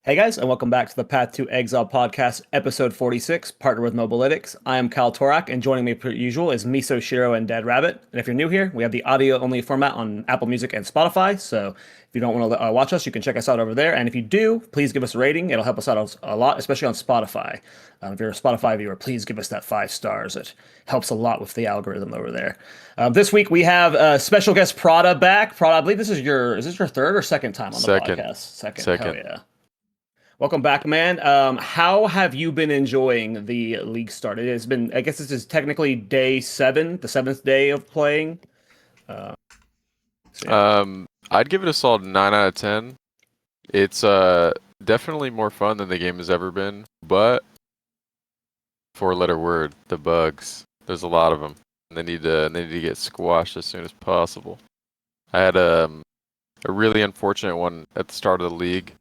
Hey guys, and welcome back to the Path to Exile Podcast, episode 46, partnered with Mobalytics. I am Cal Torak, and joining me per usual is Miso Shiro and Dead Rabbit. And if you're new here, we have the audio-only format on Apple Music and Spotify, so if you don't want to watch us, you can check us out over there. And if you do, please give us a rating. It'll help us out a lot, especially on Spotify. If you're a Spotify viewer, please give us that 5 stars. It helps a lot with the algorithm over there. This week we have special guest Prada back. Prada, I believe is this your third or second time on the podcast? Second. Hell yeah. Welcome back, man. How have you been enjoying the league start? It has been, I guess this is technically day 7, the 7th day of playing. I'd give it a solid 9 out of 10. It's definitely more fun than the game has ever been, but 4-letter word, the bugs. There's a lot of them. And they need to get squashed as soon as possible. I had a really unfortunate one at the start of the league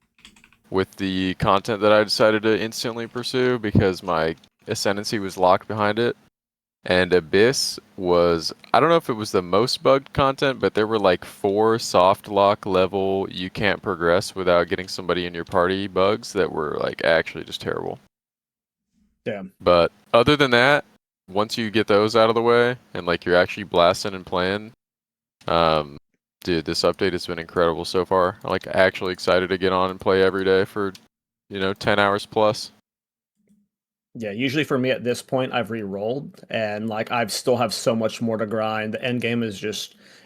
with the content that I decided to instantly pursue because my ascendancy was locked behind it. And Abyss was, I don't know if it was the most bugged content, but there were like 4 soft lock level you can't progress without getting somebody in your party bugs that were like actually just terrible. Damn. But other than that, once you get those out of the way and like you're actually blasting and playing, dude, this update has been incredible so far. I'm like actually excited to get on and play every day for, 10 hours plus. Yeah, usually for me at this point, I've re-rolled and like I still have so much more to grind. The end game is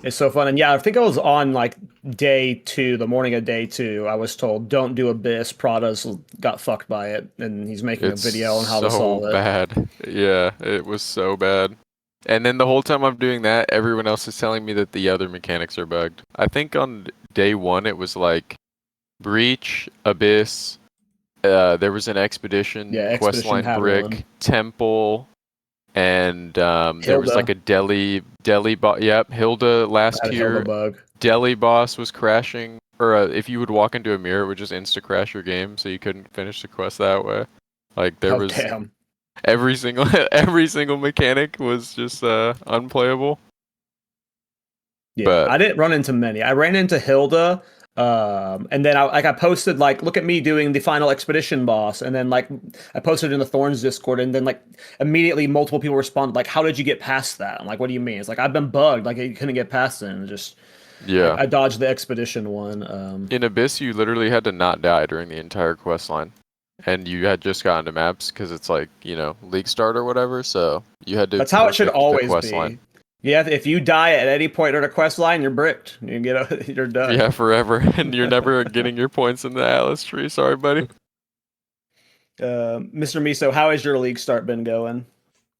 it's so fun. And yeah, I think I was on like day 2, the morning of day 2. I was told don't do Abyss. Prada's got fucked by it, and he's making a video on how to solve it. So bad. Yeah, it was so bad. And then the whole time I'm doing that, everyone else is telling me that the other mechanics are bugged. I think on day 1 it was like Breach, Abyss, there was an Expedition, Questline Brick, one. Temple, and there was like a Delhi boss. Yep, Hilda last tier. Delhi boss was crashing, or if you would walk into a mirror, it would just insta-crash your game, so you couldn't finish the quest that way. Like there was... Damn. Every single mechanic was just unplayable. Yeah, but I didn't run into many. I ran into Hilda, and then I posted like, look at me doing the final expedition boss, and then like I posted in the Thorns Discord, and then like immediately multiple people responded like, how did you get past that? I'm like, what do you mean? It's like I've been bugged, like you couldn't get past it, and just yeah, I dodged the expedition one. In Abyss, you literally had to not die during the entire quest line. And you had just gotten to maps because it's like, league start or whatever, so you had to... That's how it should always be. Line. Yeah, if you die at any point on a quest line, you're bricked. You're done. Yeah, forever. And you're never getting your points in the Atlas tree. Sorry, buddy. Mr. Miso, how has your league start been going?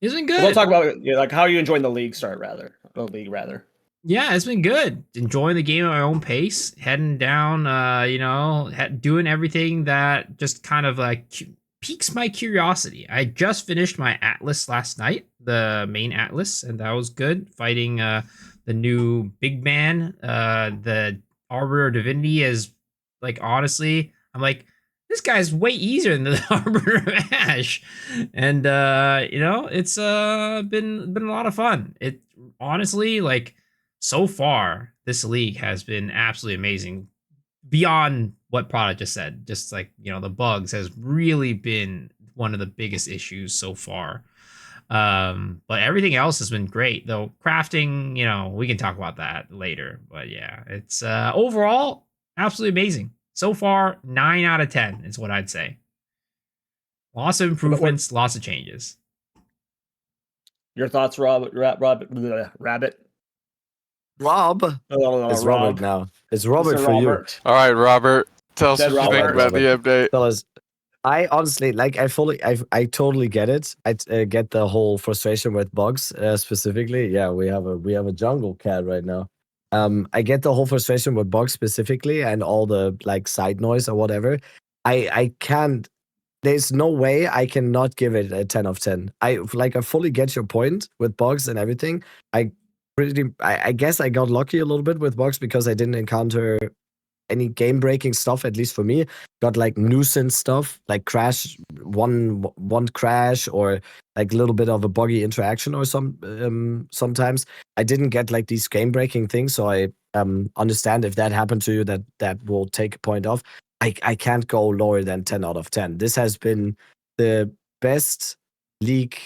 It's been good. We'll talk about like how are you enjoying the league start rather. Yeah, it's been good. Enjoying the game at my own pace, heading down, doing everything that just kind of like piques my curiosity. I just finished my Atlas last night, the main Atlas, and that was good. Fighting the new big man, the Arbiter of Divinity is like, honestly, I'm like, this guy's way easier than the Arbiter of Ash. And it's been a lot of fun. It honestly, like, so far, this league has been absolutely amazing. Beyond what Prada just said, just like, the bugs has really been one of the biggest issues so far. But everything else has been great, though. Crafting, we can talk about that later. But yeah, it's overall absolutely amazing. So far, 9 out of 10 is what I'd say. Lots of improvements, lots of changes. Your thoughts, Rabbit? Rob. It's Robert now. It's Robert for you. All right, Robert. Tell us what you think about the update. Fellas, I honestly I totally get it. I get the whole frustration with bugs specifically. Yeah, we have a jungle cat right now. I get the whole frustration with bugs specifically and all the like side noise or whatever. I can't. There's no way I cannot give it a 10 of 10. I fully get your point with bugs and everything. I guess I got lucky a little bit with bugs because I didn't encounter any game breaking stuff, at least for me. Got like nuisance stuff, like crash, one crash, or like a little bit of a buggy interaction or sometimes. I didn't get like these game breaking things, so I understand if that happened to you, that will take a point off. I can't go lower than 10 out of 10. This has been the best League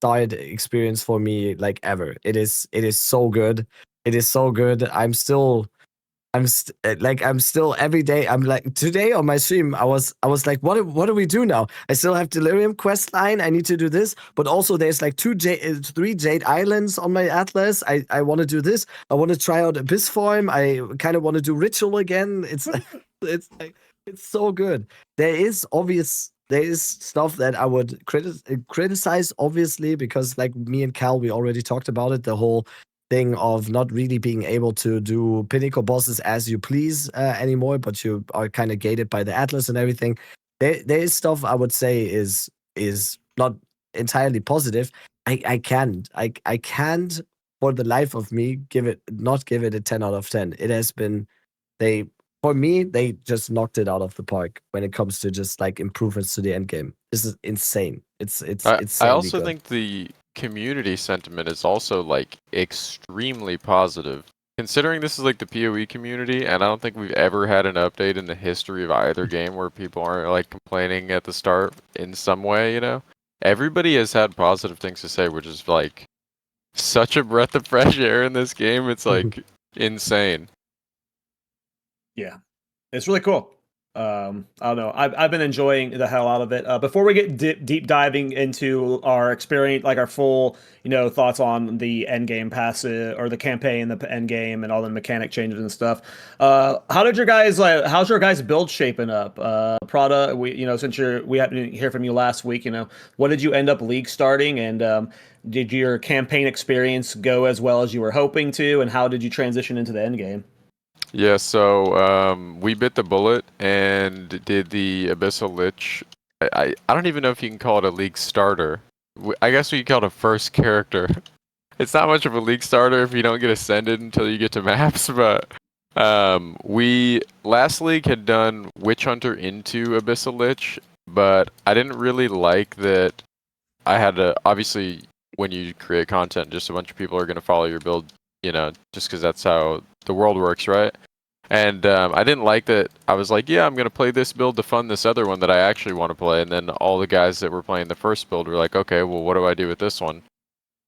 diet experience for me like ever. It is so good. It is so good. I'm still every day. I'm like, today on my stream, I was like, what do we do now? I still have Delirium quest line. I need to do this, but also there's like 3 Jade Islands on my Atlas. I want to do this. I want to try out Abyss Form. I kind of want to do Ritual again. It's like it's so good. There is stuff that I would criticize, obviously, because like me and Cal, we already talked about it. The whole thing of not really being able to do Pinnacle bosses as you please anymore, but you are kind of gated by the Atlas and everything. There is stuff I would say is not entirely positive. I can't for the life of me not give it a 10 out of 10. It has been for me, they just knocked it out of the park when it comes to just like improvements to the end game. This is insane. It's I also think the community sentiment is also like extremely positive. Considering this is like the PoE community, and I don't think we've ever had an update in the history of either game where people aren't like complaining at the start in some way, you know? Everybody has had positive things to say, which is like such a breath of fresh air in this game. It's like insane. Yeah, it's really cool. I don't know. I've been enjoying the hell out of it. Before we get deep diving into our experience, like our full, thoughts on the end game passive or the campaign, the end game, and all the mechanic changes and stuff. How's your guys' build shaping up? Prada, since we didn't hear from you last week, what did you end up league starting, and did your campaign experience go as well as you were hoping to, and how did you transition into the end game? Yeah, so we bit the bullet and did the Abyssal Lich. I don't even know if you can call it a league starter. I guess we could call it a first character. It's not much of a league starter if you don't get ascended until you get to maps, but we last league had done Witch Hunter into Abyssal Lich, but I didn't really like that. I had to, obviously, when you create content, just a bunch of people are going to follow your build, just because that's how the world works, right? And I didn't like that. I was like, yeah, I'm going to play this build to fund this other one that I actually want to play. And then all the guys that were playing the first build were like, okay, well, what do I do with this one?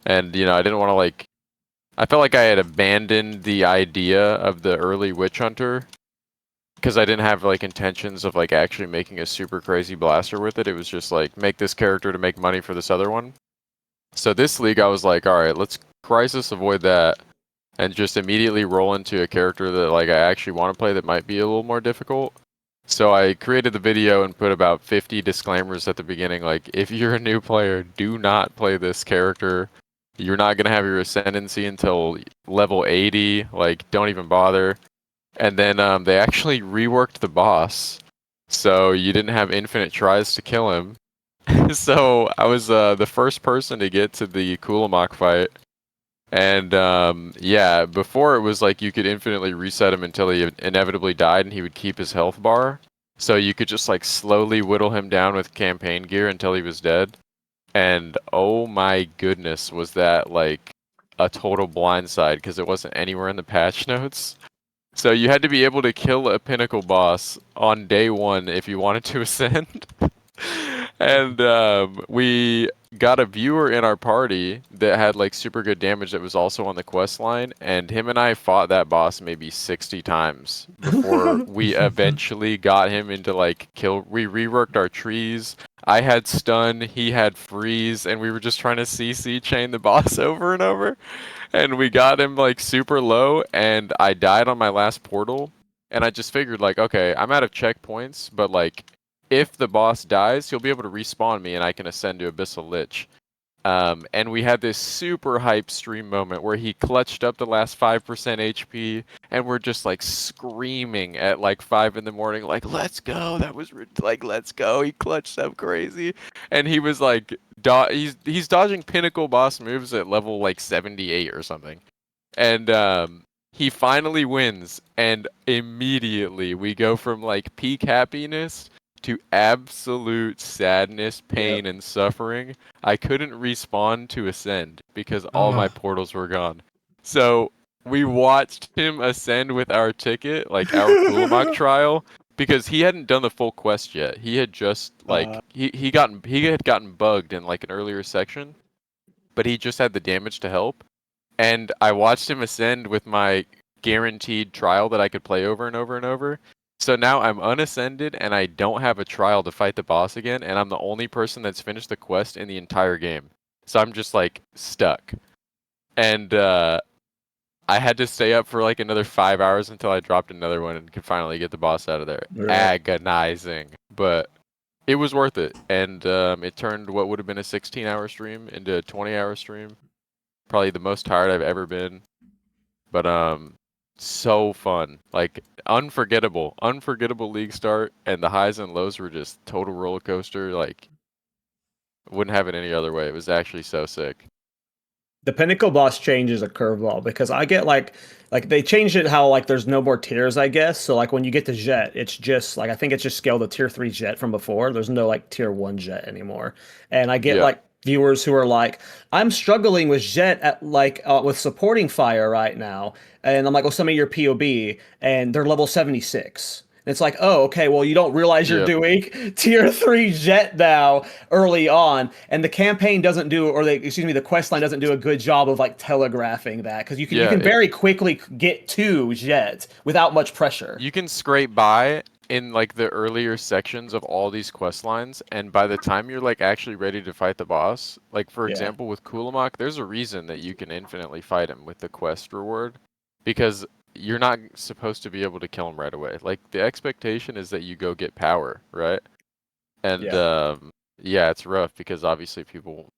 And, I didn't want to I felt like I had abandoned the idea of the early Witch Hunter because I didn't have intentions of actually making a super crazy blaster with it. It was just make this character to make money for this other one. So this league, I was like, all right, let's crisis avoid that and just immediately roll into a character that I actually want to play that might be a little more difficult. So I created the video and put about 50 disclaimers at the beginning, if you're a new player, do not play this character. You're not going to have your ascendancy until level 80, don't even bother. And then they actually reworked the boss, so you didn't have infinite tries to kill him. So I was the first person to get to the Kulamok fight. And before it was you could infinitely reset him until he inevitably died and he would keep his health bar. So you could just slowly whittle him down with campaign gear until he was dead. And oh my goodness, was that a total blindside because it wasn't anywhere in the patch notes. So you had to be able to kill a Pinnacle boss on day 1 if you wanted to ascend. And we got a viewer in our party that had super good damage that was also on the quest line, and him and I fought that boss maybe 60 times before we eventually got him into kill. We reworked our trees. I had stun, he had freeze, and we were just trying to CC chain the boss over and over. And we got him super low, and I died on my last portal. And I just figured okay, I'm out of checkpoints, but if the boss dies, he'll be able to respawn me and I can ascend to Abyssal Lich. And we had this super hype stream moment where he clutched up the last 5% HP and we're just screaming at 5 in the morning, let's go, that was let's go, he clutched up crazy. And he was he's dodging Pinnacle boss moves at level 78 or something. And he finally wins, and immediately we go from peak happiness to absolute sadness, pain, and suffering. I couldn't respawn to ascend because all my portals were gone. So we watched him ascend with our ticket, our Kulamok trial, because he hadn't done the full quest yet. He had just like he had gotten bugged in like an earlier section, but he just had the damage to help. And I watched him ascend with my guaranteed trial that I could play over and over and over. So now I'm unascended and I don't have a trial to fight the boss again, and I'm the only person that's finished the quest in the entire game. So I'm just like stuck. And I had to stay up for like another 5 hours until I dropped another one and could finally get the boss out of there. Right. Agonizing, but it was worth it. And it turned what would have been a 16-hour stream into a 20-hour stream. Probably the most tired I've ever been. But so fun. Like unforgettable league start, and the highs and lows were just total roller coaster. Like wouldn't have it any other way. It was actually so sick. The Pinnacle boss change is a curveball because I get like they changed it how like there's no more tiers, I guess. So like when you get to Jet, it's just like I think it's just scaled to tier 3 Jet from before. There's no like tier 1 Jet anymore. And I get like viewers who are like, I'm struggling with Jet at like with supporting fire right now. And I'm like, well, some of your POB and they're level 76. It's like, oh, okay, well, you don't realize you're doing tier 3 Jet now early on, and the campaign doesn't do, or the quest line doesn't do a good job of like telegraphing that, because you can very quickly get to Jet without much pressure. You can scrape by in like the earlier sections of all these quest lines, and by the time you're like actually ready to fight the boss, like for example with Kulamok, there's a reason that you can infinitely fight him with the quest reward, because you're not supposed to be able to kill him right away. Like the expectation is that you go get power, right? And it's rough because obviously people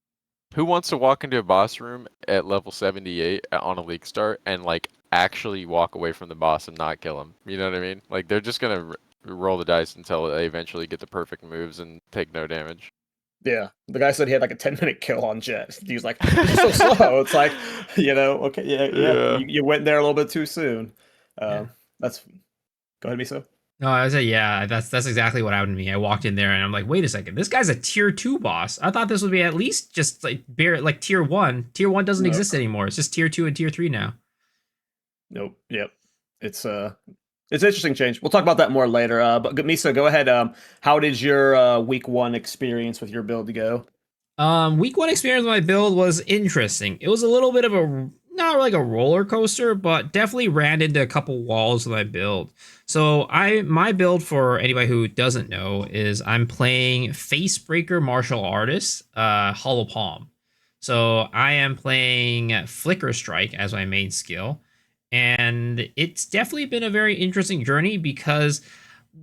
who wants to walk into a boss room at level 78 on a league start and like actually walk away from the boss and not kill him. You know what I mean? Like they're just gonna roll the dice until they eventually get the perfect moves and take no damage. Yeah, the guy said he had like a 10-minute kill on Jet. He was like, "It's so slow." It's like, okay, you went there a little bit too soon. That's go ahead, Miso. No, I was like, that's exactly what happened to me. I walked in there and I'm like, wait a second, this guy's a tier 2 boss. I thought this would be at least just like tier 1. Tier 1 doesn't exist anymore. It's just tier 2 and tier 3 now. Nope. Yep. It's an interesting change. We'll talk about that more later. But Miso, go ahead. How did your week 1 experience with your build go? Week 1 experience with my build was interesting. It was a little bit of not like a roller coaster, but definitely ran into a couple walls with my build. So my build, for anybody who doesn't know, is I'm playing Facebreaker Martial Artist, Hollow Palm. So I am playing Flicker Strike as my main skill. And it's definitely been a very interesting journey because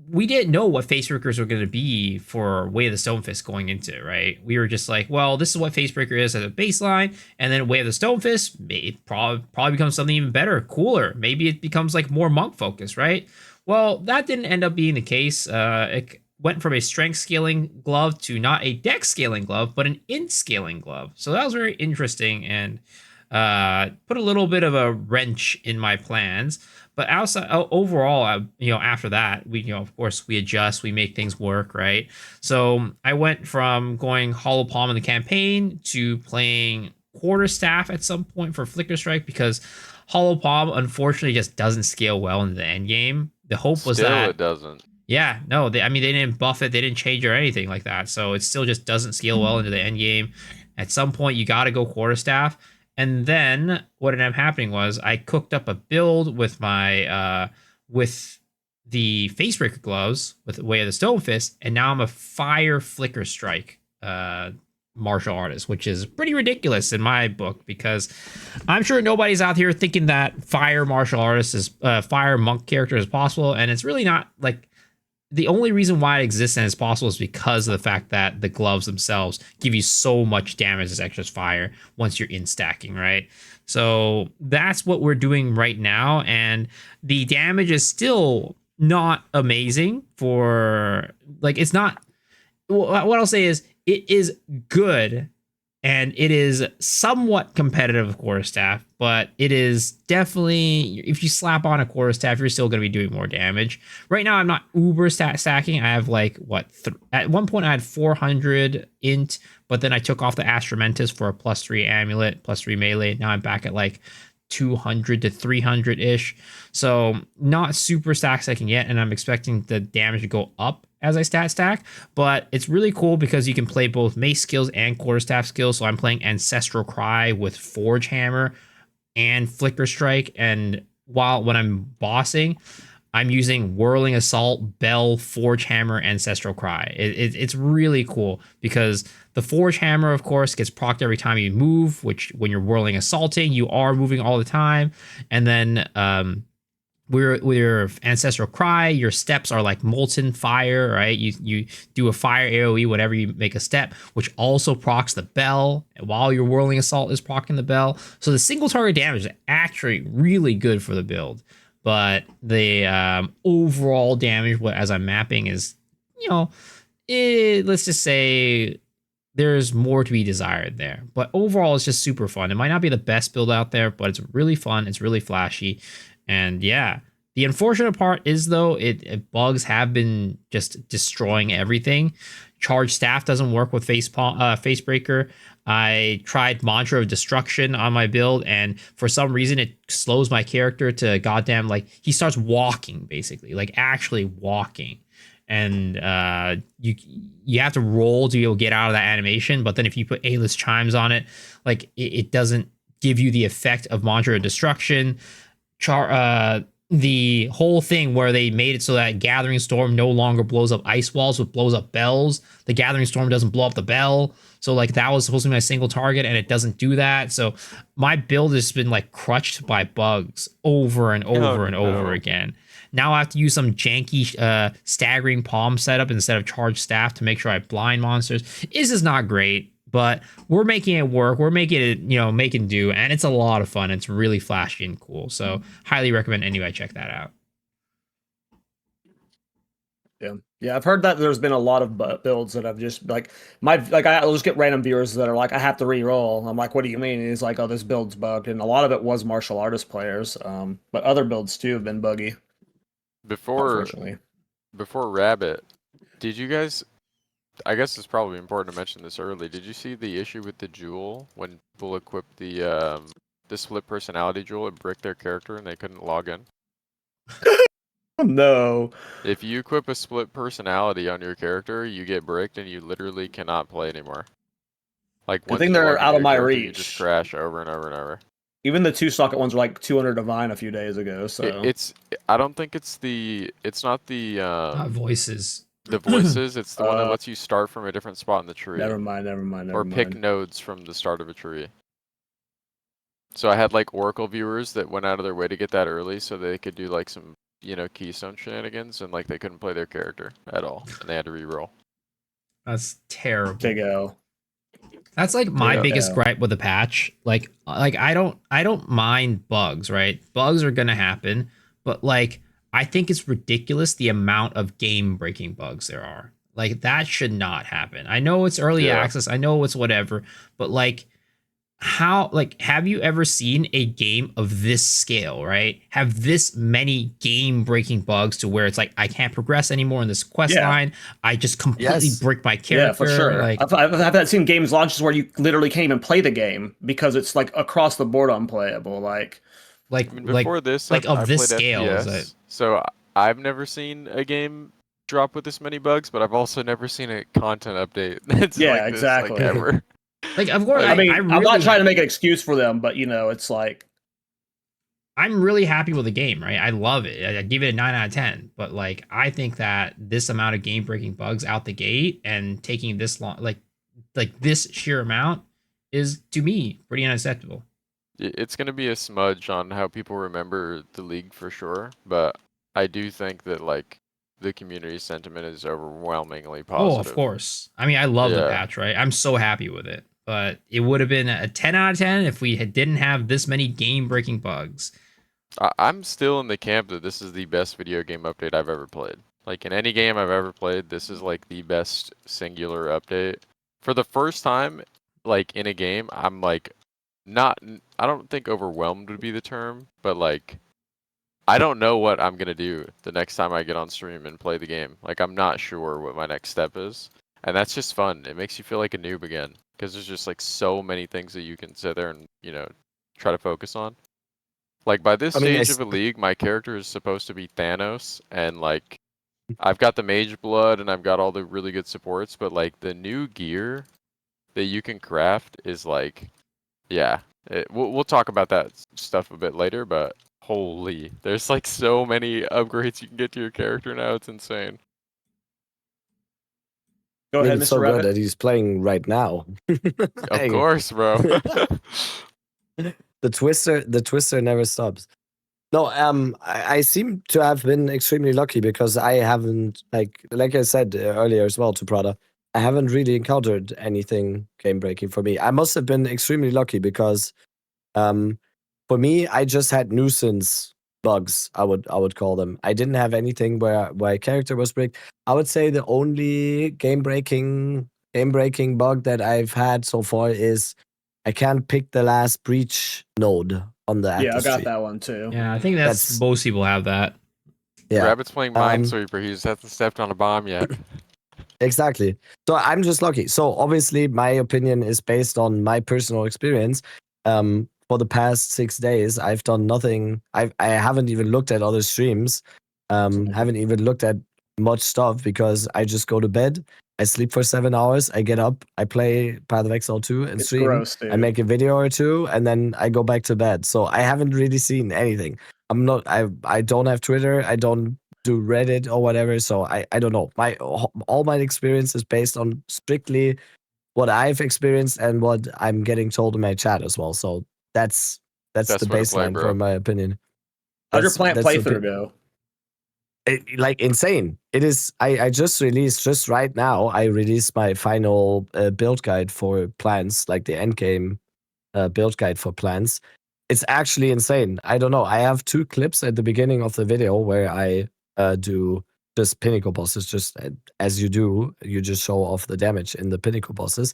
we didn't know what Facebreakers were going to be for Way of the Stonefist going into it, right? We were just like, well, this is what Facebreaker is as a baseline, and then Way of the Stonefist, it probably becomes something even better, cooler. Maybe it becomes like more monk focused, right? Well, that didn't end up being the case. It went from a strength scaling glove to not a dex scaling glove, but an int scaling glove. So that was very interesting and put a little bit of a wrench in my plans. But overall, after that, we, of course, we adjust, we make things work, right? So I went from going Hollow Palm in the campaign to playing Quarterstaff at some point for Flicker Strike, because Hollow Palm, unfortunately, just doesn't scale well in the end game. The hope was that it doesn't. Yeah, no, they didn't buff it, they didn't change it or anything like that. So it still just doesn't scale well into the end game. At some point, you got to go Quarterstaff. And then what ended up happening was I cooked up a build with my with the Facebreaker gloves with Way of the Stonefist, and now I'm a Fire Flicker Strike martial artist, which is pretty ridiculous in my book, because I'm sure nobody's out here thinking that fire martial artist is fire monk character is possible, and it's really not. Like, the only reason why it exists and is possible is because of the fact that the gloves themselves give you so much damage as extra fire once you're in stacking, right? So that's what we're doing right now, and the damage is still not amazing for, like, it's not, what I'll say is it is good, and it is somewhat competitive with Quarterstaff, but it is definitely, if you slap on a Quarterstaff, you're still going to be doing more damage. Right now, I'm not uber stacking. I have like, at one point I had 400 int, but then I took off the Astramentus for a +3 amulet, +3 melee. Now I'm back at like 200 to 300 ish. So not super stacks I can get, and I'm expecting the damage to go up as I stat stack. But it's really cool because you can play both mace skills and quarterstaff skills. So I'm playing Ancestral Cry with Forge Hammer and Flicker Strike, and when I'm bossing, I'm using Whirling Assault, Bell, Forge Hammer, Ancestral Cry. It's really cool because the Forge Hammer, of course, gets procced every time you move, which when you're Whirling Assaulting, you are moving all the time. And then with your Ancestral Cry, your steps are like Molten Fire, right? You do a fire AoE whenever you make a step, which also procs the Bell while your Whirling Assault is proccing the Bell. So the single target damage is actually really good for the build. But the overall damage, as I'm mapping, is, let's just say there's more to be desired there. But overall, it's just super fun. It might not be the best build out there, but it's really fun. It's really flashy. And yeah, the unfortunate part is, though, bugs have been just destroying everything. Charge Staff doesn't work with Facebreaker. I tried Mantra of Destruction on my build, and for some reason it slows my character to goddamn, like, he starts walking, basically, like actually walking. And you have to roll to be able to get out of that animation, but then if you put A-list chimes on it, like, it doesn't give you the effect of Mantra of Destruction. The whole thing where they made it so that Gathering Storm no longer blows up ice walls, but blows up bells. The Gathering Storm doesn't blow up the bell. So, like, that was supposed to be my single target, and it doesn't do that. So my build has been, like, crutched by bugs over and over over again. Now I have to use some janky staggering palm setup instead of charge staff to make sure I blind monsters. This is not great, but we're making it work. We're making it, making do, and it's a lot of fun. It's really flashy and cool. So highly recommend anybody check that out. Yeah, I've heard that there's been a lot of builds that have just I'll just get random viewers that are like, I have to re-roll. I'm like, what do you mean? And he's like, oh, this build's bugged, and a lot of it was martial artist players. But other builds too have been buggy. Before Rabbit, did you guys? I guess it's probably important to mention this early. Did you see the issue with the jewel when people equipped the split personality jewel? It bricked their character and they couldn't log in. No. If you equip a split personality on your character, you get bricked and you literally cannot play anymore. Like, I think they're out of my reach. You just crash over and over and over. Even the 2-socket ones were like 200 divine a few days ago. So I don't think it's not the voices. The voices, it's the one that lets you start from a different spot in the tree. Never mind. Or pick nodes from the start of a tree. So I had like Oracle viewers that went out of their way to get that early so they could do like some, keystone shenanigans, and like they couldn't play their character at all, and they had to re-roll. That's terrible. Big L. That's like my biggest gripe with the patch. Like I don't mind bugs, right? Bugs are gonna happen, but like, I think it's ridiculous the amount of game-breaking bugs there are. Like, that should not happen. I know it's early access. I know it's whatever. But, like, have you ever seen a game of this scale, right? Have this many game-breaking bugs to where it's like, I can't progress anymore in this quest line. I just completely break my character. Yeah, for sure. Like, I've seen games launches where you literally can't even play the game because it's, like, across the board unplayable. Before this, of I this played scale, FPS, so I've never seen a game drop with this many bugs, but I've also never seen a content update. Exactly. This, ever. Like, of course, I'm not trying to make an excuse for them, but it's like, I'm really happy with the game, right? I love it. I give it a 9 out of 10. But like, I think that this amount of game-breaking bugs out the gate and taking this long, like this sheer amount, is, to me, pretty unacceptable. It's going to be a smudge on how people remember the league for sure, but I do think that like the community sentiment is overwhelmingly positive. Oh, of course. I mean, I love the patch, right? I'm so happy with it. But it would have been a 10 out of 10 if we didn't have this many game-breaking bugs. I'm still in the camp that this is the best video game update I've ever played. Like, in any game I've ever played, this is like the best singular update. For the first time, like, in a game, I'm like, I don't think overwhelmed would be the term, but like, I don't know what I'm going to do the next time I get on stream and play the game. Like, I'm not sure what my next step is. And that's just fun. It makes you feel like a noob again. Because there's just like so many things that you can sit there and, try to focus on. Like by this I mean, stage of a league, my character is supposed to be Thanos, and like I've got the mage blood and I've got all the really good supports, but like the new gear that you can craft is like, yeah, we'll talk about that stuff a bit later, but holy, there's like so many upgrades you can get to your character now. It's insane. Go I mean, ahead, it's Mr. so good Rabbit. that he's playing right now. Of course, bro. The twister never stops. No, I seem to have been extremely lucky because I haven't, like I said earlier as well to Prada, I haven't really encountered anything game breaking for me. I must have been extremely lucky because, for me, I just had nuisance bugs. I would call them. I didn't have anything where my character was bricked. I would say the only game breaking bug that I've had so far is I can't pick the last breach node on the Yeah, I active got stream. that one too. Yeah, I think that's most people have that. Yeah. Rabbit's playing Minesweeper. He just hasn't stepped on a bomb yet. Exactly. So I'm just lucky. So obviously my opinion is based on my personal experience. For the past 6 days, I've done nothing. I haven't even looked at other streams. Haven't even looked at much stuff because I just go to bed. I sleep for 7 hours. I get up. I play Path of Exile 2 and It's stream. gross, dude. I make a video or two, and then I go back to bed. So I haven't really seen anything. I'm not. I don't have Twitter. I don't do Reddit or whatever. So I don't know. All my experience is based on strictly what I've experienced and what I'm getting told in my chat as well. So that's the Best way to play, baseline bro. for my opinion. How'd your That's- plant that's the playthrough big- go? like insane. It is. I just released just right now. I released my final build guide for plants, like the end game build guide for plants. It's actually insane. I don't know. I have 2 clips at the beginning of the video where I do just Pinnacle bosses, just as you do. You just show off the damage in the Pinnacle bosses,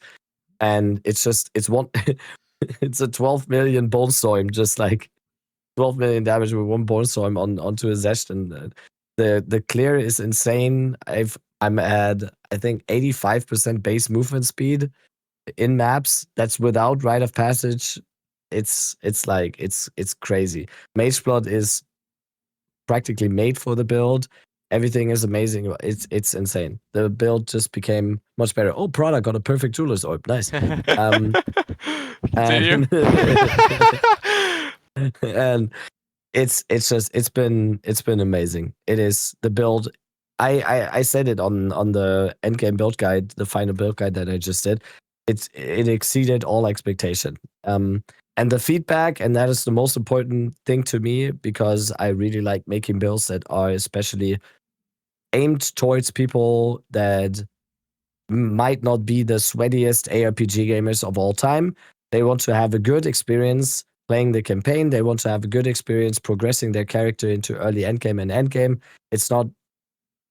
and it's one. It's a 12 million bone storm, just like 12 million damage with one bone storm onto a Zest, and the clear is insane. I'm at I think 85% base movement speed in maps. That's without rite of passage. It's crazy. Mage Blood is practically made for the build. Everything is amazing. It's insane. The build just became much better. Oh, Prada got a perfect jeweler's orb. Nice. Continue. And it's been amazing. It is the build. I said it on the endgame build guide, the final build guide that I just did. It exceeded all expectation. And the feedback, and that is the most important thing to me because I really like making builds that are especially aimed towards people that might not be the sweatiest ARPG gamers of all time. They want to have a good experience playing the campaign. They want to have a good experience progressing their character into early endgame and endgame. It's not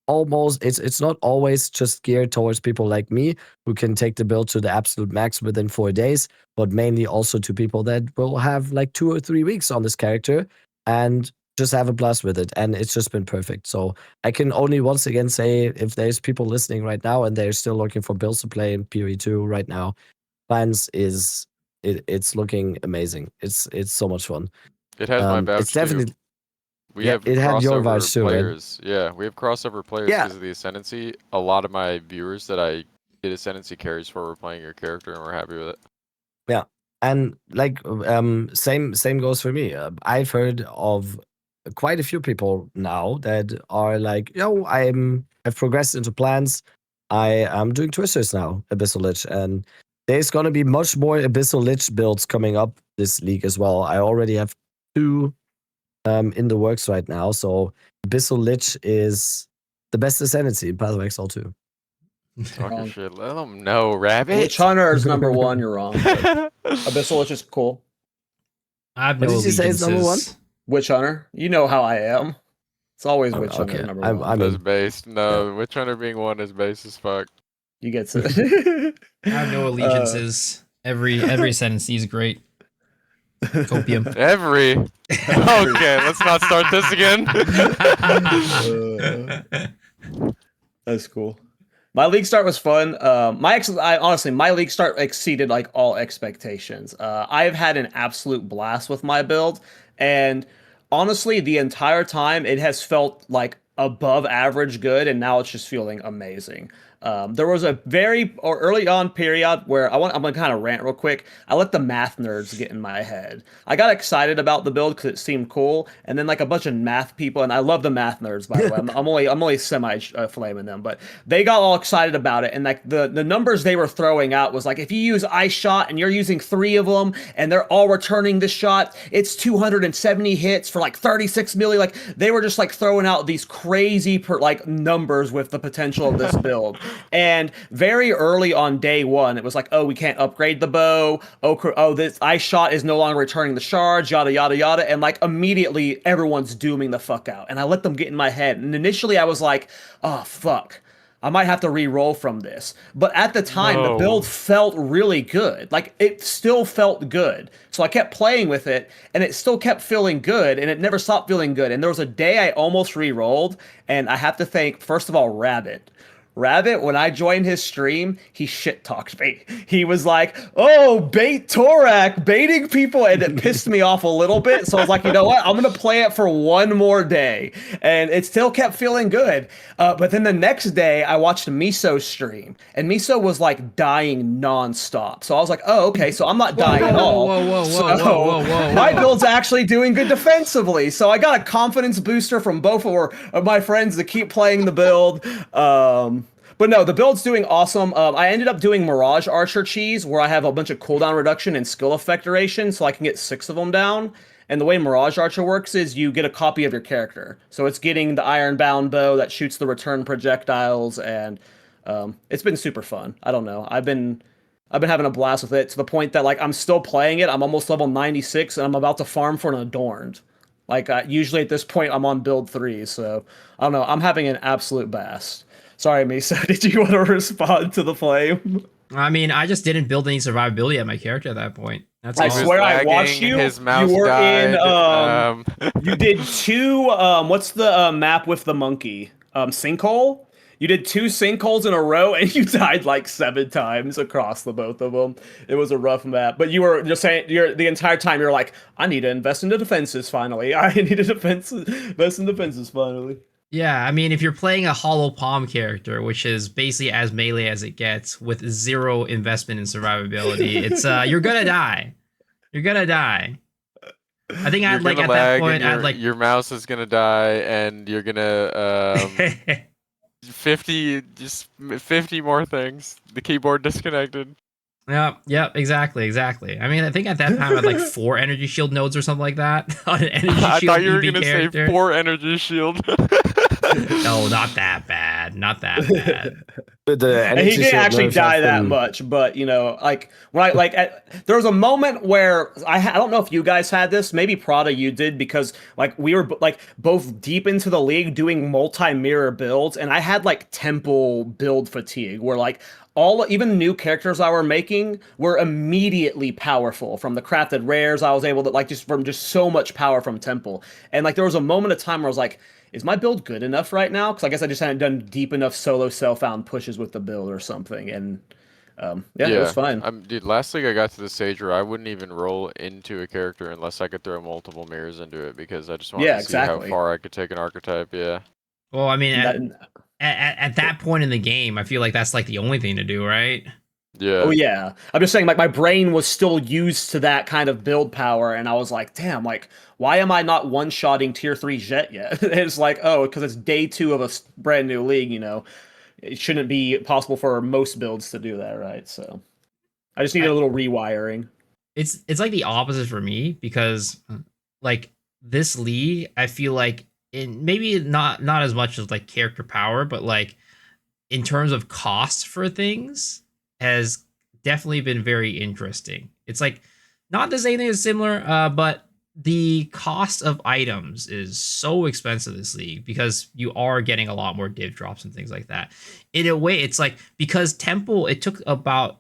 always just geared towards people like me who can take the build to the absolute max within 4 days, but mainly also to people that will have like 2 or 3 weeks on this character and just have a blast with it. And it's just been perfect. So I can only once again say, if there's people listening right now and they're still looking for builds to play in PoE2 right now, Plans it's looking amazing. It's so much fun. It has my vouch It's definitely too. We yeah, have it had your crossover vouch too, right? players. Yeah, we have crossover players Yeah. because of the Ascendancy. A lot of my viewers that I did Ascendancy carries for were playing your character and we're happy with it. Yeah, and like same goes for me. I've heard of quite a few people now that are like, yo, I've progressed into plans. I am doing twisters now, Abyssal Lich, and there's gonna be much more Abyssal Lich builds coming up this league as well. I already have 2 in the works right now. So Abyssal Lich is the best ascendancy in Path of Exile 2. Talk your Wrong. shit. Let them know, Rabbit. Witch Hunter is number 1. You're wrong. But Abyssal Lich is cool. I have What no did you say is number 1? allegiances. Witch Hunter. You know how I am. It's always Oh, Witch Hunter okay. number I'm- 1. I'm- That's based. No, Witch Hunter being 1 is base as fuck. You get to. I have no allegiances. Every sentence is great. Copium. Every. Okay, let's not start this again. That's cool. My league start was fun. Honestly, my league start exceeded like all expectations. I've had an absolute blast with my build, and honestly, the entire time it has felt like above average good, and now it's just feeling amazing. There was a very or early on period where I'm gonna kind of rant real quick. I let the math nerds get in my head. I got excited about the build because it seemed cool, and then like a bunch of math people, and I love the math nerds by the way. I'm only semi flaming them, but they got all excited about it, and like the numbers they were throwing out was like if you use ice shot and you're using 3 of them, and they're all returning the shot, it's 270 hits for like 36 milli. Like they were just like throwing out these crazy numbers with the potential of this build. And very early on day one, it was like, oh, we can't upgrade the bow. Oh, this ice shot is no longer returning the shards, yada, yada, yada. And like immediately everyone's dooming the fuck out. And I let them get in my head. And initially I was like, oh, fuck. I might have to re-roll from this. But at the time, the build felt really good. Like, it still felt good. So I kept playing with it, and it still kept feeling good, and it never stopped feeling good. And there was a day I almost re-rolled, and I have to thank, first of all, Rabbit. Rabbit, when I joined his stream, he shit-talked me. He was like, oh, bait Torak, baiting people, and it pissed me off a little bit. So I was like, you know what? I'm going to play it for one more day. And it still kept feeling good. But then the next day, I watched Miso's stream, and Miso was like dying nonstop. So I was like, oh, okay, so I'm not dying at all. Whoa. My build's actually doing good defensively. So I got a confidence booster from both of my friends to keep playing the build. But no, the build's doing awesome. I ended up doing Mirage Archer cheese, where I have a bunch of cooldown reduction and skill effect duration, so I can get 6 of them down. And the way Mirage Archer works is you get a copy of your character. So it's getting the Ironbound bow that shoots the return projectiles, and it's been super fun. I don't know. I've been having a blast with it to the point that like I'm still playing it. I'm almost level 96, and I'm about to farm for an Adorned. Like usually at this point, I'm on build 3, so I don't know. I'm having an absolute blast. Sorry, Misa, did you want to respond to the flame? I mean, I just didn't build any survivability at my character at that point. That's I all. swear I watched you. His mouse you were died. you did 2, what's the map with the monkey? Sinkhole? You did 2 sinkholes in a row, and you died like 7 times across the both of them. It was a rough map. But you were just saying, the entire time you're like, I need to invest into defenses finally. I need to invest in defenses finally. Yeah, I mean, if you're playing a Hollow Palm character, which is basically as melee as it gets, with 0 investment in survivability, it's you're gonna die. You're gonna die. I think I'd like at that point, I'd like your mouse is gonna die, and you're gonna 50 more things. The keyboard disconnected. Yep, exactly. I mean, I think at that time I had like 4 energy shield nodes or something like that on an energy shield. I thought you were EV gonna character. say 4 energy shield. No, not that bad. But and he didn't actually die that much, but you know, like when there was a moment where I don't know if you guys had this, maybe Prada you did, because like we were like both deep into the league doing multi-mirror builds, and I had like temple build fatigue, where like even new characters I were making were immediately powerful from the crafted rares. I was able to like just so much power from temple, and like there was a moment of time where I was like, is my build good enough right now? Because I guess I just hadn't done deep enough solo self-found pushes with the build or something. And it was fine. Dude, last league I got to the stage where I wouldn't even roll into a character unless I could throw multiple mirrors into it, because I just wanted to see how far I could take an archetype. Yeah. Well, I mean, at that point in the game, I feel like that's like the only thing to do, right? Yeah. Oh yeah. I'm just saying, like my brain was still used to that kind of build power, and I was like, damn, like why am I not one-shotting tier 3 Jet yet? It's like, oh, because it's day 2 of a brand new league, you know. It shouldn't be possible for most builds to do that, right? So I just needed a little rewiring. It's like the opposite for me, because like this league, I feel like maybe not as much as like character power, but like in terms of cost for things has definitely been very interesting. It's like not the same thing as similar, but the cost of items is so expensive this league, because you are getting a lot more div drops and things like that. In a way, it's like, because Temple, it took about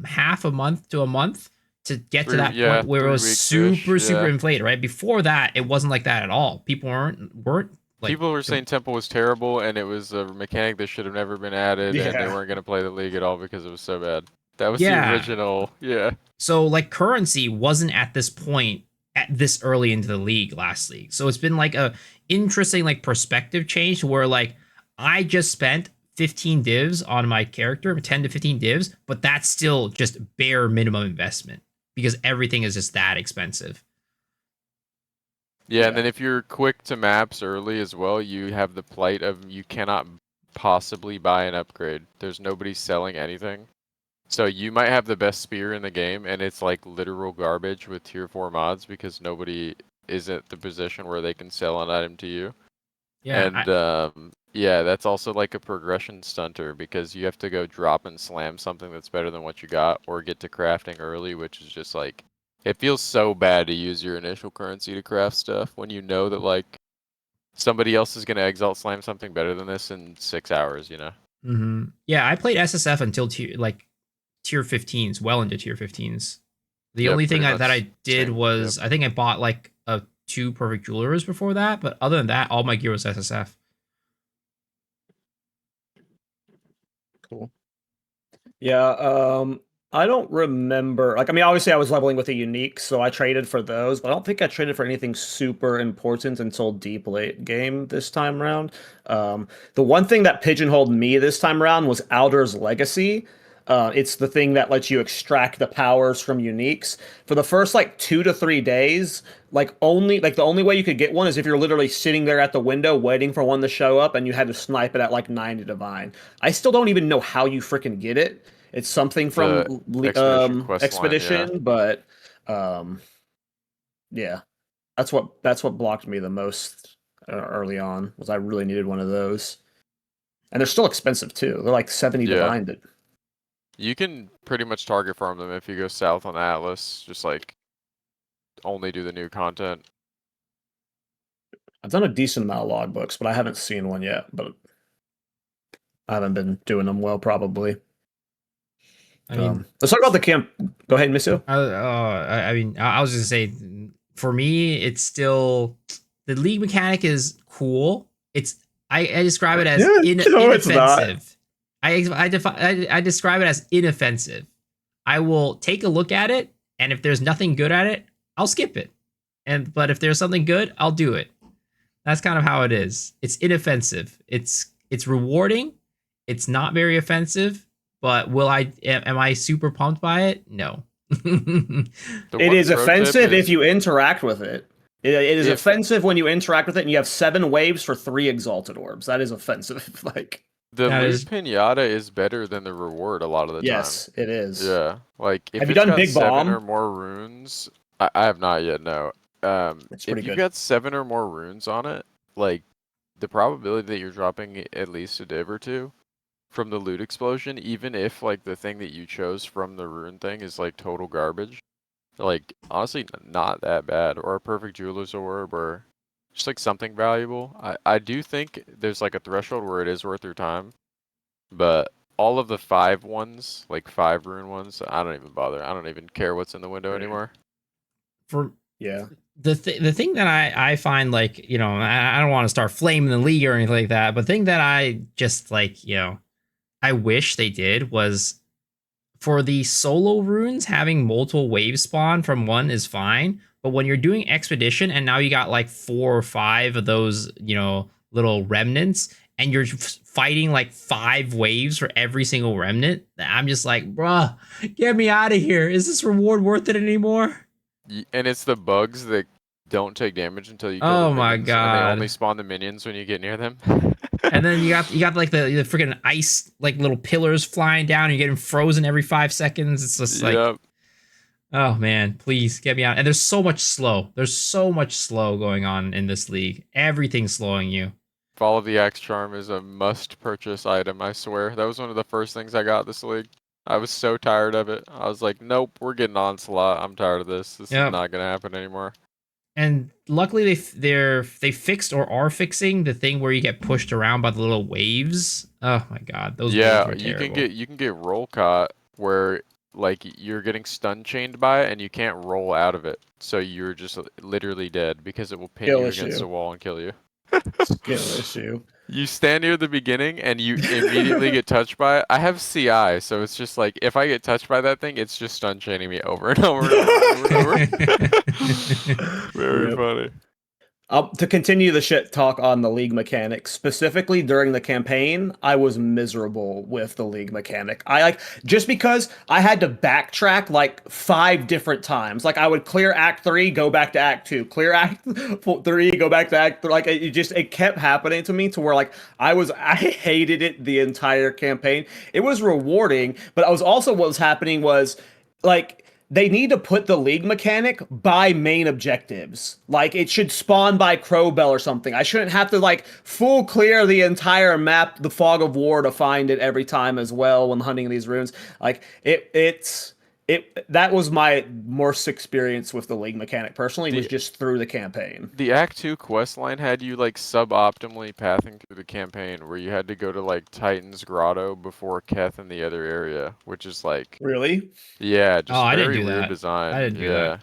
half a month to a month to get to that point where it was super inflated, right? Before that, it wasn't like that at all. People weren't Like, People were saying Temple was terrible, and it was a mechanic that should have never been added, and they Yeah. weren't going to play the league at all because it was so bad. That was the yeah. original, yeah. So like currency wasn't at this point at this early into the league last league. So it's been like a interesting like perspective change where like I just spent 15 divs on my character, 10 to 15 divs, but that's still just bare minimum investment because everything is just that expensive. Yeah, and then if you're quick to maps early as well, you have the plight of you cannot possibly buy an upgrade. There's nobody selling anything. So you might have the best spear in the game, and it's like literal garbage with tier 4 mods because nobody is at the position where they can sell an item to you. Yeah. And yeah, that's also like a progression stunter because you have to go drop and slam something that's better than what you got or get to crafting early, which is just like, it feels so bad to use your initial currency to craft stuff when you know that like somebody else is going to exalt slam something better than this in 6 hours, you know? Yeah, I played SSF until tier 15s, well into tier 15s. The Yep, only thing pretty that I much did same, was yep. I think I bought like a 2 perfect jewelers before that, but other than that, all my gear was SSF. Cool. Yeah, I don't remember. Like, I mean, obviously I was leveling with the unique, so I traded for those, but I don't think I traded for anything super important until deep late game this time around. The one thing that pigeonholed me this time around was Alder's Legacy. It's the thing that lets you extract the powers from uniques. For the first like 2 to 3 days, the only way you could get one is if you're literally sitting there at the window waiting for one to show up and you had to snipe it at like 90 divine. I still don't even know how you freaking get it. It's something from The Expedition quest line, Expedition, yeah. but yeah, that's what blocked me the most early on was I really needed one of those, and they're still expensive too. They're like 70 Yeah. divine. You can pretty much target farm them if you go south on Atlas, just like only do the new content. I've done a decent amount of logbooks, but I haven't seen one yet. But I haven't been doing them well, probably. I mean, let's talk about the camp. Go ahead, Misu. I mean, I was just say for me, it's still the league mechanic is cool. I describe it as No, it's not. inoffensive. I describe it as inoffensive. I will take a look at it, and if there's nothing good at it, I'll skip it. But if there's something good, I'll do it. That's kind of how it is. It's inoffensive. It's rewarding. It's not very offensive. But am I super pumped by it? No. It is offensive if you interact with it. It is offensive when you interact with it and you have 7 waves for 3 exalted orbs. That is offensive. Like the loot pinata is better than the reward a lot of the time. Yes, it is. Yeah, like if have you it's done got Big 7 Bomb or more runes, I have not yet. No. It's If pretty you've good. got 7 or more runes on it, like the probability that you're dropping at least a div or 2 from the loot explosion, even if like the thing that you chose from the rune thing is like total garbage, like honestly not that bad, or a perfect jeweler's orb, or just like something valuable. I do think there's like a threshold where it is worth your time, but all of the 5 ones, like 5 rune ones, I don't even bother. I don't even care what's in the window anymore. The thing that I find, like, you know, I don't want to start flaming the league or anything like that, but the thing that I just like, you know, I wish they did was for the solo runes, having multiple waves spawn from one is fine. But when you're doing expedition and now you got like 4 or 5 of those, you know, little remnants and you're fighting like 5 waves for every single remnant, I'm just like, bruh, get me out of here. Is this reward worth it anymore? And it's the bugs that don't take damage until you kill Oh the my minions, God. and they only spawn the minions when you get near them. And then you got like the freaking ice, like little pillars flying down and you're getting frozen every 5 seconds. It's just like, Yep. oh man, please get me out. And there's so much slow. There's so much slow going on in this league. Everything's slowing you. Follow the Axe Charm is a must-purchase item, I swear. That was one of the first things I got this league. I was so tired of it. I was like, nope, we're getting Onslaught. I'm tired of this. This is not going to happen anymore. And luckily they fixed or are fixing the thing where you get pushed around by the little waves. Oh my God, those waves are terrible. you can get roll caught where like you're getting stun chained by it and you can't roll out of it. So you're just literally dead because it will pin you against the wall and kill you. Skill issue. You stand near the beginning and you immediately get touched by it. I have CI, so it's just like if I get touched by that thing, it's just stun chaining me over and over and over and over and over. Very Yep. funny. To continue the shit talk on the league mechanics, specifically during the campaign, I was miserable with the league mechanic. Just because I had to backtrack like 5 different times. Like I would clear Act 3, go back to Act 2, clear Act 3, go back to Act 3. Like it kept happening to me to where like I hated it the entire campaign. It was rewarding, but what was happening was like they need to put the league mechanic by main objectives. Like it should spawn by Crowbell or something. I shouldn't have to like full clear the entire map, the Fog of War, to find it every time as well when hunting these runes. Like that was my worst experience with the league mechanic personally, was just through the campaign. The Act 2 quest line had you like suboptimally pathing through the campaign where you had to go to like Titan's Grotto before Keth in the other area, which is like Really? yeah, just I very didn't do weird that. design. I didn't do that.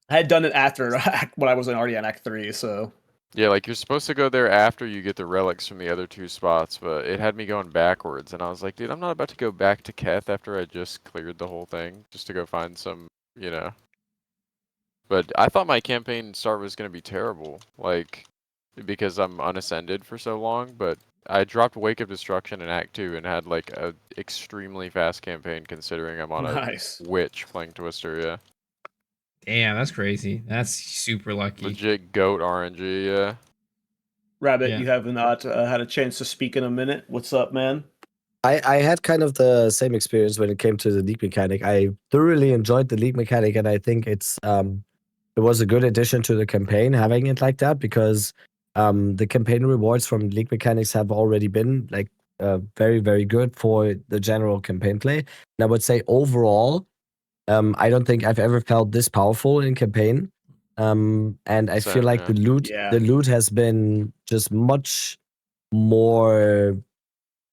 I had done it after when I was already on Act 3, so Yeah, like you're supposed to go there after you get the relics from the other 2 spots, but it had me going backwards, and I was like, dude, I'm not about to go back to Keth after I just cleared the whole thing just to go find some, you know. But I thought my campaign start was going to be terrible, like, because I'm unascended for so long, but I dropped Wake of Destruction in Act 2 and had like a extremely fast campaign considering I'm on nice. a witch playing Twister, yeah. Damn, that's crazy. That's super lucky. Legit goat RNG, yeah. Rabbit, Yeah. you have not had a chance to speak in a minute. What's up, man? I had kind of the same experience when it came to the league mechanic. I thoroughly enjoyed the league mechanic, and I think it was a good addition to the campaign having it like that, because the campaign rewards from league mechanics have already been like very, very good for the general campaign play. And I would say overall, I don't think I've ever felt this powerful in campaign. And I feel Same, like yeah. the loot has been just much more,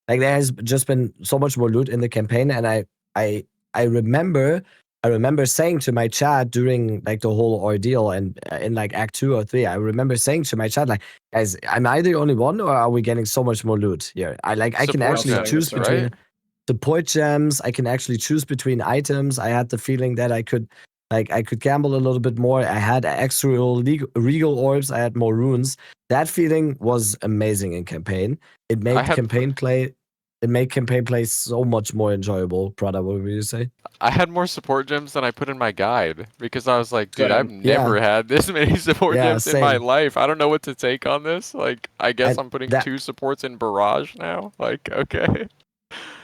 like there has just been so much more loot in the campaign. And I remember saying to my chat during like the whole ordeal and in like Act 2 or 3, I remember saying to my chat, like, guys, am I the only one, or are we getting so much more loot here? I can Support actually gems, choose between right? support gems. I can actually choose between items. I had the feeling that I could gamble a little bit more. I had extra regal orbs. I had more runes. That feeling was amazing in campaign. It made campaign play so much more enjoyable. Prada, what would you say? I had more support gems than I put in my guide because I was like, dude, I've Same. never had this many support Yeah, gems in my same. life. I don't know what to take on this. Like, I guess And I'm putting that 2 supports in Barrage now. Like, okay.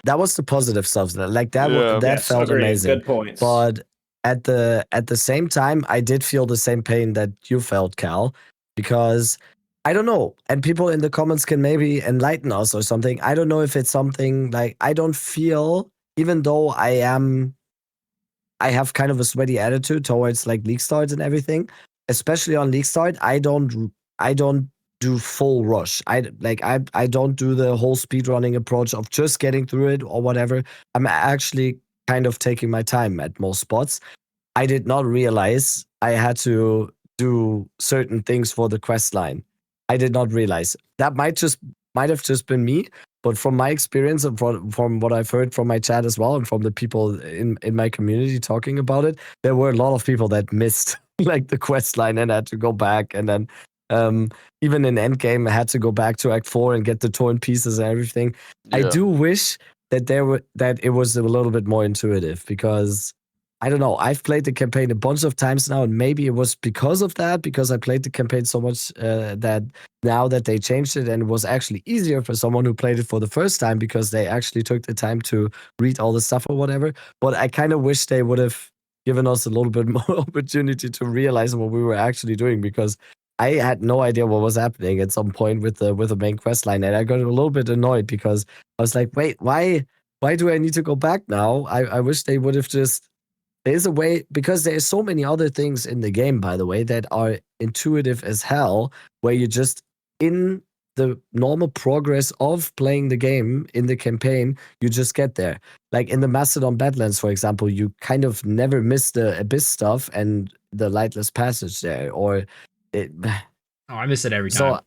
that was the positive stuff. Like that Yeah. that Yes, felt agreed. amazing. Good points. But at the same time, I did feel the same pain that you felt, Cal, because I don't know, and people in the comments can maybe enlighten us or something. I don't know if it's something like I don't feel, even though I have kind of a sweaty attitude towards like league starts and everything, especially on league start. I don't do full rush. I don't do the whole speedrunning approach of just getting through it or whatever. I'm actually kind of taking my time at most spots. I did not realize I had to do certain things for the quest line. I did not realize. That might have just been me, but from my experience and from what I've heard from my chat as well, and from the people in my community talking about it, there were a lot of people that missed like the quest line and had to go back, and then even in endgame I had to go back to Act 4 and get the torn pieces and everything. I Yeah. do wish that it was a little bit more intuitive, because I don't know. I've played the campaign a bunch of times now, and maybe it was because of that, because I played the campaign so much that now that they changed it, and it was actually easier for someone who played it for the first time because they actually took the time to read all the stuff or whatever. But I kind of wish they would have given us a little bit more opportunity to realize what we were actually doing, because I had no idea what was happening at some point with the main quest line, and I got a little bit annoyed because I was like, wait, why do I need to go back now? I wish they would have just. There's a way, because there's so many other things in the game, by the way, that are intuitive as hell, where you just, in the normal progress of playing the game in the campaign, you just get there. Like in the Macedon Badlands, for example, you kind of never miss the Abyss stuff and the Lightless Passage there, or it. Oh, I miss it every time.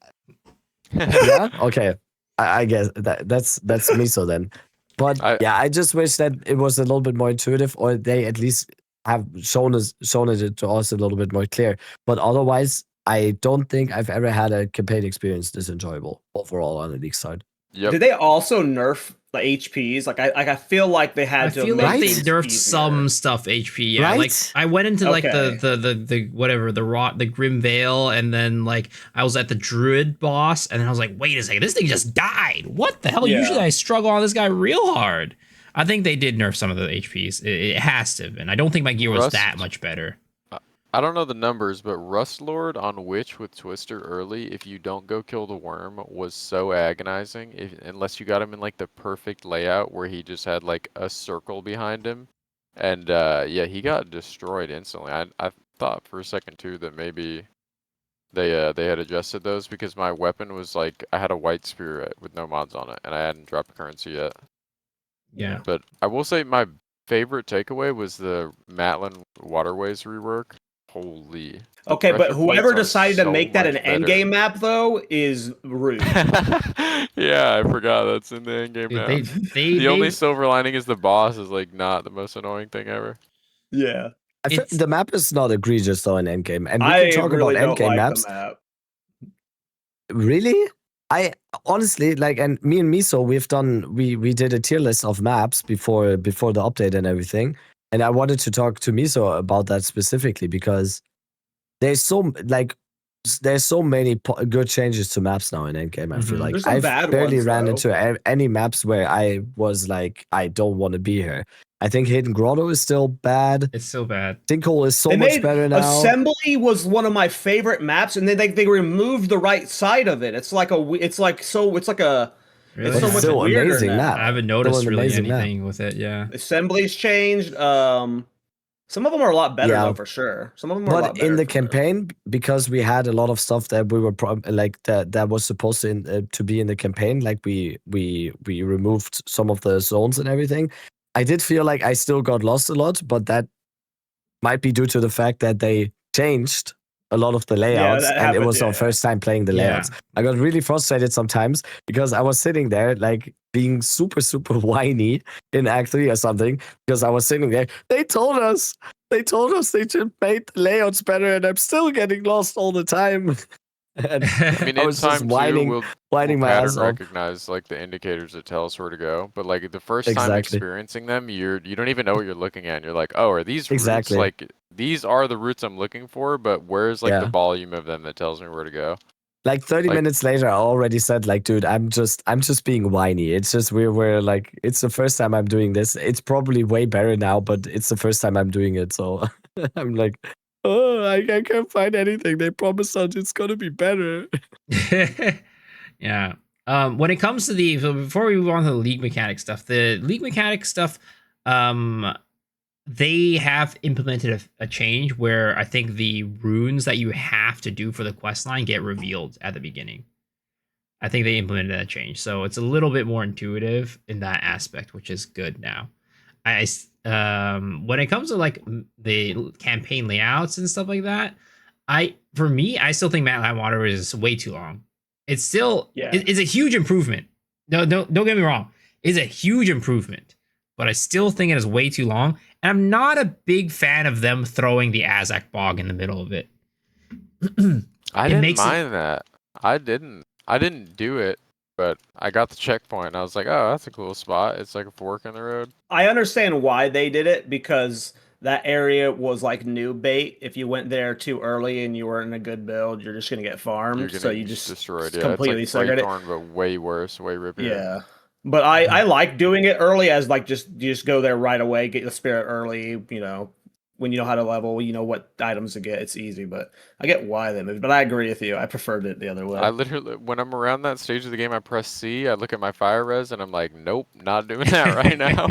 Yeah. Okay. I guess that's Miso then. But I just wish that it was a little bit more intuitive, or they at least have shown it to us a little bit more clear. But otherwise, I don't think I've ever had a campaign experience this enjoyable overall on the League side. Yep. Did they also nerf the HPs? Like I feel like they had to. I feel like they nerfed easier. some stuff HP. Yeah, right? Like I went into like the whatever the Grim Veil, and then like I was at the Druid boss, and then I was like, wait a second, this thing just died. What the hell? Yeah. Usually I struggle on this guy real hard. I think they did nerf some of the HPs. It has to have been. I don't think my gear was that much better. I don't know the numbers, but Rust Lord on Witch with Twister early, if you don't go kill the worm, was so agonizing. Unless you got him in like the perfect layout where he just had like a circle behind him. And yeah, he got destroyed instantly. I thought for a second too that maybe they had adjusted those, because my weapon was like, I had a white spear with no mods on it, and I hadn't dropped a currency yet. Yeah. But I will say my favorite takeaway was the Matlin Waterways rework. Holy. Okay, but whoever decided to make that an endgame map, though, is rude. Yeah, I forgot that's in the endgame map. The only silver lining is the boss is like not the most annoying thing ever. Yeah. I feel the map is not egregious though in endgame, and we I can talk really about endgame like maps. The map. Really? I honestly like, and me and Miso, we did a tier list of maps before the update and everything, and I wanted to talk to Miso about that specifically because there's so many good changes to maps now in endgame. I feel like I've barely ran into any maps where I was like, I don't want to be here. I think Hidden Grotto is still bad. It's still bad. Sinkhole is so much better now. Assembly was one of my favorite maps, and then they removed the right side of it. It's like a Really? It's so much still weirder amazing now. map. I haven't noticed really anything with it. Yeah. Assembly's changed. Some of them are a lot better though, for sure. Some of them are a lot better. But in the campaign, because we had a lot of stuff that we were that was supposed to be in the campaign, like we removed some of the zones and everything. I did feel like I still got lost a lot, but that might be due to the fact that they changed a lot of the layouts, and it was our first time playing the layouts. I got really frustrated sometimes because I was sitting there like being super, super whiny in Act 3 or something, because I was sitting there. They told us they should make the layouts better, and I'm still getting lost all the time. And I mean, I was just whining my ass off. Recognize like the indicators that tell us where to go, but like the first time experiencing them, you don't even know what you're looking at. And you're like, oh, are these routes? Like these are the routes I'm looking for, but where's like the volume of them that tells me where to go? Like 30 minutes later, I already said like, dude, I'm just being whiny. It's just we're like, it's the first time I'm doing this. It's probably way better now, but it's the first time I'm doing it, so I'm like, oh, I can't find anything. They promised us it's gonna be better. Yeah. When it comes to before we move on to the League Mechanics stuff, they have implemented a change where I think the runes that you have to do for the quest line get revealed at the beginning. I think they implemented that change, so it's a little bit more intuitive in that aspect, which is good now. When it comes to like the campaign layouts and stuff like that, for me, I still think Matline Water is way too long. It's still it's a huge improvement. No, don't get me wrong. It's a huge improvement, but I still think it is way too long. And I'm not a big fan of them throwing the Azak Bog in the middle of it. I didn't mind that. I didn't do it, but I got the checkpoint and I was like, oh, that's a cool spot. It's like a fork in the road. I understand why they did it, because that area was like new bait. If you went there too early and you weren't in a good build, you're just gonna get farmed. So you just destroyed. Completely it's like it. But way worse, way rippier. Yeah. But I like doing it early, as like you just go there right away, get the spirit early, when you know how to level, you know what items to get. It's easy, but I get why they moved. But I agree with you. I preferred it the other way. I literally, when I'm around that stage of the game, I press C, I look at my fire res, and I'm like, nope, not doing that right now.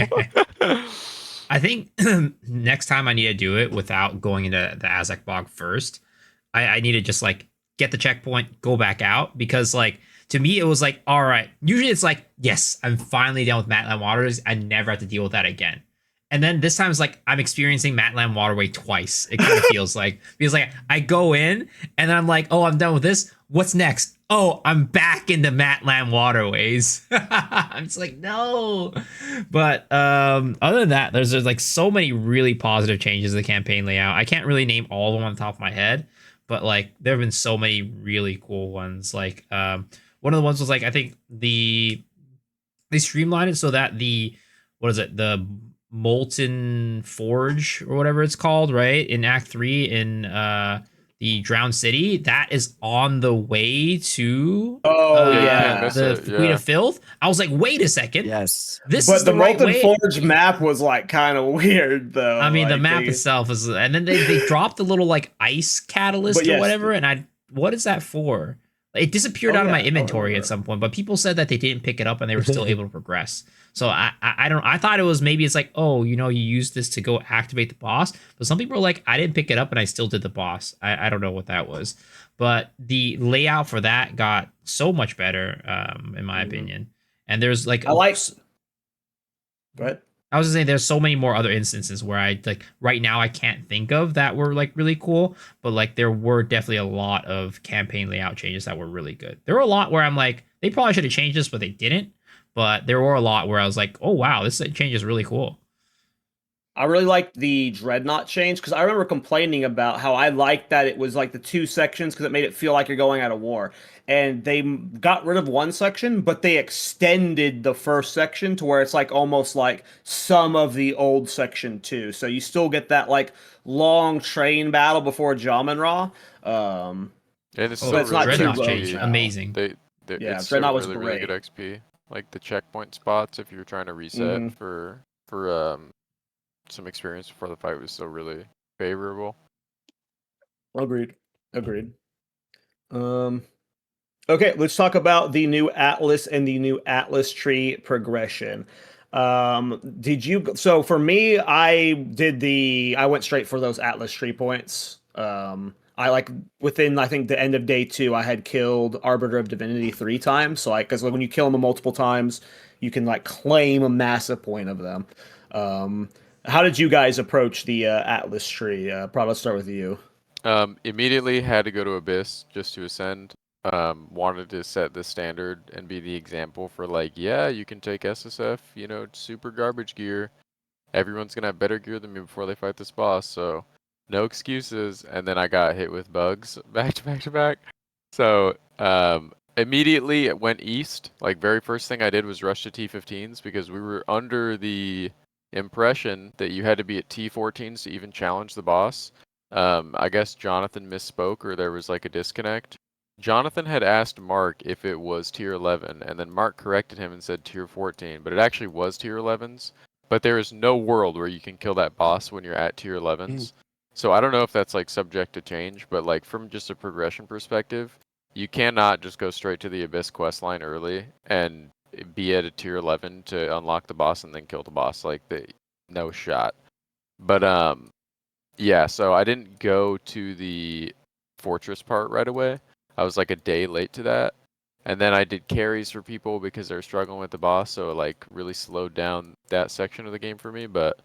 I think next time I need to do it without going into the Azak Bog first. I need to just like get the checkpoint, go back out, because like to me it was like, all right. Usually it's like, yes, I'm finally done with Matland Waters. I never have to deal with that again. And then this time it's like I'm experiencing Matland Waterway twice. It kind of feels like, because like I go in and then I'm like, oh, I'm done with this. What's next? oh, I'm back in the Matland waterways. I'm just like, no. But other than that, there's like so many really positive changes to the campaign layout. I can't really name all of them on the top of my head, but like there have been so many really cool ones. Like one of the ones was like I think they streamlined it so that what is it, the Molten Forge or whatever it's called, right, in Act 3 in the Drowned City, that is on the way to Oh Yeah, you can't yeah. miss the it. Queen Yeah. of Filth. I was like, wait a second, Yes. this But is the the right Molten way. Forge map was like kind of weird though. I mean, the Like map they, itself is, and then they dropped a little like ice catalyst But or yes, whatever, and what is that for? It disappeared Oh, out of my yeah, I inventory at remember. some point, but people said that they didn't pick it up and they were still able to progress. So I don't, I thought it was maybe it's like, oh, you use this to go activate the boss, but some people are like, I didn't pick it up and I still did the boss. I don't know what that was, but the layout for that got so much better, in my opinion. And there's like I like. Go ahead. I was just saying there's so many more other instances where I like right now I can't think of that were like really cool, but like there were definitely a lot of campaign layout changes that were really good. There were a lot where I'm like, they probably should have changed this, but they didn't. But there were a lot where I was like, oh wow, this change is really cool. I really liked the Dreadnought change because I remember complaining about how I liked that it was like the two sections because it made it feel like you're going out of war. And they got rid of one section, but they extended the first section to where it's like almost like some of the old section too. So you still get that like long train battle before Jamin Ra. And it's Oh, still But it's really not good too Dreadnought rogue change, now. amazing. Yeah, It's still Dreadnought was really, really good great. XP. Like the checkpoint spots, if you're trying to reset Mhm. for some experience before the fight, was still really favorable. Agreed. Agreed. Okay, let's talk about the new Atlas and the new Atlas tree progression. Did you? So for me, I went straight for those Atlas tree points. I like within I think the end of day 2, I had killed Arbiter of Divinity 3 times. So because like when you kill them multiple times, you can like claim a massive point of them. Um, how did you guys approach the Atlas tree? Probably let's start with you. Immediately had to go to Abyss just to ascend. Wanted to set the standard and be the example for like, yeah, you can take SSF, super garbage gear. Everyone's gonna have better gear than me before they fight this boss, so no excuses. And then I got hit with bugs back to back to back. So immediately it went east. Like very first thing I did was rush to T15s because we were under the impression that you had to be at T14s to even challenge the boss. I guess Jonathan misspoke or there was like a disconnect. Jonathan had asked Mark if it was tier 11, and then Mark corrected him and said tier 14, but it actually was tier 11s. But there is no world where you can kill that boss when you're at tier 11s. So I don't know if that's like subject to change, but like from just a progression perspective, you cannot just go straight to the Abyss quest line early and be at a tier 11 to unlock the boss and then kill the boss. Like no shot. But yeah, so I didn't go to the fortress part right away. I was like a day late to that. And then I did carries for people because they're struggling with the boss, so it like really slowed down that section of the game for me. But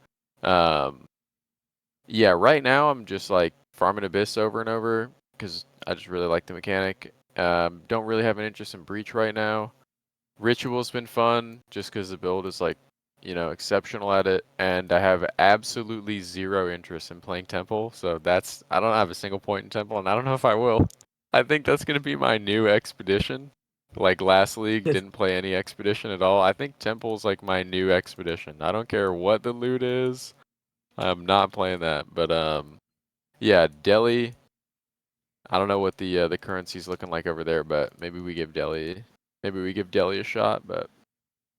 yeah, right now I'm just like farming Abyss over and over because I just really like the mechanic. Don't really have an interest in Breach right now. Ritual's been fun just because the build is like, exceptional at it, and I have absolutely zero interest in playing Temple, so I don't have a single point in Temple, and I don't know if I will. I think that's going to be my new expedition. Like last league, didn't play any expedition at all. I think Temple's like my new expedition. I don't care what the loot is. I'm not playing that, but yeah, Delhi. I don't know what the currency's looking like over there, but maybe we give Delhi a shot, but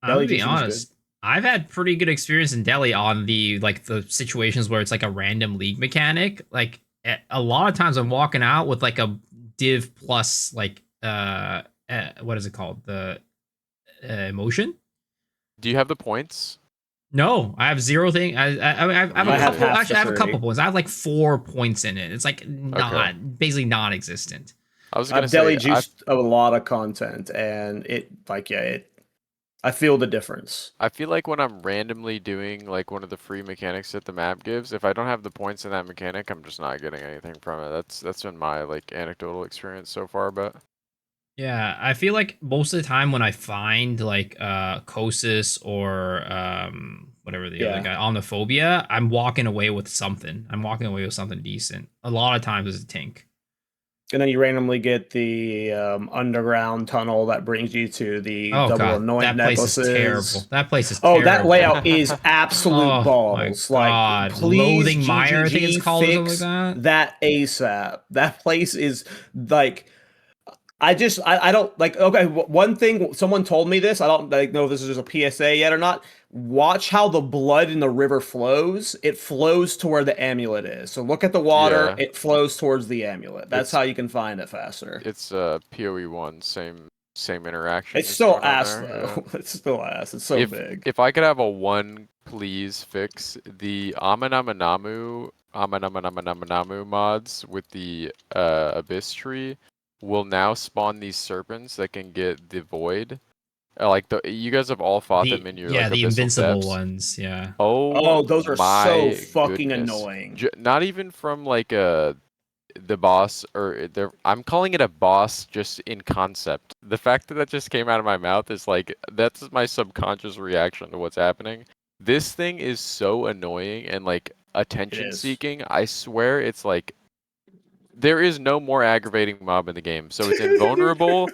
I'm gonna Delhi be just seems good. honest. I've had pretty good experience in Delhi on the situations where it's like a random league mechanic. Like a lot of times I'm walking out with like a div plus like what is it called, the emotion. do you have the points? No, I have zero thing. I have I a have couple. half Actually, I have a the couple 30. points. I have like 4 points in it. It's like basically non-existent. I was gonna I've say Delhi juiced a lot of content, and I feel the difference. I feel like when I'm randomly doing like one of the free mechanics that the map gives, if I don't have the points in that mechanic, I'm just not getting anything from it. That's been my like anecdotal experience so far, but Yeah, I feel like most of the time when I find like Kosis or whatever the other Yeah. guy, Omniphobia, I'm walking away with something. I'm walking away with something decent. A lot of times it's a Tink. And then you randomly get the underground tunnel that brings you to the Oh double god, anoint that place is terrible. necklaces. That place is Oh, that terrible. layout is absolute Oh my balls. Like, god, please, Loathing Mire, I think it's GGG, called or something like fix that. that ASAP. That place is like, I don't like. Okay, one thing someone told me this. I don't like know if this is just a PSA yet or not. Watch how the blood in the river flows. It flows to where the amulet is. So look at the water. Yeah. It flows towards the amulet. That's It's how you can find it faster. it's PoE1, same interaction. It's that's still going on ass there, though. yeah. It's still ass. It's so big. If I could have a one please fix the Amanamanamamu mods with the Abyss tree will now spawn these serpents that can get the void. Like you guys have all fought them in your like the abyssal invincible depths. ones, yeah. Oh Oh, those are so my fucking goodness. annoying. Not even from like the boss or I'm calling it a boss just in concept. The fact that that just came out of my mouth is like that's my subconscious reaction to what's happening. This thing is so annoying and like attention seeking. I swear it's like there is no more aggravating mob in the game. So it's invulnerable,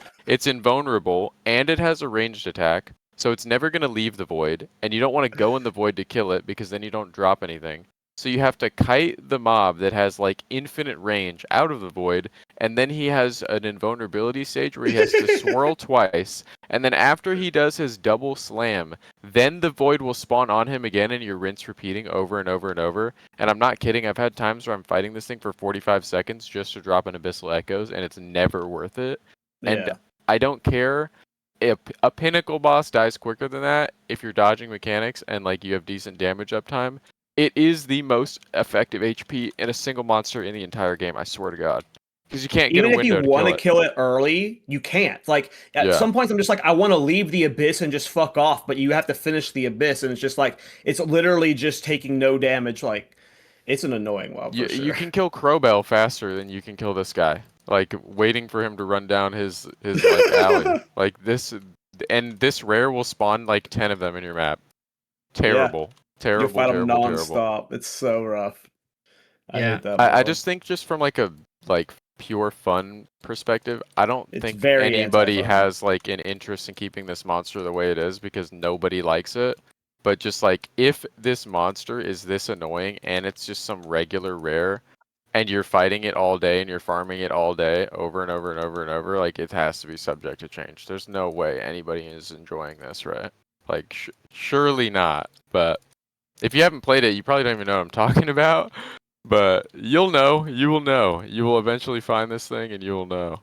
and it has a ranged attack. So it's never going to leave the void, and you don't want to go in the void to kill it because then you don't drop anything. So you have to kite the mob that has like infinite range out of the void, and then he has an invulnerability stage where he has to swirl twice, and then after he does his double slam, then the void will spawn on him again, and you rinse repeating over and over and over. And I'm not kidding, I've had times where I'm fighting this thing for 45 seconds just to drop an Abyssal Echoes, and it's never worth it. And Yeah. I don't care if a Pinnacle boss dies quicker than that, if you're dodging mechanics and like you have decent damage uptime. It is the most effective HP in a single monster in the entire game, I swear to God. Because you can't get Even a if window you to want kill to it. kill it early, you can't. Like at Yeah. some points, I'm just like, I want to leave the abyss and just fuck off, but you have to finish the abyss, and it's just like it's literally just taking no damage. Like it's an annoying mob for sure. You can kill Crowbell faster than you can kill this guy. Like waiting for him to run down his like alley. Like this, and this rare will spawn like 10 of them in your map. Terrible. You'll Terrible, fight them terrible, terrible. nonstop. It's so rough. I Yeah. hate that. I mob. just think just from like a pure fun perspective, I don't It's think very anybody anti-fun. has like an interest in keeping this monster the way it is because nobody likes it. But just like if this monster is this annoying and it's just some regular rare and you're fighting it all day and you're farming it all day over and over and over and over, like it has to be subject to change. There's no way anybody is enjoying this, right? Like surely not. But if you haven't played it, you probably don't even know what I'm talking about. But you'll know. You will know. You will eventually find this thing and you will know.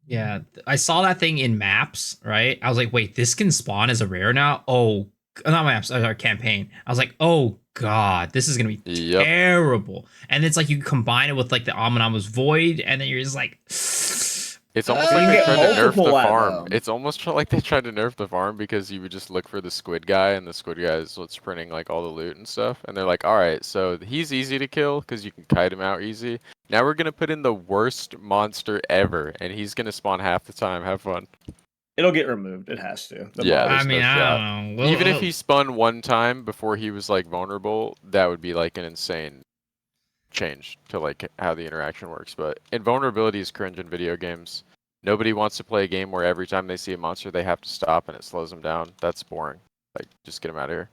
Yeah, I saw that thing in maps, right? I was like, wait, this can spawn as a rare now? Oh, not maps, our campaign. I was like, oh god, this is gonna be Yep. terrible. And it's like you combine it with like the Amana's Void, and then you're just like, It's almost You like they get tried to nerf multiple the at farm. them. It's almost like they tried to nerf the farm because you would just look for the squid guy and the squid guy is what's printing like all the loot and stuff. And they're like, all right, so he's easy to kill because you can kite him out easy. Now we're going to put in the worst monster ever and he's going to spawn half the time. Have fun. It'll get removed. It has to. The Yeah, mob. there's I mean, no I shot. don't know. Well, Even if he spun one time before he was like vulnerable, that would be like an insane change to like how the interaction works. But invulnerability is cringe in video games. Nobody wants to play a game where every time they see a monster they have to stop and it slows them down. That's boring. Like just get them out of here.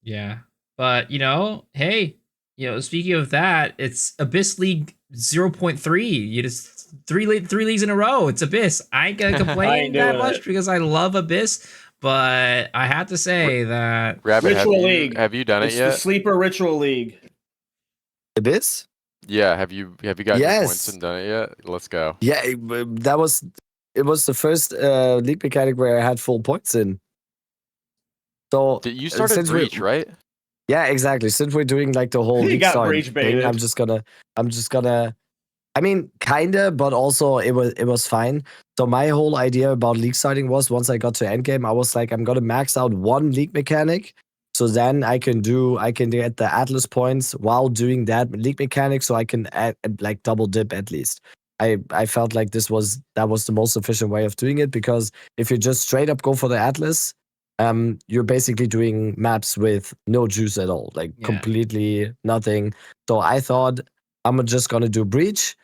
Yeah, but hey, speaking of that, it's Abyss League 0.3. You just three leagues in a row. It's Abyss. I ain't gonna I complain ain't that doing much it. because I love Abyss, but I have to say that Rabbit, Ritual League. have you done It's it the yet? Sleeper Ritual League. It is. Yeah, have you gotten your points Yes. and done it yet? Let's go. Yeah, it was the first league mechanic where I had full points in. So You started since Breach, right? Yeah, exactly. Since we're doing like the whole He league got starting breach thing, baited. I'm just gonna. I mean, kinda, but also it was fine. So my whole idea about league starting was once I got to endgame, I was like, I'm gonna max out one league mechanic. So then I can get the Atlas points while doing that league mechanic, so I can add, like double dip at least. I felt like that was the most efficient way of doing it, because if you just straight up go for the Atlas, you're basically doing maps with no juice at all, like completely nothing. So I thought I'm just gonna do Breach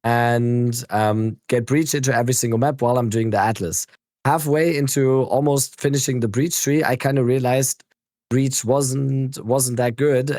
and get Breach into every single map while I'm doing the Atlas. Halfway into almost finishing the Breach tree, I kind of realized Breach wasn't that good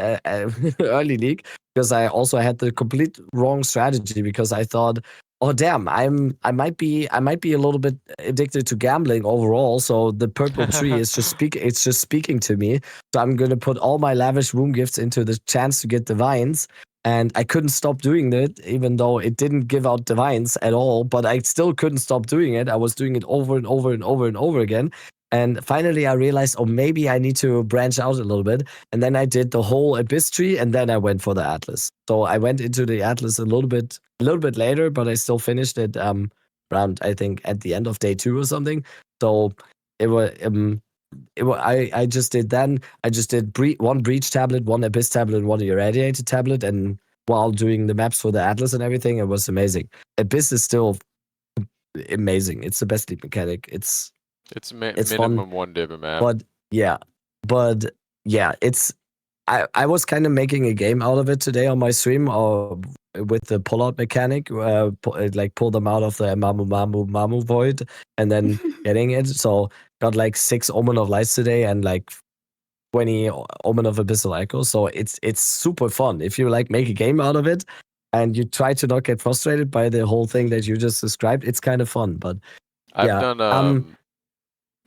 early league, because I also had the complete wrong strategy, because I thought, oh damn, I might be a little bit addicted to gambling overall. So the purple tree is just speaking to me. So I'm gonna put all my lavish room gifts into the chance to get divines. And I couldn't stop doing it, even though it didn't give out divines at all. But I still couldn't stop doing it. I was doing it over and over and over and over again. And finally, I realized, oh, maybe I need to branch out a little bit. And then I did the whole Abyss tree, and then I went for the Atlas. So I went into the Atlas a little bit later, but I still finished it around, I think, at the end of day 2 or something. So it was. I just did one Breach tablet, one Abyss tablet, and one Irradiated tablet, and while doing the maps for the Atlas and everything, it was amazing. Abyss is still amazing. It's the best league mechanic. It's minimum fun, 1 div a map. but yeah, it's. I was kind of making a game out of it today on my stream, with the pull-out mechanic, pull them out of the Mamu void and then getting it. So got like 6 Omen of Lights today and like 20 Omen of Abyssal Echo. So it's super fun if you like make a game out of it and you try to not get frustrated by the whole thing that you just described. It's kind of fun, but I've done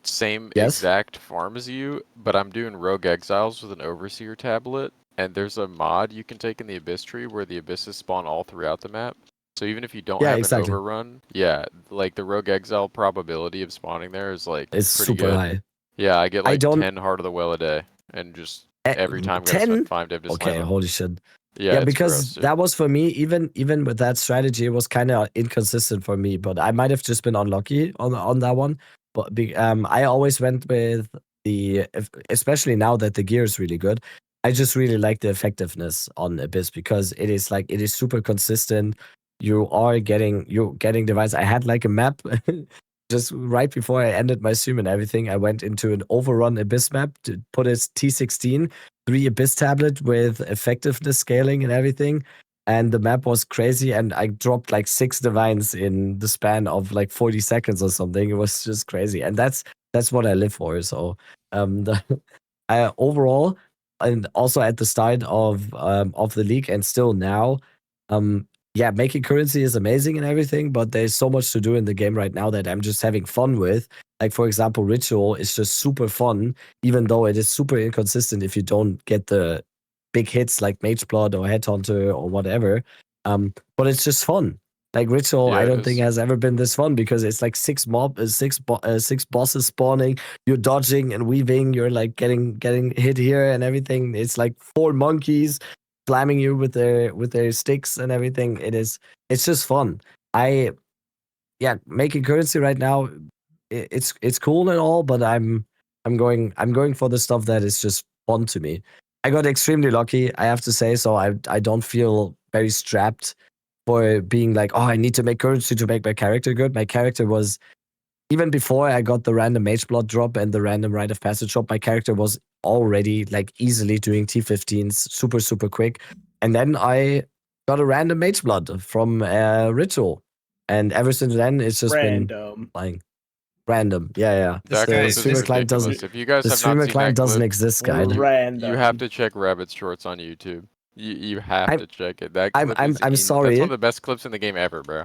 same yes? exact farm as you, but I'm doing Rogue Exiles with an Overseer tablet, and there's a mod you can take in the Abyss tree where the Abysses spawn all throughout the map. So even if you don't have an overrun, like the Rogue Exile probability of spawning there is like it's pretty super good. high. Yeah, I get like 10 Heart of the Well a day, and just every time gotta 10? spend 5 div to Okay, slam 'em. holy shit. Yeah, Yeah, it's because gross, that was for me, even with that strategy, it was kind of inconsistent for me. But I might have just been unlucky on that one. But I always went with especially now that the gear is really good. I just really like the effectiveness on Abyss, because it is super consistent. You're getting device. I had like a map just right before I ended my stream and everything. I went into an overrun Abyss map to put a T16. 3 Abyss tablet with effectiveness scaling and everything. And the map was crazy. And I dropped like 6 divines in the span of like 40 seconds or something. It was just crazy. And that's what I live for. So overall, and also at the start of the league and still now, making currency is amazing and everything, but there's so much to do in the game right now that I'm just having fun with. Like, for example, Ritual is just super fun, even though it is super inconsistent if you don't get the big hits like Mageblood or Headhunter or whatever. But it's just fun. Like Ritual, I don't think has ever been this fun, because it's like 6 bosses spawning. You're dodging and weaving. You're like getting hit here and everything. It's like 4 monkeys slamming you with their sticks and everything. It's just fun. Making currency right now, it's cool and all, but I'm going for the stuff that is just fun to me. I got extremely lucky, I have to say, so I don't feel very strapped for being like, oh, I need to make currency to make my character good. My character was, even before I got the random Mageblood drop and the random Rite of Passage drop, my character was already like easily doing T15s super, super quick. And then I got a random Mageblood from Ritual. And ever since then, it's just been flying. Random. Yeah. That The streamer client doesn't. If you guys The have streamer not seen client that doesn't clip, exist, guys. you have to check Rabbit's shorts on YouTube. You have to check it. That clip I'm sorry. That's one of the best clips in the game ever, bro.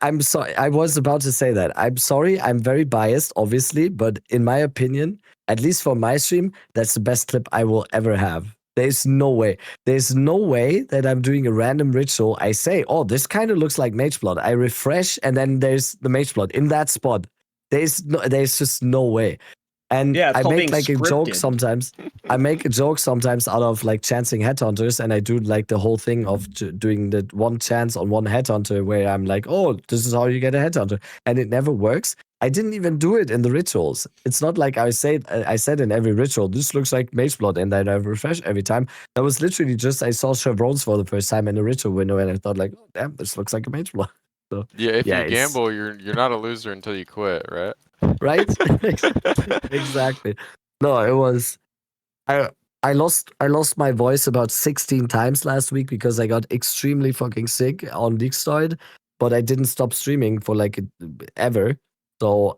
I'm sorry. I was about to say that. I'm sorry. I'm very biased, obviously, but in my opinion, at least for my stream, that's the best clip I will ever have. There's no way. There's no way that I'm doing a random ritual. I say, oh, this kind of looks like Mageblood. I refresh, and then there's the Mageblood in that spot. There's just no way. And I make like a joke sometimes. I make a joke sometimes out of like chancing headhunters, and I do like the whole thing of doing the one chance on one headhunter where I'm like, oh, this is how you get a headhunter, and it never works. I didn't even do it in the rituals. It's not like I said in every ritual, this looks like Mageblood, and then I refresh every time. That was literally just I saw chevrons for the first time in the ritual window, and I thought like, oh damn, this looks like a Mageblood. So Yeah, if yeah, you it's gamble, you're not a loser until you quit, right? right. Exactly. No, it was. I I lost my voice about 16 times last week because I got extremely fucking sick on League Start, but I didn't stop streaming for like ever. So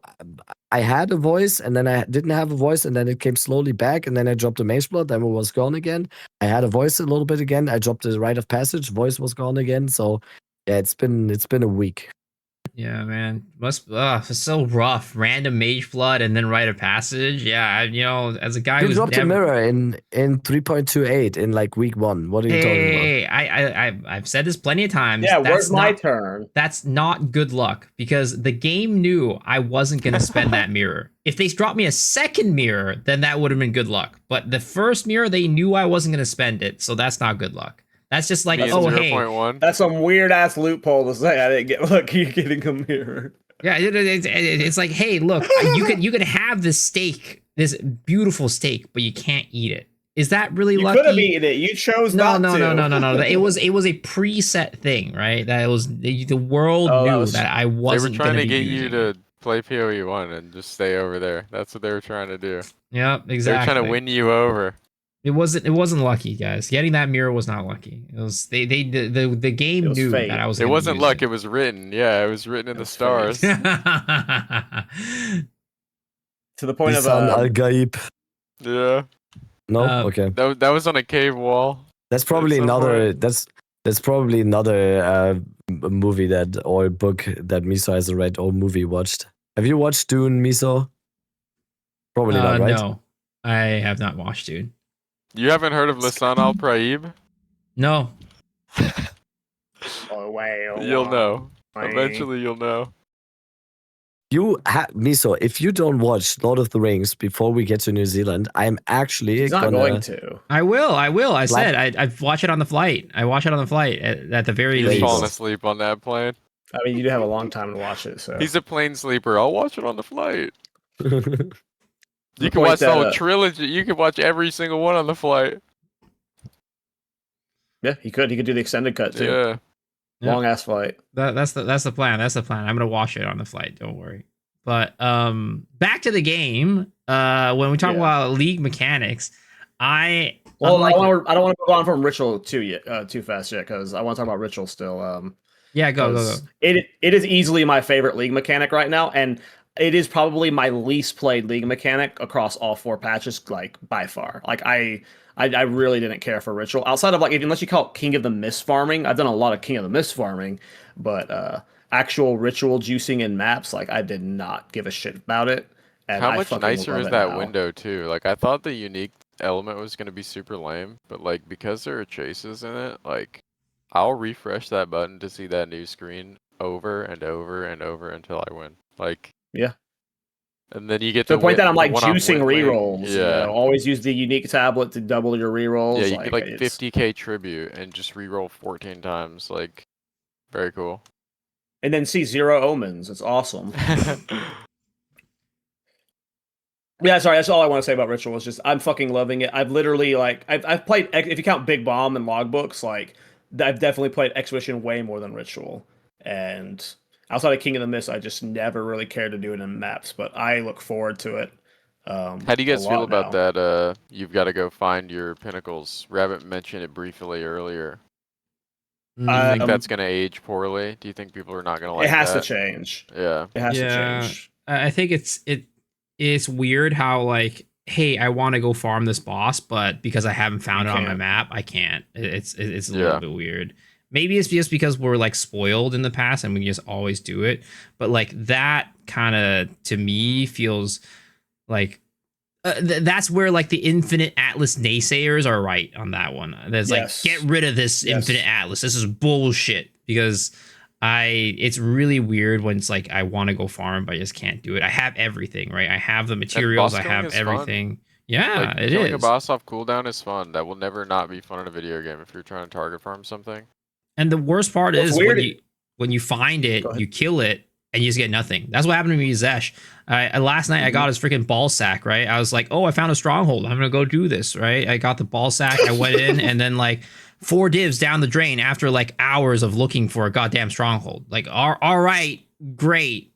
I had a voice and then I didn't have a voice and then it came slowly back and then I dropped the mage blood, then it was gone again. I had a voice a little bit again. I dropped the rite of passage, voice was gone again. So yeah, it's been a week. Yeah, man. It's so rough. Random mage flood and then rite of passage. Yeah, as a guy You who's dropped a never. mirror in 3.28 in like week 1. What are you talking about? Hey, I've said this plenty of times. Yeah, That's where's my not turn? that's not good luck because the game knew I wasn't gonna spend that mirror. If they dropped me a second mirror, then that would have been good luck. But the first mirror, they knew I wasn't gonna spend it, so that's not good luck. That's just like, Me and oh hey, 0.1. That's some weird ass loophole to say I didn't get. Look, you're getting a mirror. yeah, it's like, hey, look, you could have this steak, this beautiful steak, but you can't eat it. Is that really You lucky? could have eaten it. You chose No, not no, to. no, no, no, no. It was a preset thing, right? That it was the world Oh, that knew was- that I They were wasn't trying gonna to be get using you it. to play PoE1 and just stay over there. That's what they were trying to do. Yep, They're exactly. trying to win you over. It wasn't lucky, guys. Getting that mirror was not lucky. It was the game It was knew fate. that I was. It gonna wasn't use luck, it was written. Yeah, it was written in It the was fate. stars. To the point of Lisan al-Gaib. Yeah. No? Okay. That was on a cave wall. That's probably some another. point. That's probably another movie that or book that Miso has read or movie watched. Have you watched Dune, Miso? Probably not, right? No, I have not watched, dude. You haven't heard of Lisan al Praib? No. Oh, wow. You'll know. Eventually you'll know. Miso, if you don't watch Lord of the Rings before we get to New Zealand, I'm actually He's not gonna. going to. I will. I Black- said I watch it on the flight. I watch it on the flight at the very He's There you least. falling go. asleep on that plane. I mean, you do have a long time to watch it, so. He's a plane sleeper. I'll watch it on the flight. You can point watch the that whole out. trilogy. You can watch every single one on the flight. Yeah, he could. He could do the extended cut too. Yeah. Yeah. Long ass flight. That's the plan. That's the plan. I'm gonna watch it on the flight. Don't worry. But back to the game. When we talk Yeah. about league mechanics, I Well, unlike- I don't want to move on from ritual too fast yet because I want to talk about ritual still. yeah, go. 'Cause it is easily my favorite league mechanic right now, and it is probably my least played league mechanic across all 4 patches, like by far. Like I really didn't care for ritual outside of like unless you call it King of the Mist farming. I've done a lot of King of the Mist farming, but actual ritual juicing in maps, like I did not give a shit about it. And How I much fucking nicer love is it that now. window too? Like I thought the unique element was gonna be super lame, but like because there are chases in it, like I'll refresh that button to see that new screen over and over and over until I win. Like Yeah. And then you get To the point that I'm like one-off juicing win lane. rerolls. You know, always use the unique tablet to double your rerolls. Yeah, you get like it's- 50k tribute and just reroll 14 times. Like, very cool. And then see 0 omens. It's awesome. Yeah, sorry. That's all I want to say about Ritual. Is just I'm fucking loving it. I've literally like I've played, if you count Big Bomb and logbooks, like I've definitely played Expedition way more than Ritual. And outside of King of the Mist, I just never really cared to do it in maps. But I look forward to it. How do you guys a feel lot about now. that? You've got to go find your pinnacles. Rabbit mentioned it briefly earlier. Do you think Um, that's going to age poorly? Do you think people are not going to like It has that? to change. Yeah. It has to Yeah. change. I think it's weird how like, hey, I want to go farm this boss, but because I haven't found it on my can't. map, I can't. It's a Yeah. little bit weird. Maybe it's just because we're like spoiled in the past and we just always do it. But like that kind of to me feels like that's where like the Infinite Atlas naysayers are right on that one. There's Yes. like, get rid of this Yes. Infinite Atlas. This is bullshit because it's really weird when it's like I want to go farm but I just can't do it. I have everything, right? I have the materials, boss I killing have is fun. everything. Yeah, Like, it killing a is. boss off cooldown is fun. That will never not be fun in a video game if you're trying to target farm something. And the worst part What's is weird- when you find it, Go ahead. you kill it, and you just get nothing. That's what happened to me with Zesh. Last night I got his freaking ball sack, right? I was like, oh, I found a stronghold. I'm gonna go do this, right? I got the ball sack. I went in, and then like 4 divs down the drain after like hours of looking for a goddamn stronghold. Like, all right, great.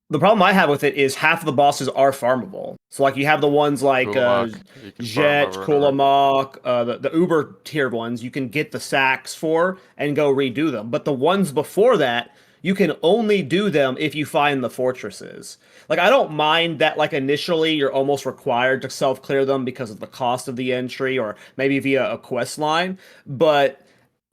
The problem I have with it is half of the bosses are farmable. So like you have the ones like Kulamok, you can Jet, farm over and over. Kulamok, the Uber tier ones, you can get the sacks for and go redo them. But the ones before that, you can only do them if you find the fortresses. Like I don't mind that like initially you're almost required to self-clear them because of the cost of the entry or maybe via a quest line, but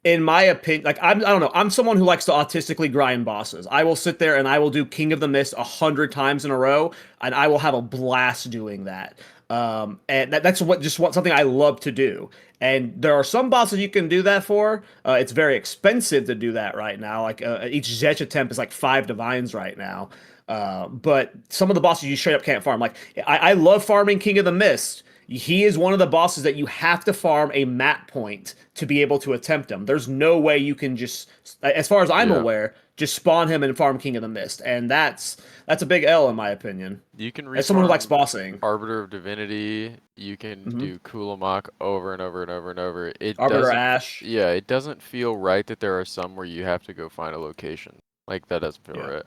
in my opinion, like I don't know, I'm someone who likes to autistically grind bosses. I will sit there and I will do King of the Mist 100 times in a row, and I will have a blast doing that. And that's something I love to do. And there are some bosses you can do that for. It's very expensive to do that right now. Like each Zech attempt is like 5 divines right now. But some of the bosses you straight up can't farm. Like I love farming King of the Mist. He is one of the bosses that you have to farm a map point to be able to attempt him. There's no way you can just, as far as I'm aware, just spawn him and farm King of the Mist, and that's a big L in my opinion. You can as someone who likes bossing. Arbiter of Divinity. You can do Kulamok over and over and over and over. Arbiter Ash. Yeah, it doesn't feel right that there are some where you have to go find a location. Like that doesn't feel right.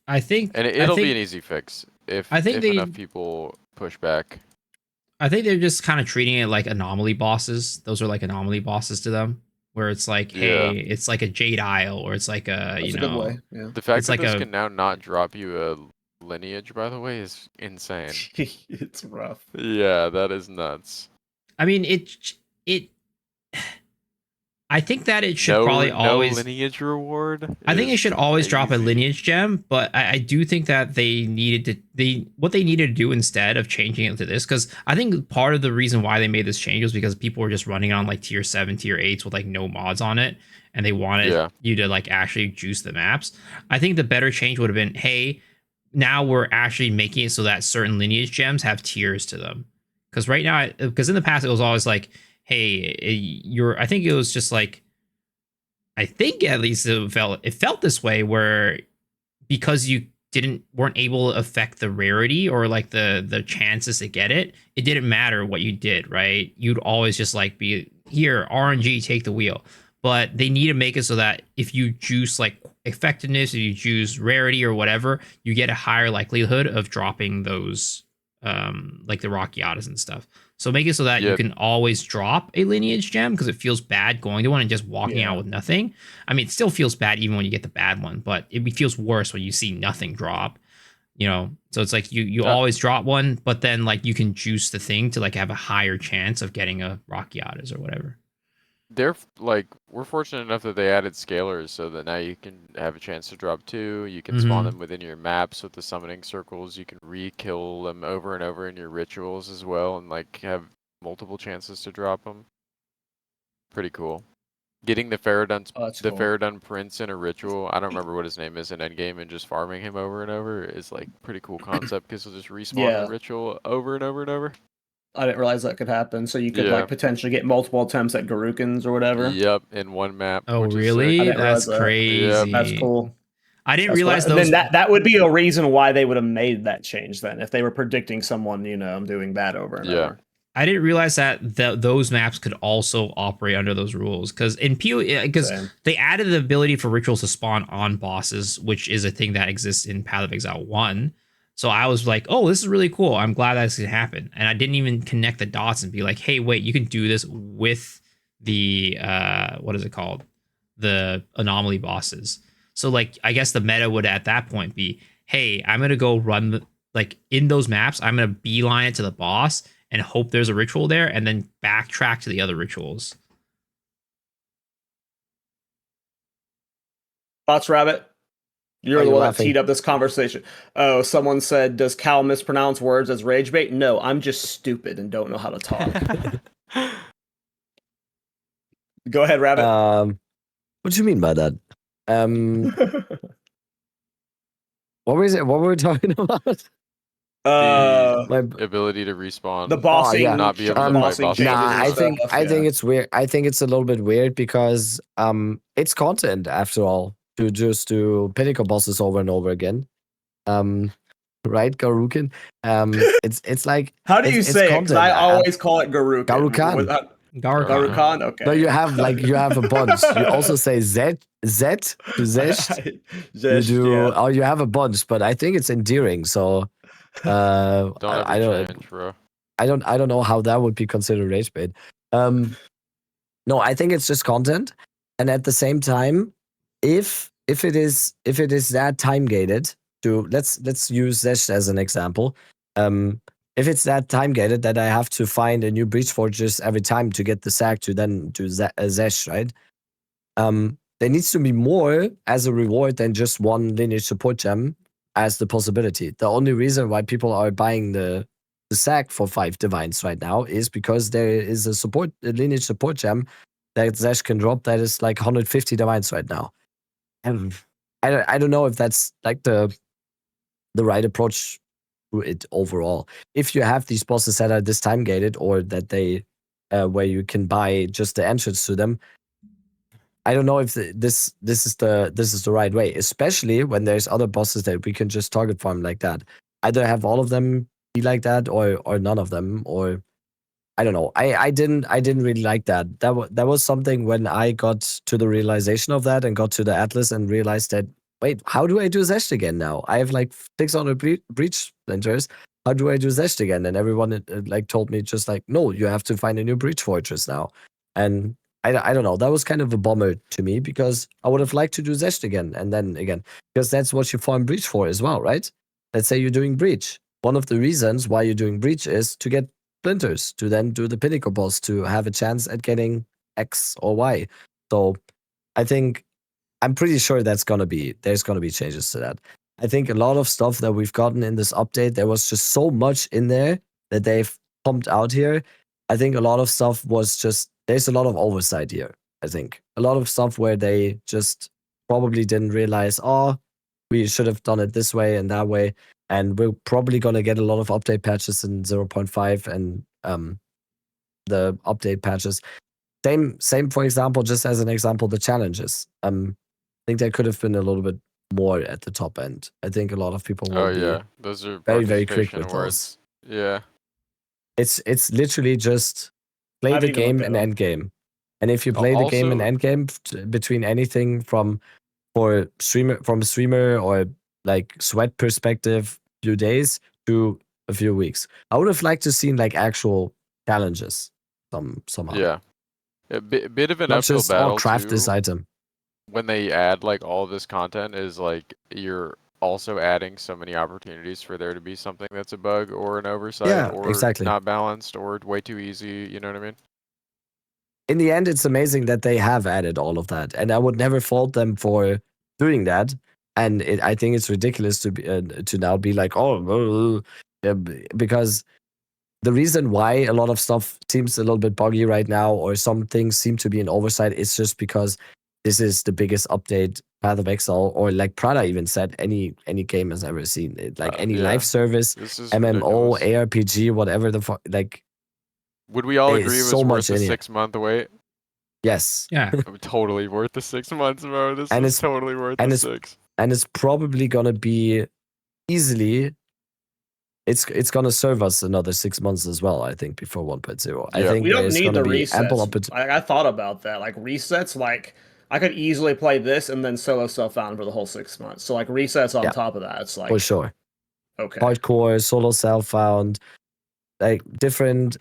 I think, and it'll be an easy fix if enough people push back. I think they're just kind of treating it like anomaly bosses. Those are like anomaly bosses to them, where it's like, hey, it's like a Jade Isle, or it's like a, That's you a know, good way. Yeah. The fact that this can now not drop you a lineage, by the way, is insane. It's rough. Yeah, that is nuts. I mean, I think that it should probably always lineage reward. I think it should always drop a lineage gem, but I do think that they needed to do instead of changing it to this, because I think part of the reason why they made this change was because people were just running on like tier 7, tier 8s with like no mods on it, and they wanted you to like actually juice the maps. I think the better change would have been, hey, now we're actually making it so that certain lineage gems have tiers to them. Because right now, because in the past it was always like, hey, I think it was just like, I think at least it felt this way, where because you weren't able to affect the rarity or like the chances to get it, it didn't matter what you did, right? You'd always just like be here, RNG, take the wheel. But they need to make it so that if you juice like effectiveness, if you choose rarity or whatever, you get a higher likelihood of dropping those like the Rockiatas and stuff. So make it so that you can always drop a lineage gem, because it feels bad going to one and just walking out with nothing. I mean, it still feels bad even when you get the bad one, but it feels worse when you see nothing drop, you know? So it's like you always drop one, but then like you can juice the thing to like have a higher chance of getting a Rockiatas or whatever. They're like, we're fortunate enough that they added scalers so that now you can have a chance to drop 2. You can spawn them within your maps with the summoning circles. You can re-kill them over and over in your rituals as well, and like have multiple chances to drop them. Pretty cool. Getting the Faradun Prince in a ritual, I don't remember what his name is in endgame, and just farming him over and over is like pretty cool concept, because he'll just respawn the ritual over and over and over. I didn't realize that could happen. So you could like potentially get multiple attempts at Garukins or whatever. Yep, in one map. Oh, really? That's crazy. Yep. That's cool. I didn't realize those. And then that would be a reason why they would have made that change then, if they were predicting someone, you know, doing that over and over. I didn't realize that those maps could also operate under those rules, because in PoE, because they added the ability for rituals to spawn on bosses, which is a thing that exists in Path of Exile 1. So I was like, oh, this is really cool. I'm glad that's going to happen. And I didn't even connect the dots and be like, hey, wait, you can do this with the, what is it called? The anomaly bosses. So like, I guess the meta would at that point be, hey, I'm going to go run, like in those maps, I'm going to beeline it to the boss and hope there's a ritual there, and then backtrack to the other rituals. Thoughts, Rabbit? You're the one that teed up this conversation. Oh, someone said, does Cal mispronounce words as rage bait? No, I'm just stupid and don't know how to talk. Go ahead, Rabbit. What do you mean by that? What was it? What were we talking about? My ability to respawn. The bossing. Not be able to fight bosses. Nah, I think it's weird. I think it's a little bit weird because it's content after all. to just do Pinnacle bosses over and over again. Right, Garukin. It's like How do you it's say it? Because content. I always call it Garukin. Garukan. Gargan. Garukan? Okay. No, you have a bunch. You also say Z to Zest. You Zest, do, yeah. or you have a bunch, but I think it's endearing. So, Don't I ever change, bro. I don't know how that would be considered rage bait. No, I think it's just content, and at the same time, if it is that time gated, to let's use Zesh as an example. If it's that time gated that I have to find a new breach fortress every time to get the sack to then do Zesh, right? There needs to be more as a reward than just one lineage support gem as the possibility. The only reason why people are buying the sack for 5 divines right now is because there is a lineage support gem that Zesh can drop that is like 150 divines right now. And I don't know if that's like the right approach to it overall. If you have these bosses that are this time gated or that they where you can buy just the entrance to them, I don't know if this is the right way, especially when there's other bosses that we can just target farm like that. Either have all of them be like that or none of them, or I don't know. I didn't really like that. That was something when I got to the realization of that and got to the Atlas and realized that, wait, how do I do Zest again now? I have like 600 breach splinters. How do I do Zest again? And everyone like told me just like, no, you have to find a new breach fortress now. And I don't know. That was kind of a bummer to me because I would have liked to do Zest again and then again, because that's what you farm breach for as well, right? Let's say you're doing breach. One of the reasons why you're doing breach is to get splinters, to then do the Pinnacle boss, to have a chance at getting X or Y. So I think I'm pretty sure there's gonna be changes to that. I think a lot of stuff that we've gotten in this update, there was just so much in there that they've pumped out here. I think a lot of stuff was just, there's a lot of oversight here. I think a lot of stuff where they just probably didn't realize, oh, we should have done it this way and that way. And we're probably gonna get a lot of update patches in 0.5 and the update patches. Same, for example, just as an example, the challenges. I think there could have been a little bit more at the top end. I think a lot of people will be those are very, very quick participation with awards. Yeah. It's literally just play I've the even game looked at and them. end game. And if you play the game and Also- end game between anything from a streamer or like sweat perspective, few days to a few weeks. I would have liked to seen like actual challenges somehow. Yeah. A bit of an Not uphill just battle craft too, this item. when they add like all this content is like you're also adding so many opportunities for there to be something that's a bug or an oversight Yeah, or exactly. not balanced or way too easy, you know what I mean? In the end, it's amazing that they have added all of that, and I would never fault them for doing that. And I think it's ridiculous to now be like, because the reason why a lot of stuff seems a little bit buggy right now, or some things seem to be an oversight, is just because this is the biggest update Path of Exile, or like Prada even said, any game has ever seen. Like any live service, This is MMO, ridiculous. ARPG, whatever the fuck. Like, Would we all there's agree it was so worth much the in here. 6-month wait? Yes, Yeah. Totally worth the 6 months, bro. This And is it's- totally worth and the it's- 6. and it's probably gonna be easily. It's gonna serve us another 6 months as well. I think before 1.0. I Yeah. think We don't there's need gonna the be ample resets. opportunity. I thought about that. Like resets, like I could easily play this and then solo self-found for the whole 6 months. So like resets on Yeah. top of that, it's like For sure. okay. Hardcore, solo self-found, like different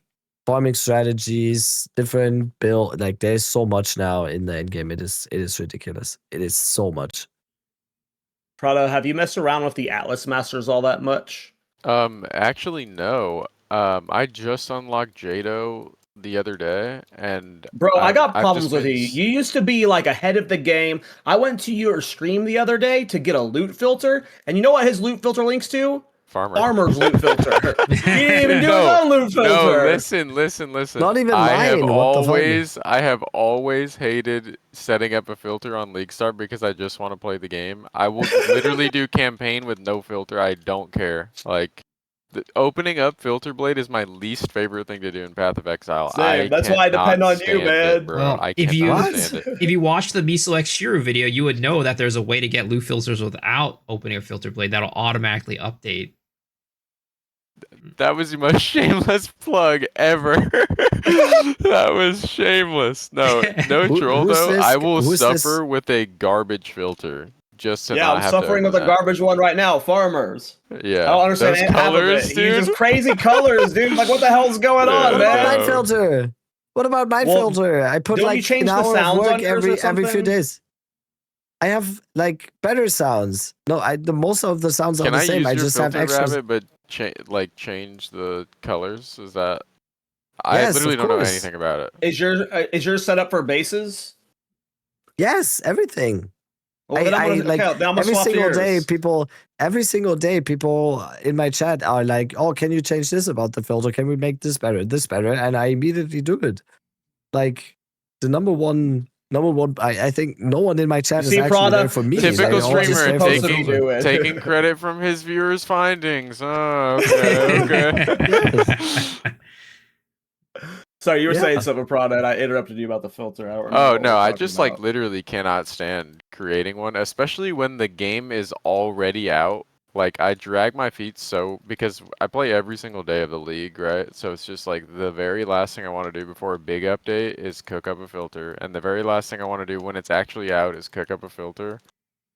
farming strategies, different build. Like there's so much now in the end game. It is ridiculous. It is so much. Prado, have you messed around with the Atlas Masters all that much? Actually no. I just unlocked Jado the other day, and Bro, I got I've problems just with been you. You used to be like ahead of the game. I went to your stream the other day to get a loot filter, and you know what his loot filter links to? farmer. Farmer's loot filter. He didn't even do his No, own loot filter. No, listen. Not even I have mine, what the fuck? I have always hated setting up a filter on League Start because I just want to play the game. I will literally do campaign with no filter. I don't care. Like, Opening up Filter Blade is my least favorite thing to do in Path of Exile. Same. That's why I depend on you, man. bro. Well, I if cannot you- stand it. If you watch the Miselect Shiro video, you would know that there's a way to get loot filters without opening a filter blade that'll automatically update. That was the most shameless plug ever. That was shameless. No troll who's though. this- I will who's suffer this- with a garbage filter just to Yeah, not I'm have suffering to with a open that. garbage one right now. Farmers. Yeah, I don't understand those any half of colors, it. He dude. uses crazy colors, dude. Like, what the hell's going on, Yeah. What about man? night filter? What about night Well, filter? I put don't you like change an the hour of sounds work on yours or every few something? days. I have like better sounds. No, the most of the sounds are Can the I same. use I your just have filter extras. rabbit, but change the colors? Is that? I Yes, literally of don't know course. anything about it. Is yours set up for bases? Yes, everything. Well, then I'm gonna, like okay, then I'm gonna every swap to single yours. every single day, people in my chat are like, "Oh, can you change this about the filter? Can we make this better, and I immediately do it. Like the number one. I think no one in my chat You is see, actually there Prada? for me. Typical They're all just streamer there for the taking- filter. do it. taking credit from his viewers' findings. Oh, okay. Sorry, you were Yeah. saying something, Prada, and I interrupted you about the filter. I don't remember Oh what no, we're I talking just about. like literally cannot stand creating one, especially when the game is already out. Like I drag my feet so because I play every single day of the league, right? So it's just like the very last thing I want to do before a big update is cook up a filter, and the very last thing I want to do when it's actually out is cook up a filter.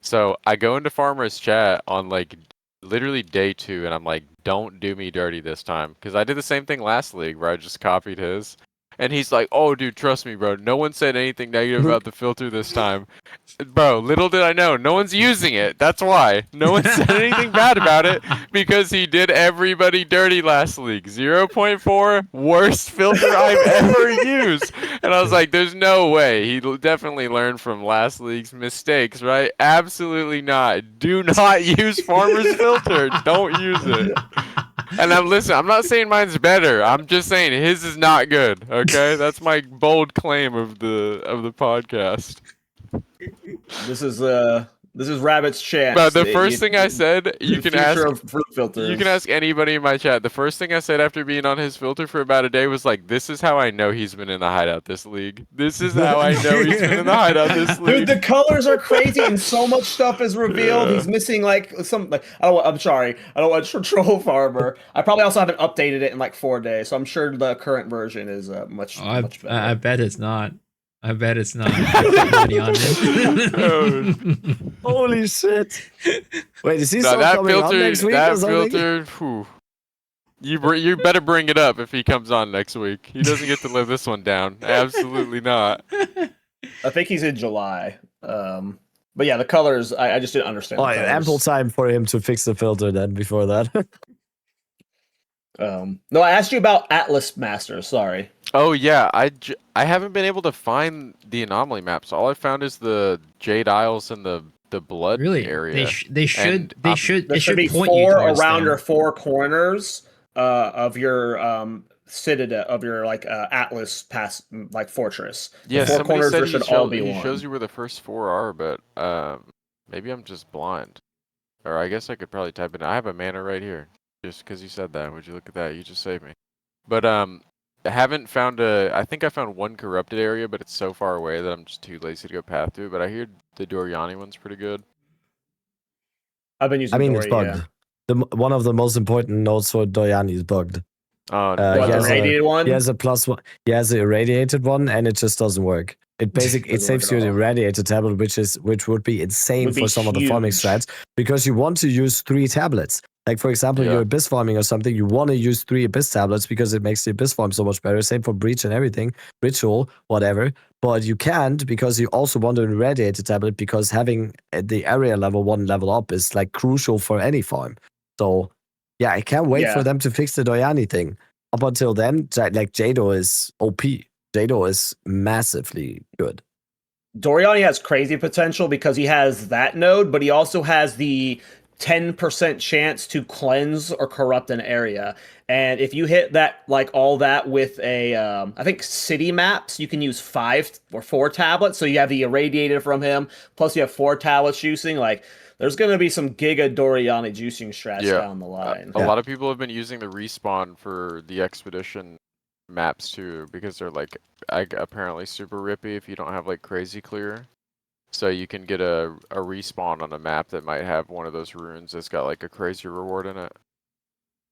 So I go into Farmer's chat on like literally day 2, and I'm like, don't do me dirty this time, because I did the same thing last league where I just copied his. And he's like, oh, dude, trust me, bro. No one said anything negative about the filter this time. Bro, little did I know. No one's using it. That's why. No one said anything bad about it because he did everybody dirty last league. 0.4, worst filter I've ever used. And I was like, there's no way. He definitely learned from last league's mistakes, right? Absolutely not. Do not use Farmer's filter. Don't use it. And I'm not saying mine's better. I'm just saying his is not good. Okay, that's my bold claim of the podcast. This is Rabbit's chance. But the first thing I said, you can ask. Of fruit filters. You can ask anybody in my chat. The first thing I said after being on his filter for about a day was like, "This is how I know he's been in the hideout this league. This is how I know he's been in the hideout this league." Dude, the colors are crazy and so much stuff is revealed. Yeah. He's missing like some like I'm sorry. I don't want to troll Farmer. I probably also haven't updated it in like 4 days, so I'm sure the current version is much much better. I bet it's not. I bet it's not. I put money on it. Holy shit! Wait, is he No, still that coming on filter, next week or that something? filter. Whew. You better bring it up if he comes on next week. He doesn't get to live this one down. Absolutely not. I think he's in July. But yeah, the colors I just didn't understand. Oh, the yeah, colors. ample time for him to fix the filter then before that. No, I asked you about Atlas Masters. Sorry. Oh yeah, I haven't been able to find the anomaly maps. All I found is the Jade Isles and the blood Really? area. They should And, it There should be point you 4 towards around them. your 4 corners of your citadel of your like Atlas pass like fortress. Yeah, The 4 somebody corners said there he, should all be he one. shows you where the first 4 are, but maybe I'm just blind. Or I guess I could probably type it in. I have a mana right here. Just because you said that. Would you look at that? You just saved me. But I haven't found I think I found one corrupted area, but it's so far away that I'm just too lazy to go path through. But I hear the Doriani one's pretty good. I've been using. I mean, Dory, it's bugged. yeah. One of the most important nodes for Doyani is bugged. Oh, He What, the has a- radiated one? He has a +1. He has the irradiated one, and it just doesn't work. It basically it Doesn't work saves at you the all. irradiated tablet, which would be insane Would be for some of the farming huge. strats because you want to use 3 tablets. Like for example, Yeah. you're abyss farming or something, you want to use 3 abyss tablets because it makes the abyss farm so much better. Same for breach and everything, ritual, whatever. But you can't because you also want an irradiated tablet because having the area level 1 level up is like crucial for any farm. So yeah, I can't wait Yeah. for them to fix the Doyani thing. Up until then, like Jado is OP. Jado is massively good. Doriani has crazy potential because he has that node, but he also has the 10% chance to cleanse or corrupt an area. And if you hit that, like all that with a, I think city maps, you can use 5 or 4 tablets. So you have the irradiated from him, plus you have 4 tablets juicing. Like, there's going to be some Giga Doriani juicing strats Yeah. down the line. A lot of people have been using the respawn for the expedition maps too, because they're like apparently super rippy if you don't have like crazy clear. So you can get a respawn on a map that might have one of those runes that's got like a crazy reward in it.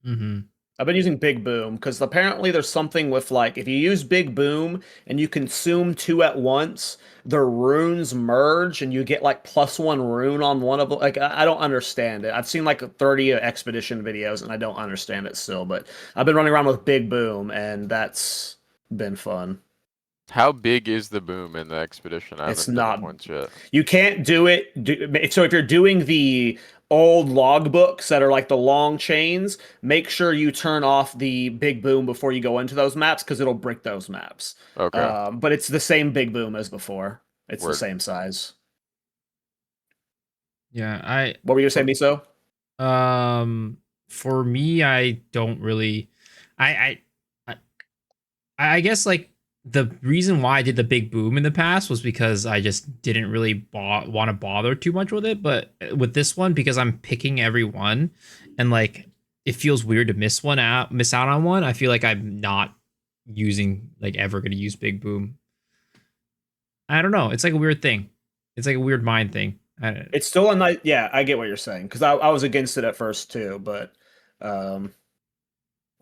Mm-hmm. I've been using Big Boom because apparently there's something with like if you use Big Boom and you consume 2 at once, the runes merge and you get like +1 rune on one of them. Like I don't understand it. I've seen like 30 expedition videos and I don't understand it still. But I've been running around with Big Boom and that's been fun. How big is the boom in the expedition? I It's haven't done not. it once yet. You can't do it. So if you're doing the old logbooks that are like the long chains, make sure you turn off the big boom before you go into those maps because it'll brick those maps. Okay. But it's the same big boom as before. It's Word. the same size. Yeah, What were you saying, Miso? for me, I don't really, I guess like the reason why I did the big boom in the past was because I just didn't really want to bother too much with it. But with this one, because I'm picking every one, and like it feels weird to miss out on one. I feel like I'm not using like ever going to use big boom. I don't know. It's like a weird thing. It's like a weird mind thing. It's still a nice. Yeah, I get what you're saying because I was against it at first too. But when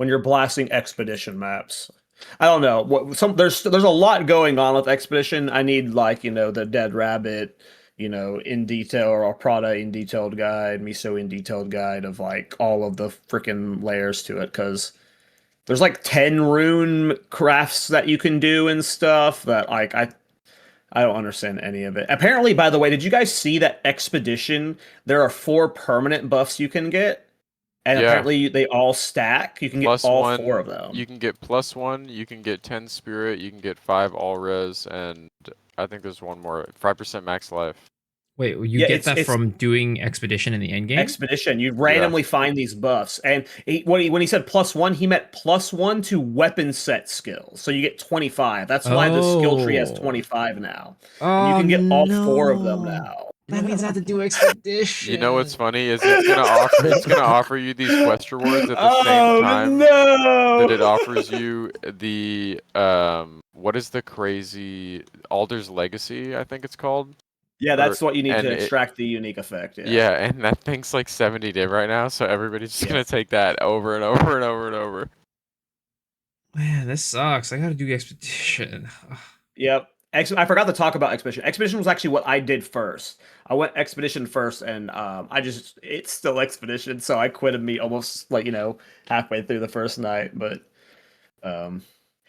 you're blasting expedition maps, I don't know. There's a lot going on with expedition. I need like the Dead Rabbit, in detail or Prada in detailed guide, Miso in detailed guide of like all of the freaking layers to it because there's like 10 rune crafts that you can do and stuff that like I don't understand any of it. Apparently, by the way, did you guys see that expedition? There are 4 permanent buffs you can get. And Yeah. apparently they all stack. You can get all 4 of them. You can get +1, you can get 10 spirit, you can get 5 all res, and I think there's one more, 5% max life. Wait, you get that from doing expedition in the end game? Expedition. You randomly find these buffs. And when he said +1, he meant +1 to weapon set skills. So you get 25. That's why the skill tree has 25 now. And you can get all 4 of them now. That means I have to do expedition. You know what's funny is it's gonna offer you these quest rewards at the same time that it offers you the what is the crazy Alder's Legacy, I think it's called. Yeah, that's what you need to extract the unique effect. Yeah, and that thing's like 70 div right now, so everybody's just gonna take that over and over and over and over. Man, this sucks. I gotta do expedition. Yep. I forgot to talk about expedition. Expedition was actually what I did first. I went expedition first, and it's still expedition, so I quit me almost like halfway through the first night. But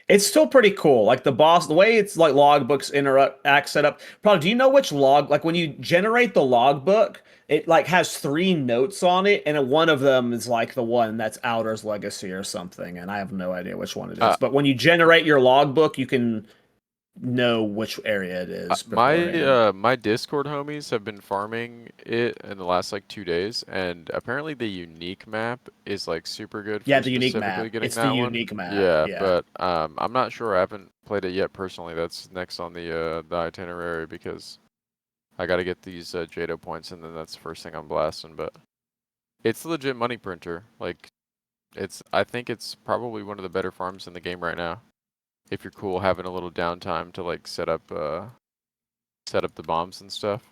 it's still pretty cool. Like the boss, the way it's like logbooks interact set up. Probably, do you know which log? Like when you generate the logbook, it like has 3 notes on it, and one of them is like the one that's Outer's Legacy or something, and I have no idea which one it is. But when you generate your logbook, you can know which area it is. My Discord homies have been farming it in the last like 2 days, and apparently the unique map is like super good. Yeah, the unique map. It's the unique map. Yeah, but I'm not sure. I haven't played it yet personally. That's next on the itinerary because I got to get these Jado points, and then that's the first thing I'm blasting. But it's a legit money printer. Like, I think it's probably one of the better farms in the game right now. If you're cool having a little downtime to like set up the bombs and stuff.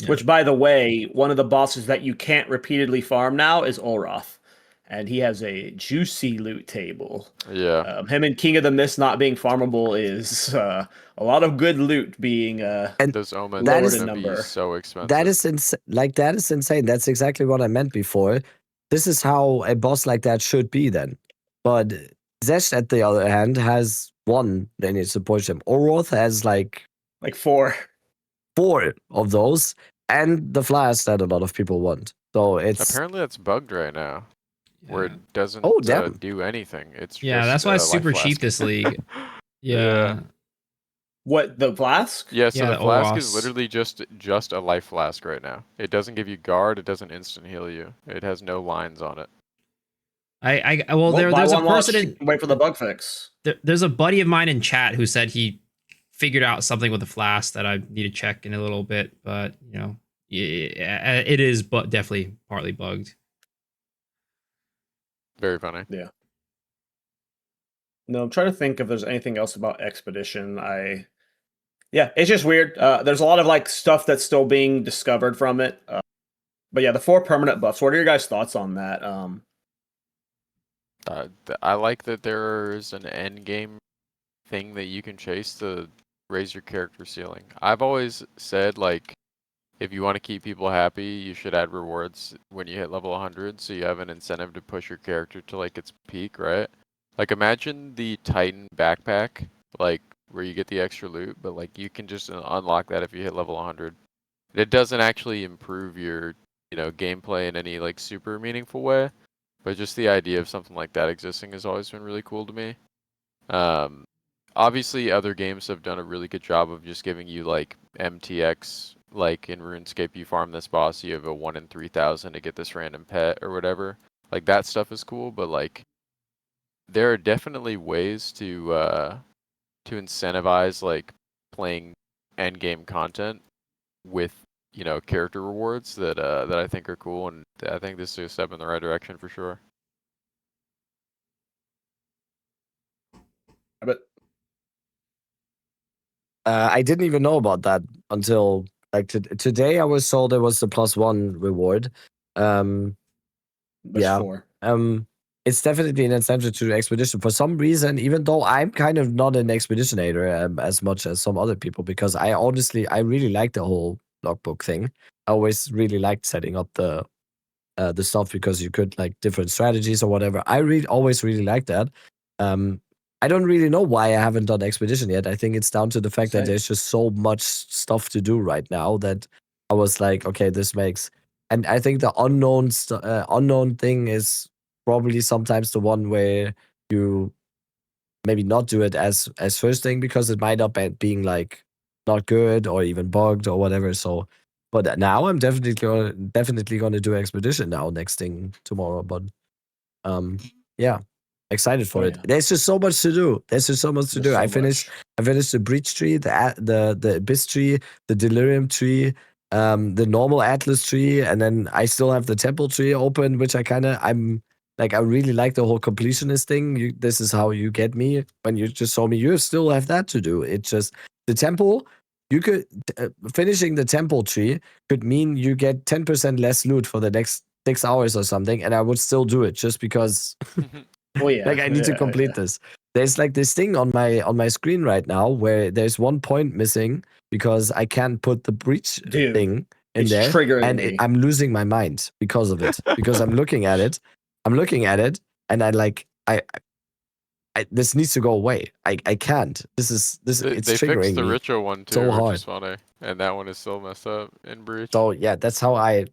Yeah. Which, by the way, one of the bosses that you can't repeatedly farm now is Olroth. And he has a juicy loot table. Yeah. Him and King of the Mist not being farmable is a lot of good loot being and those omens that is gonna be so expensive. That is that is insane. That's exactly what I meant before. This is how a boss like that should be then. But Zesh, at the other hand, has 1 they need to push him. Olroth has like 4 of those, and the flask that a lot of people want. So it's apparently that's bugged right now, where it doesn't do anything. It's that's why it's super cheap this league. Yeah. What, the flask? Yeah, so the flask is literally just a life flask right now. It doesn't give you guard. It doesn't instant heal you. It has no lines on it. Well, buy there's a one, watch, person wait for the bug fix. there's a buddy of mine in chat who said he figured out something with the flask that I need to check in a little bit, but it is but definitely partly bugged. Very funny. Yeah. No, I'm trying to think if there's anything else about Expedition. Yeah, it's just weird. There's a lot of like stuff that's still being discovered from it. But yeah, the 4 permanent buffs. What are your guys' thoughts on that? I like that there's an end game thing that you can chase to raise your character ceiling. I've always said, like, if you want to keep people happy, you should add rewards when you hit level 100, so you have an incentive to push your character to like its peak, right? Like, imagine the Titan backpack, like where you get the extra loot, but like you can just unlock that if you hit level 100. It doesn't actually improve your, gameplay in any like super meaningful way, but just the idea of something like that existing has always been really cool to me. Obviously, other games have done a really good job of just giving you like MTX. Like in RuneScape, you farm this boss, you have a 1 in 3,000 to get this random pet or whatever. Like that stuff is cool, but like there are definitely ways to incentivize like playing end game content with character rewards that I think are cool, and I think this is a step in the right direction for sure. But I didn't even know about that until like today. I was told there was the +1 reward. which Yeah. 4? It's definitely an incentive to do expedition for some reason. Even though I'm kind of not an expeditionator as much as some other people, because I really like the whole logbook thing. I always really liked setting up the stuff because you could like different strategies or whatever. I always really liked that. I don't really know why I haven't done expedition yet. I think it's down to the fact that Same. there's just so much stuff to do right now that I was like, okay, this makes. And I think the unknown thing is probably sometimes the one where you maybe not do it as first thing because it might up at being like not good or even bugged or whatever. So, but now I'm definitely gonna do expedition now next thing tomorrow. But yeah, excited for it. Yeah. There's just so much to do. There's just so much to There's do. so I finished the breach tree, the abyss tree, the delirium tree, the normal atlas tree, and then I still have the temple tree open, which I really like the whole completionist thing. This is how you get me. When you just saw me, you still have that to do. It's just the temple. You could finishing the temple tree could mean you get 10% less loot for the next 6 hours or something, and I would still do it just because Well, yeah. like I need to complete this. There's like this thing on my screen right now where there's 1 point missing because I can't put the breach thing in it's there, triggering and me. I'm losing my mind because of it. Because I'm looking at it, and this needs to go away. I can't. It's They triggering fixed the me Ritual one too, so which hard. is funny, and that one is still messed up in Breach. So yeah, that's how I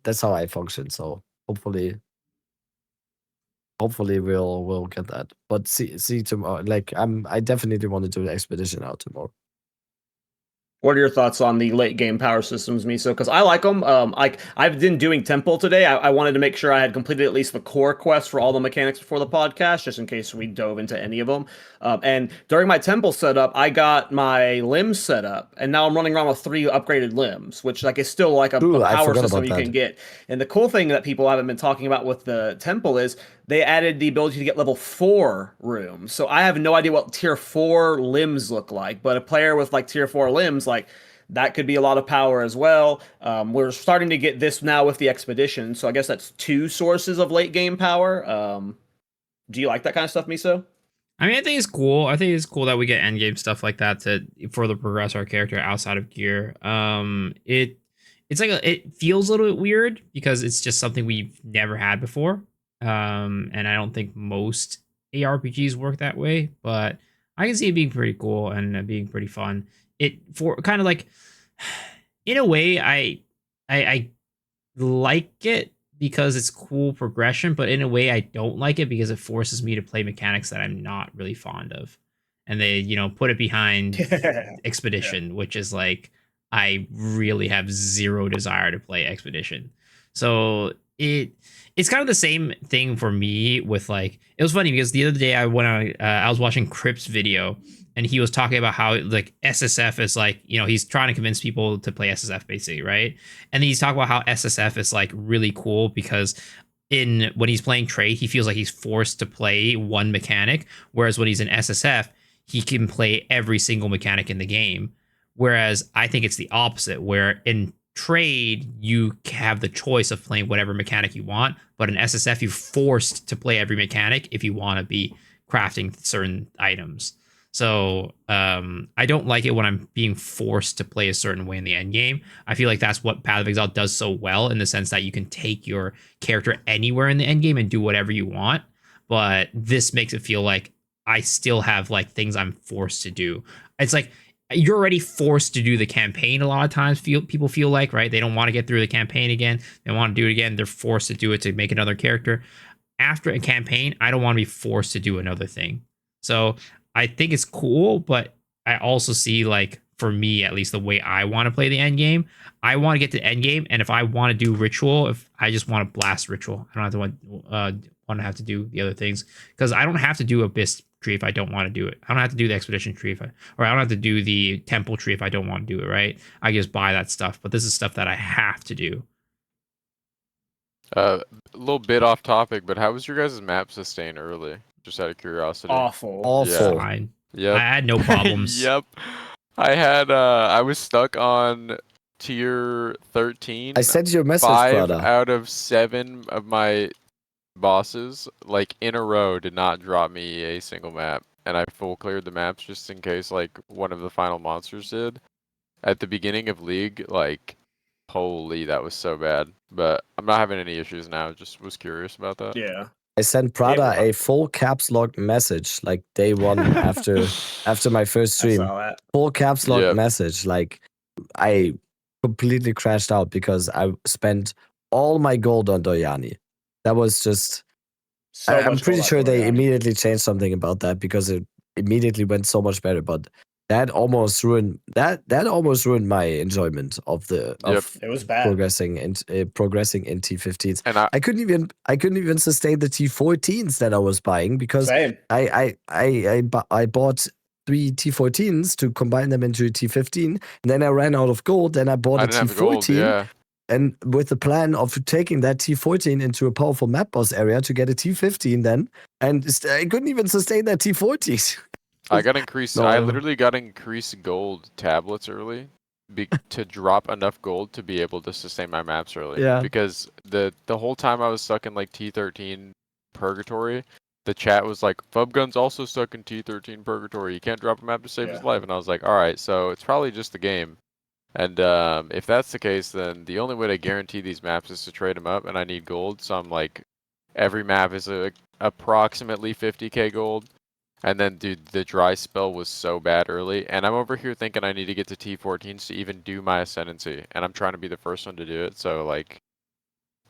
function. So hopefully we'll get that. But see tomorrow. Like I definitely want to do the expedition out tomorrow. What are your thoughts on the late game power systems, Miso? Because I like them. I've been doing Temple today. I wanted to make sure I had completed at least the core quest for all the mechanics before the podcast, just in case we dove into any of them. And during my Temple setup, I got my limbs set up, and now I'm running around with 3 upgraded limbs, which like is still like a power system you can get. And the cool thing that people haven't been talking about with the Temple is they added the ability to get level 4 rooms. So I have no idea what tier 4 limbs look like, but a player with like tier 4 limbs, like that could be a lot of power as well. We're starting to get this now with the expedition, so I guess that's 2 sources of late game power. Do you like that kind of stuff, Miso? I mean, I think it's cool. I think it's cool that we get end game stuff like that to further progress our character outside of gear. It's like it feels a little bit weird because it's just something we've never had before. And I don't think most ARPGs work that way, but I can see it being pretty cool and being pretty fun. It for kind of like, in a way, I like it because it's cool progression, but in a way I don't like it because it forces me to play mechanics that I'm not really fond of, and they put it behind expedition, which is like I really have zero desire to play expedition. So it's kind of the same thing for me with like, it was funny because the other day I went on I was watching Crip's video, and he was talking about how like SSF is like, he's trying to convince people to play SSF basically, right? And then he's talking about how SSF is like really cool because when he's playing trade, he feels like he's forced to play one mechanic, whereas when he's in SSF, he can play every single mechanic in the game. Whereas I think it's the opposite, where in trade you have the choice of playing whatever mechanic you want, but in SSF you're forced to play every mechanic if you want to be crafting certain items. So I don't like it when I'm being forced to play a certain way in the end game. I feel like that's what Path of Exile does so well, in the sense that you can take your character anywhere in the end game and do whatever you want. But this makes it feel like I still have like things I'm forced to do. It's like you're already forced to do the campaign a lot of times. People feel like, right? They don't want to get through the campaign again. They want to do it again. They're forced to do it to make another character. After a campaign, I don't want to be forced to do another thing. So I think it's cool, but I also see, like, for me, at least the way I want to play the end game, I want to get to the end game. And if I want to do ritual, if I just want to blast ritual, I don't have to want to have to do the other things, because I don't have to do Abyss tree if I don't want to do it. I don't have to do the expedition tree or I don't have to do the temple tree if I don't want to do it, right? I just buy that stuff, but this is stuff that I have to do. A little bit off topic, but how was your guys' map sustain early? Just out of curiosity. Awful. Yeah. Fine. Yep. I had no problems. Yep. I was stuck on tier 13. I sent you a message, 5 brother. out of 7 of my bosses, like, in a row, did not drop me a single map, and I full cleared the maps just in case, like, one of the final monsters did. At the beginning of League, like, holy, that was so bad. But I'm not having any issues now. Just was curious about that. Yeah. I sent Prada a full caps lock message like day one after my first I stream. saw that. Full caps lock Yep. message. Like, I completely crashed out because I spent all my gold on Doyani. That was just. So I'm much pretty gold sure out there, they yeah. immediately changed something about that, because it immediately went so much better. But that almost ruined my enjoyment of Yep. It was bad. progressing in T15s. And I couldn't even sustain the T14s that I was buying, because Same. I bought 3 T14s to combine them into a T15, and then I ran out of gold. Then I bought I a didn't have gold, T14, yeah. and with the plan of taking that T14 into a powerful map boss area to get a T15 then, and I couldn't even sustain that T14. I got increased. No. I literally got increased gold tablets early to drop enough gold to be able to sustain my maps early. Yeah. Because the whole time I was stuck in like T13 purgatory, the chat was like, "Fubgun's also stuck in T13 purgatory. You can't drop a map to save his Yeah. life." And I was like, "All right, so it's probably just the game." And if that's the case, then the only way to guarantee these maps is to trade them up, and I need gold. So I'm like, every map is approximately 50k gold. And then, dude, the dry spell was so bad early, and I'm over here thinking I need to get to T14s to even do my ascendancy, and I'm trying to be the first one to do it. So, like,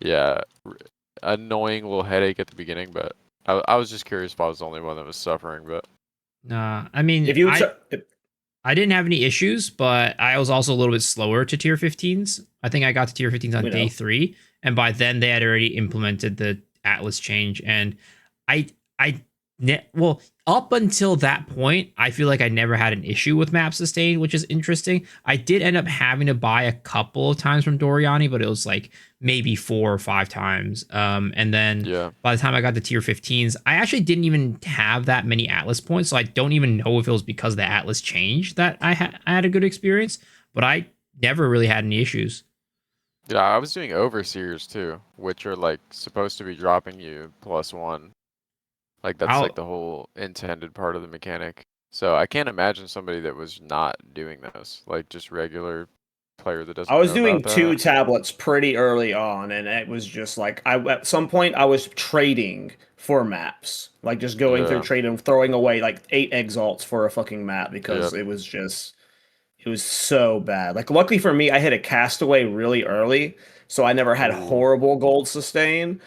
yeah, annoying little headache at the beginning, but I was just curious if I was the only one that was suffering. But Nah, I mean, If you I didn't have any issues, but I was also a little bit slower to tier 15s. I think I got to tier 15s on day 3, and by then they had already implemented the Atlas change. And well, up until that point, I feel like I never had an issue with map sustain, which is interesting. I did end up having to buy a couple of times from Doriani, but it was like maybe 4 or 5 times. And then by the time I got to tier 15s, I actually didn't even have that many Atlas points, so I don't even know if it was because the Atlas changed that I had a good experience, but I never really had any issues. yeah, I was doing overseers too, which are like supposed to be dropping you +1. Like, that's like the whole intended part of the mechanic. So I can't imagine somebody that was not doing this, like just regular player that doesn't. I was know doing about 2 that. tablets pretty early on, and it was just like at some point I was trading for maps, like just going through trading, throwing away like 8 exalts for a fucking map because it was so bad. Like, luckily for me, I hit a castaway really early, so I never had horrible gold sustain.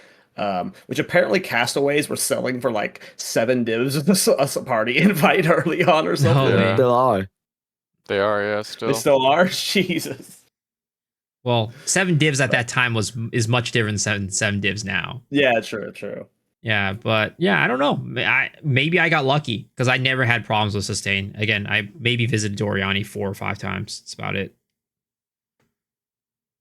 Which apparently castaways were selling for like 7 divs of a party invite early on or something. No way. Still are. They are, yeah, still. They still are? Jesus. Well, 7 divs at that time is much different than 7 divs now. Yeah, true. Yeah, but yeah, I don't know. Maybe I got lucky because I never had problems with sustain. Again, I maybe visited Doriani 4 or 5 times. That's about it.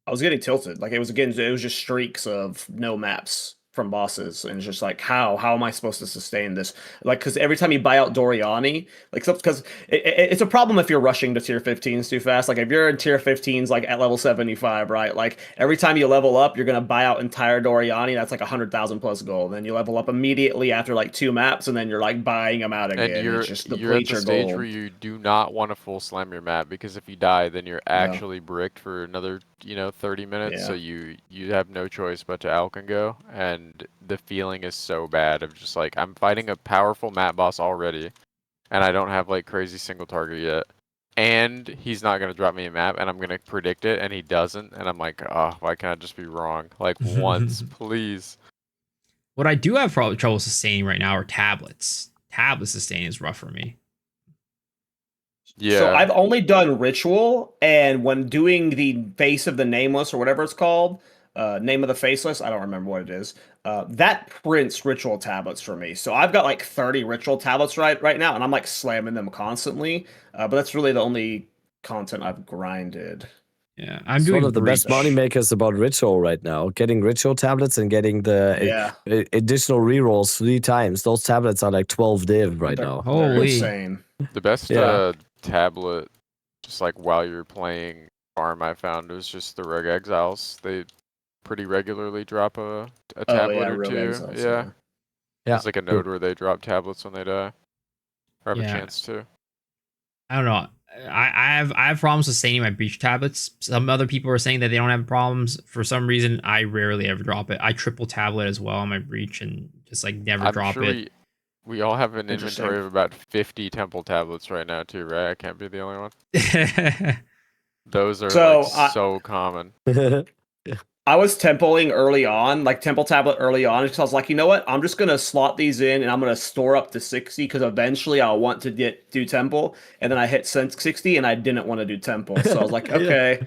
I was getting tilted. Like it was just streaks of no maps from bosses, and it's just like how am I supposed to sustain this? Like because every time you buy out Doriani, like because it's a problem if you're rushing to tier 15s too fast. Like if you're in tier 15s like at level 75, right? Like every time you level up, you're gonna buy out entire Doriani. That's like 100,000 plus gold. Then you level up immediately after like 2 maps, and then you're like buying them out again. And It's just you're at deplete the your stage gold. where you do not want to full slam your map, because if you die, then you're actually bricked for another 30 minutes. So you have no choice but to Alk and go, and the feeling is so bad of just like I'm fighting a powerful map boss already, and I don't have like crazy single target yet, and he's not gonna drop me a map, and I'm gonna predict it, and he doesn't, and I'm like, oh, why can't I just be wrong like once, please? What I do have trouble sustaining right now are tablets. Tablet sustain is rough for me. Yeah. So I've only done ritual, and when doing the face of the nameless or whatever it's called, name of the faceless, I don't remember what it is. That prints ritual tablets for me. So I've got like 30 ritual tablets right now, and I'm like slamming them constantly. But that's really the only content I've grinded. Yeah, I'm It's doing one of the best Breach. money makers about ritual right now. Getting ritual tablets and getting the additional rerolls 3 times. Those tablets are like 12 div right now. They're Holy. insane. The best Yeah. tablet, just like while you're playing farm, I found was just the Rogue Exiles. They pretty regularly drop a tablet or Rogue two. Exiles, Yeah. Yeah. It's like a node where they drop tablets when they die, or have a chance to. I don't know. I have problems sustaining my breach tablets. Some other people are saying that they don't have problems. For some reason, I rarely ever drop it. I triple tablet as well on my breach and just like never drop it. We all have an inventory of about 50 temple tablets right now too, right? I can't be the only one. Those are so common. I was tempoing early on, like temple tablet early on, because I was like, you know what? I'm just gonna slot these in, and I'm gonna store up to 60, because eventually I'll want to do temple. And then I hit 60, and I didn't want to do temple, so I was like, okay,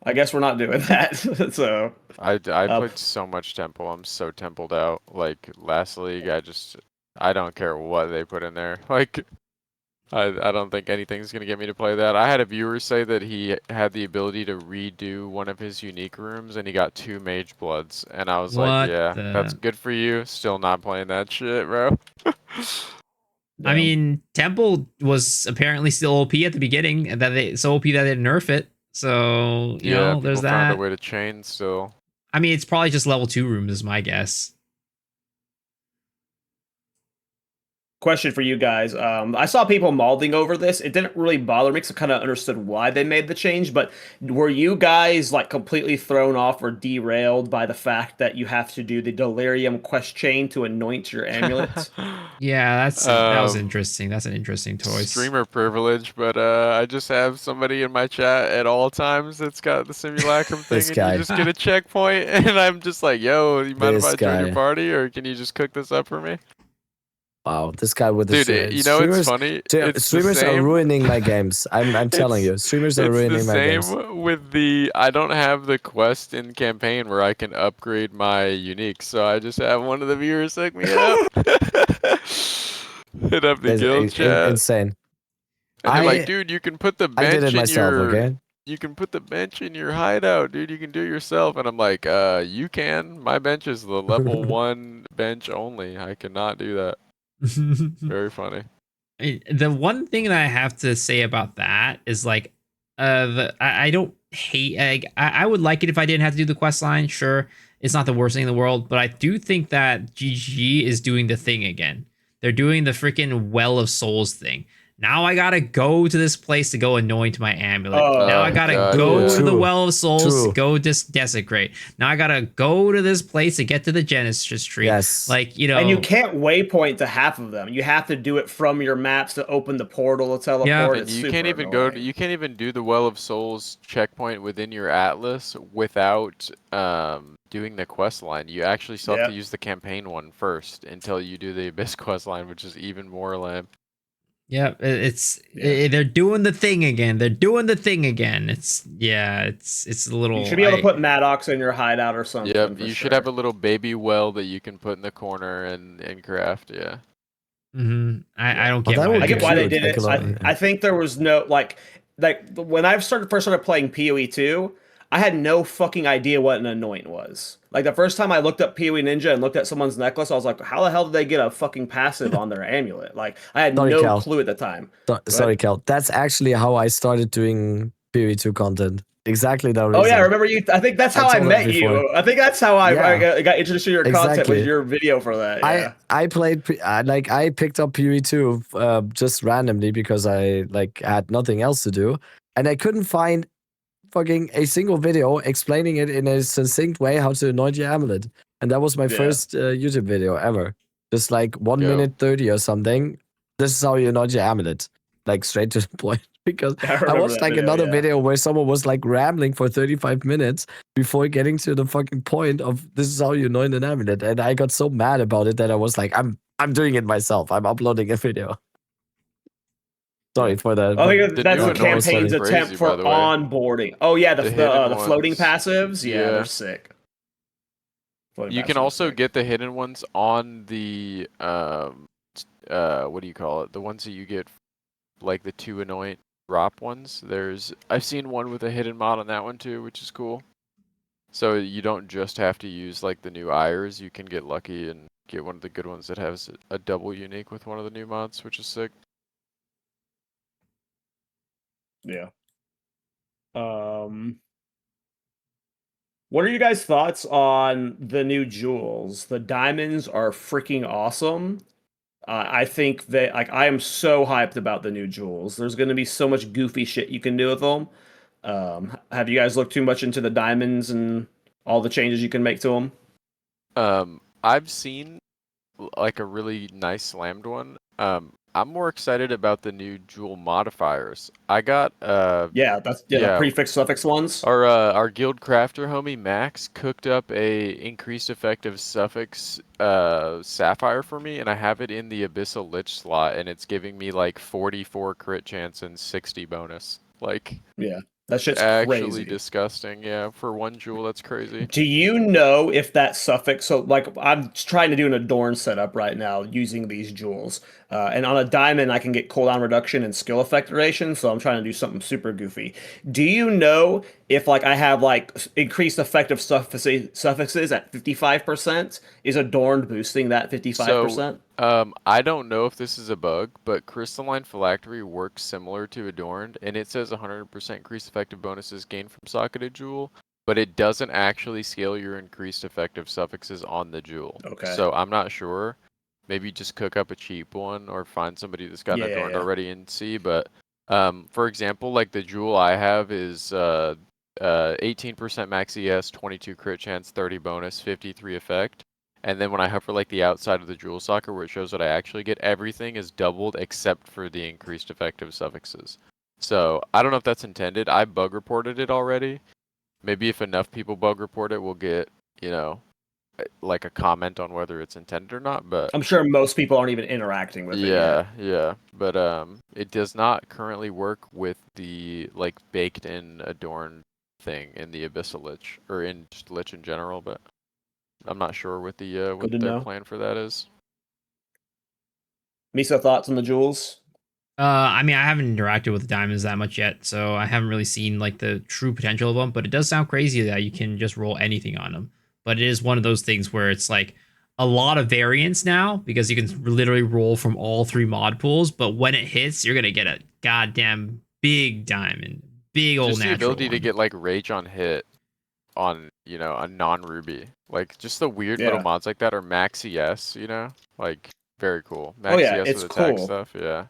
I guess we're not doing that. So I played so much temple. I'm so templed out. Like last league, I don't care what they put in there. Like I don't think anything's gonna get me to play that. I had a viewer say that he had the ability to redo one of his unique rooms, and he got 2 mage bloods, and I was like, yeah, that's good for you. Still not playing that shit, bro. I mean, temple was apparently still OP at the beginning, and so OP that they nerf it. So you know, there's that. Found a way to chain still. I mean, it's probably just level 2 rooms, is my guess. Question for you guys. I saw people mauling over this. It didn't really bother me because I kind of understood why they made the change, but were you guys like completely thrown off or derailed by the fact that you have to do the delirium quest chain to anoint your amulet? Yeah, that was interesting. That's an interesting choice. Streamer privilege, but I just have somebody in my chat at all times that's got the simulacrum thing, and you just get a checkpoint, and I'm just like, yo, you mind if I join your party, or can you just cook this up for me? Wow, this guy with the dude, you know, it's funny. Streamers are ruining my games. I'm telling you, streamers are ruining my games. It's the same with I don't have the quest in campaign where I can upgrade my unique, so I just have one of the viewers hook me up. Hit up the guild chat. Insane. And they're like, dude, you can put the bench I did it myself, okay? You can put the bench in your hideout, dude. You can do it yourself. And I'm like, you can. My bench is the level 1 bench only. I cannot do that. Very funny. The one thing that I have to say about that is like, I don't hate. I would like it if I didn't have to do the quest line. Sure, it's not the worst thing in the world, but I do think that GG is doing the thing again. They're doing the freaking Well of Souls thing. Now I gotta go to this place to go anoint my amulet. Now I gotta go to the Well of Souls to go desecrate. Now I gotta go to this place to get to the Genesis tree. Yes. Like, you know. And you can't waypoint to half of them. You have to do it from your maps to open the portal to teleport. Yeah. It's you can't even you can't even do the Well of Souls checkpoint within your atlas without doing the quest line. You actually still have to use the campaign one first until you do the Abyss quest line, which is even more lame. Yeah, they're doing the thing again. They're doing the thing again. It's a little. You should be able to put Maddox in your hideout or something. Yep, for you sure. should have a little baby well that you can put in the corner and craft. Yeah. I don't get that why. would I be get why they cute, did it. I think there was no like when I first started playing PoE 2, I had no fucking idea what an anoint was. Like the first time I looked up PoE Ninja and looked at someone's necklace, I was like, how the hell did they get a fucking passive on their amulet? Like I had Sorry, no Cal. clue at the time. Sorry, Cal. That's actually how I started doing PoE2 content. Exactly that reason. Oh yeah, I remember you. I think that's how I told that met you. before. I think that's how I Yeah. got introduced to your content Exactly. with your video for that. Yeah. I played I picked up PoE2 just randomly because I had nothing else to do, and I couldn't find fucking a single video explaining it in a succinct way how to anoint your amulet, and that was my first YouTube video ever. Just like 1 minute 30 or something. This is how you anoint your amulet, like straight to the point. Because I watched like another video where someone was like rambling for 35 minutes before getting to the fucking point of this is how you anoint an amulet, and I got so mad about it that I was like, I'm doing it myself. I'm uploading a video. Sorry for that. I think The that's new the anoint's campaign's crazy, attempt by for the way. onboarding. Oh yeah, the hidden floating ones. passives. Yeah, Yeah. they're sick. Floating You can passives are also sick. get the hidden ones on the what do you call it? The ones that you get like the 2 anoint drop ones. I've seen one with a hidden mod on that one too, which is cool. So you don't just have to use like the new Ires, you can get lucky and get one of the good ones that has a double unique with one of the new mods, which is sick. Yeah. What are you guys' thoughts on the new jewels? The diamonds are freaking awesome. I think that I am so hyped about the new jewels. There's going to be so much goofy shit you can do with them. Have you guys looked too much into the diamonds and all the changes you can make to them? I've seen like a really nice slammed one. I'm more excited about the new jewel modifiers. I got The prefix suffix ones. Our guild crafter homie Max cooked up a increased effective suffix sapphire for me, and I have it in the abyssal lich slot, and it's giving me like 44 crit chance and 60 bonus. Like That shit's actually crazy. disgusting. Yeah, for 1 jewel, that's crazy. Do you know if that suffix? So, like, I'm trying to do an adorn setup right now using these jewels, and on a diamond, I can get cooldown reduction and skill effect duration. So I'm trying to do something super goofy. Do you know if like I have like increased effective suffixes at 55%? Is adorned boosting that 55%? I don't know if this is a bug, but Crystalline Phylactery works similar to Adorned, and it says 100% increased effective bonuses gained from Socketed Jewel, but it doesn't actually scale your increased effective suffixes on the jewel. Okay. So I'm not sure. Maybe just cook up a cheap one or find somebody that's got an Adorned already and see. But for example, like the jewel I have is 18% max ES, 22 crit chance, 30 bonus, 53 effect. And then when I hover like the outside of the jewel socket where it shows what I actually get, everything is doubled except for the increased effective suffixes. So I don't know if that's intended. I bug reported it already. Maybe if enough people bug report it, we'll get, like a comment on whether it's intended or not. But I'm sure most people aren't even interacting with it. Yeah. But it does not currently work with the like baked in adorned thing in the abyssal lich or in just lich in general, but I'm not sure what their plan for that is. Miso, thoughts on the jewels? I mean, I haven't interacted with the diamonds that much yet, so I haven't really seen like the true potential of them. But it does sound crazy that you can just roll anything on them. But it is one of those things where it's like a lot of variance now because you can literally roll from all 3 mod pools. But when it hits, you're gonna get a goddamn big diamond, big old just natural. The ability one. to get like rage on hit on a non-ruby, like just the weird little mods like that are max ES, like very cool. Max ES it's with attack cool stuff, yeah.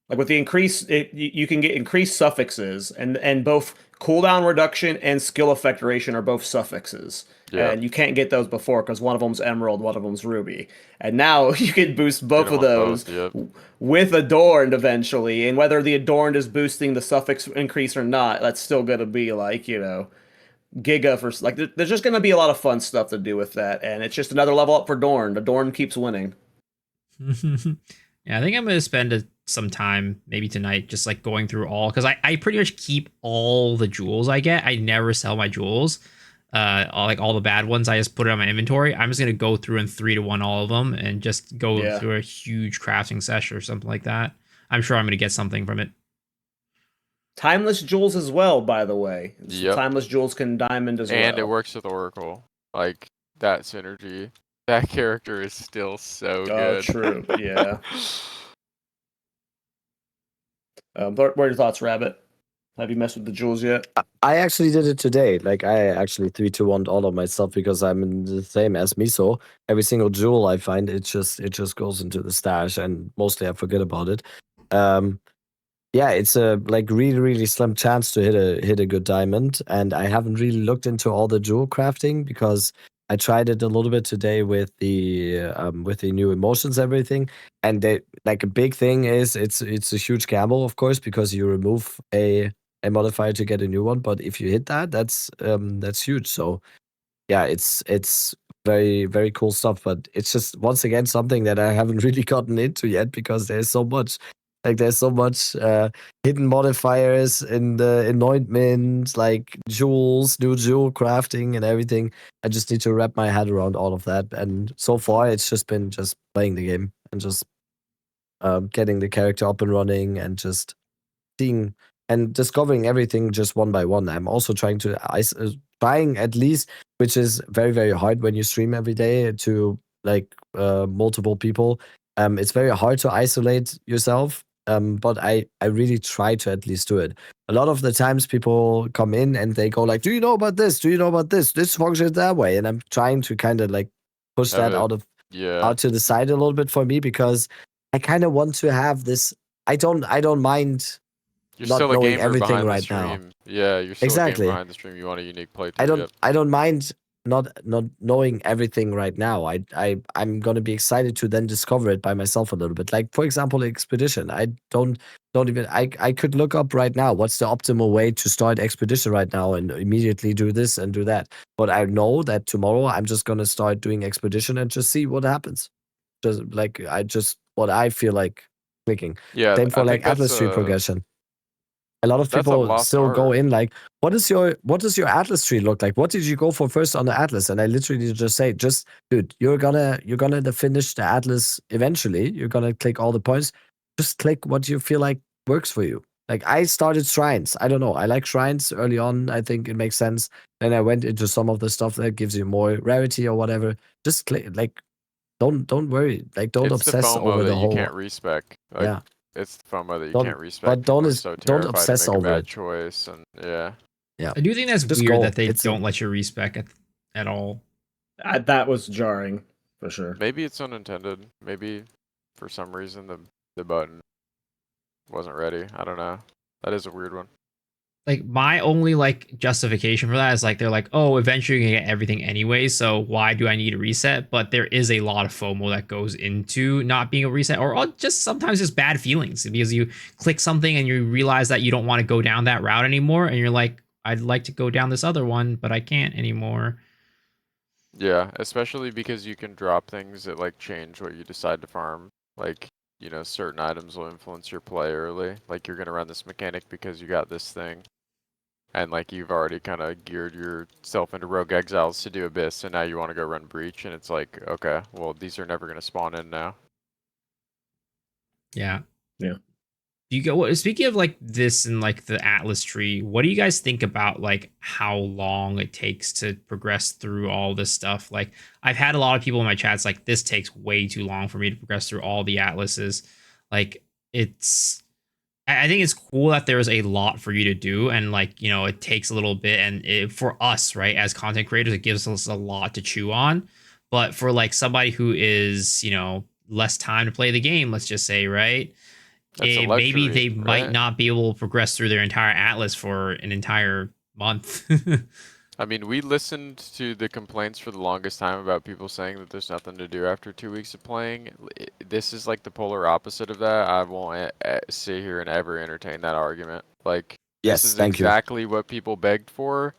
Like with the increase, you can get increased suffixes, and both cooldown reduction and skill effect duration are both suffixes. Yeah. And you can't get those before because one of them's emerald, one of them's ruby. And now you can boost both of those with adorned eventually. And whether the adorned is boosting the suffix increase or not, that's still going to be like, giga for like. There's just going to be a lot of fun stuff to do with that. And it's just another level up for Dorn. Adorn keeps winning. Yeah, I think I'm gonna spend some time, maybe tonight, just like going through all, because I pretty much keep all the jewels I get. I never sell my jewels. Like all the bad ones, I just put it on my inventory. I'm just gonna go through and 3-to-1 all of them and just go Yeah. through a huge crafting session or something like that. I'm sure I'm gonna get something from it. Timeless jewels as well, by the way. Yep. Timeless jewels can diamond as And well. it works with Oracle. Like, that synergy. That character is still so Oh, good. true. Yeah. What are your thoughts, Rabbit? Have you messed with the jewels yet? I actually did it today. Like I actually 3-to-1 all of my stuff because I'm in the same as Miso. Every single jewel I find, it just goes into the stash, and mostly I forget about it. Yeah, it's a like really slim chance to hit a good diamond, and I haven't really looked into all the jewel crafting because I tried it a little bit today with the new emotions, everything, and they like a big thing is it's a huge gamble, of course, because you remove a modifier to get a new one, but if you hit that, that's huge. So yeah, it's very cool stuff, but it's just once again something that I haven't really gotten into yet because there's so much hidden modifiers in the anointment, like jewels, new jewel crafting and everything. I just need to wrap my head around all of that, and so far it's just been just playing the game and just getting the character up and running and just seeing and discovering everything just one by one. I'm also trying at least, which is very hard when you stream every day to like multiple people. It's very hard to isolate yourself. But I really try to at least do it. A lot of the times people come in and they go like, "Do you know about this? Do you know about this? This functions that way." And I'm trying to kind of like push Have that it. Yeah. out to the side a little bit for me because I kind of want to have this. I don't mind You're not still a knowing gamer everything behind the right now. stream. Yeah, you're still a gamer Exactly. behind the stream. You want a unique playthrough. Yep. I don't mind not knowing everything right now. I'm gonna be excited to then discover it by myself a little bit. Like for example, Expedition. I don't even I could look up right now what's the optimal way to start Expedition right now and immediately do this and do that. But I know that tomorrow I'm just gonna start doing Expedition and just see what happens. Just like what I feel like clicking. Yeah, Same I for think like that's Atlas tree progression. A lot of a people lost still go art. in like, what does your Atlas tree look like? What did you go for first on the Atlas? And I literally just say, dude, you're gonna finish the Atlas eventually. You're gonna click all the points. Just click what you feel like works for you. Like I started shrines. I don't know. I like shrines early on. I think it makes sense. Then I went into some of the stuff that gives you more rarity or whatever. Just click like don't worry. Like don't It's the obsess FOMO over that the you whole can't respec. Like, yeah. it's the FOMO that you Don't can't respec. but People are so don't terrified to obsess make a over bad it. choice, and yeah. Yeah. I do think that's Just weird go. that they It's a don't let you respec at all. That was jarring, for sure. Maybe it's unintended. Maybe for some reason the button wasn't ready. I don't know. That is a weird one. Like my only like justification for that is like they're like, oh, eventually you're gonna get everything anyway, so why do I need a reset? But there is a lot of FOMO that goes into not being a reset, or just sometimes just bad feelings because you click something and you realize that you don't want to go down that route anymore, and you're like, I'd like to go down this other one, but I can't anymore. Yeah, especially because you can drop things that like change what you decide to farm. Like, certain items will influence your play early. Like you're gonna run this mechanic because you got this thing. And like you've already kind of geared yourself into Rogue Exiles to do Abyss, and now you want to go run Breach, and it's like, okay, well these are never gonna spawn in now. Yeah. Yeah. Do you go speaking of like this and like the Atlas tree, what do you guys think about like how long it takes to progress through all this stuff? Like I've had a lot of people in my chats like this takes way too long for me to progress through all the atlases. Like it's I think it's cool that there's a lot for you to do, and like it takes a little bit, and for us, right, as content creators, it gives us a lot to chew on. But for like somebody who is less time to play the game, let's just say, right, That's a maybe luxury, they might right? not be able to progress through their entire atlas for an entire month. I mean, we listened to the complaints for the longest time about people saying that there's nothing to do after 2 weeks of playing. This is like the polar opposite of that. I won't sit here and ever entertain that argument. Like, this yes, is thank you. exactly what people begged for.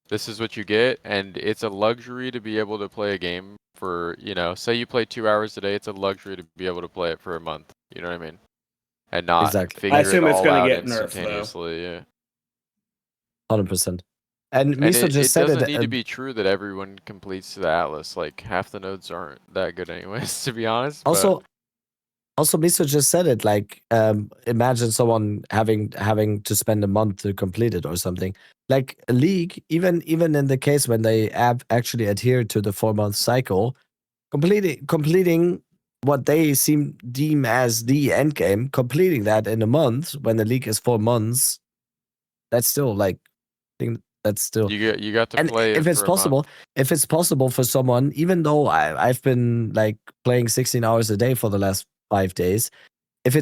This is what you get, and it's a luxury to be able to play a game for, say you play 2 hours a day, it's a luxury to be able to play it for a month. You know what I mean? And not Exactly. figure I assume it it's all gonna out get nerfed, though. instantaneously. Yeah. 100%. And And Miso it just said doesn't it. need to be true that everyone completes the Atlas. Like half the nodes aren't that good anyways, to be honest. But Also, Miso just said it. Like, imagine someone having to spend a month to complete it or something. Like a league, even in the case when they actually adhere to the 4-month cycle, completing what they deem as the end game, completing that in a month when the league is 4 months, that's still like, I think that's still. you got to And play if it it's for a month. possible for someone, even though I've been like playing 16 hours a day for the last 5 days, if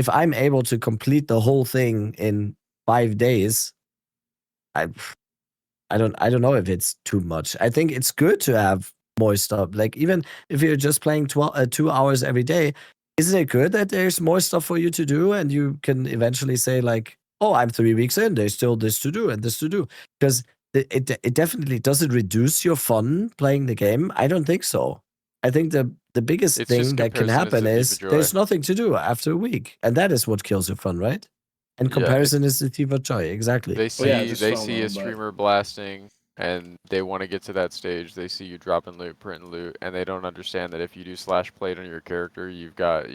I'm able to complete the whole thing in 5 days, I don't know if it's too much. I think it's good to have more stuff. Like even if you're just playing 2 hours every day, isn't it good that there's more stuff for you to do and you can eventually say like, oh, I'm 3 weeks in, there's still this to do and this to do? Because it definitely doesn't reduce your fun playing the game. I don't think so. I think the biggest It's thing just that can comparison is happen the thief is of joy. there's nothing to do after a week, and that is what kills your fun, right? And Yeah, comparison is the thief of joy. Exactly. They Well, yeah, see just they FOMO, see a but- streamer blasting and they want to get to that stage. They see you dropping loot, printing loot, and they don't understand that if you do slash played on your character, you've got,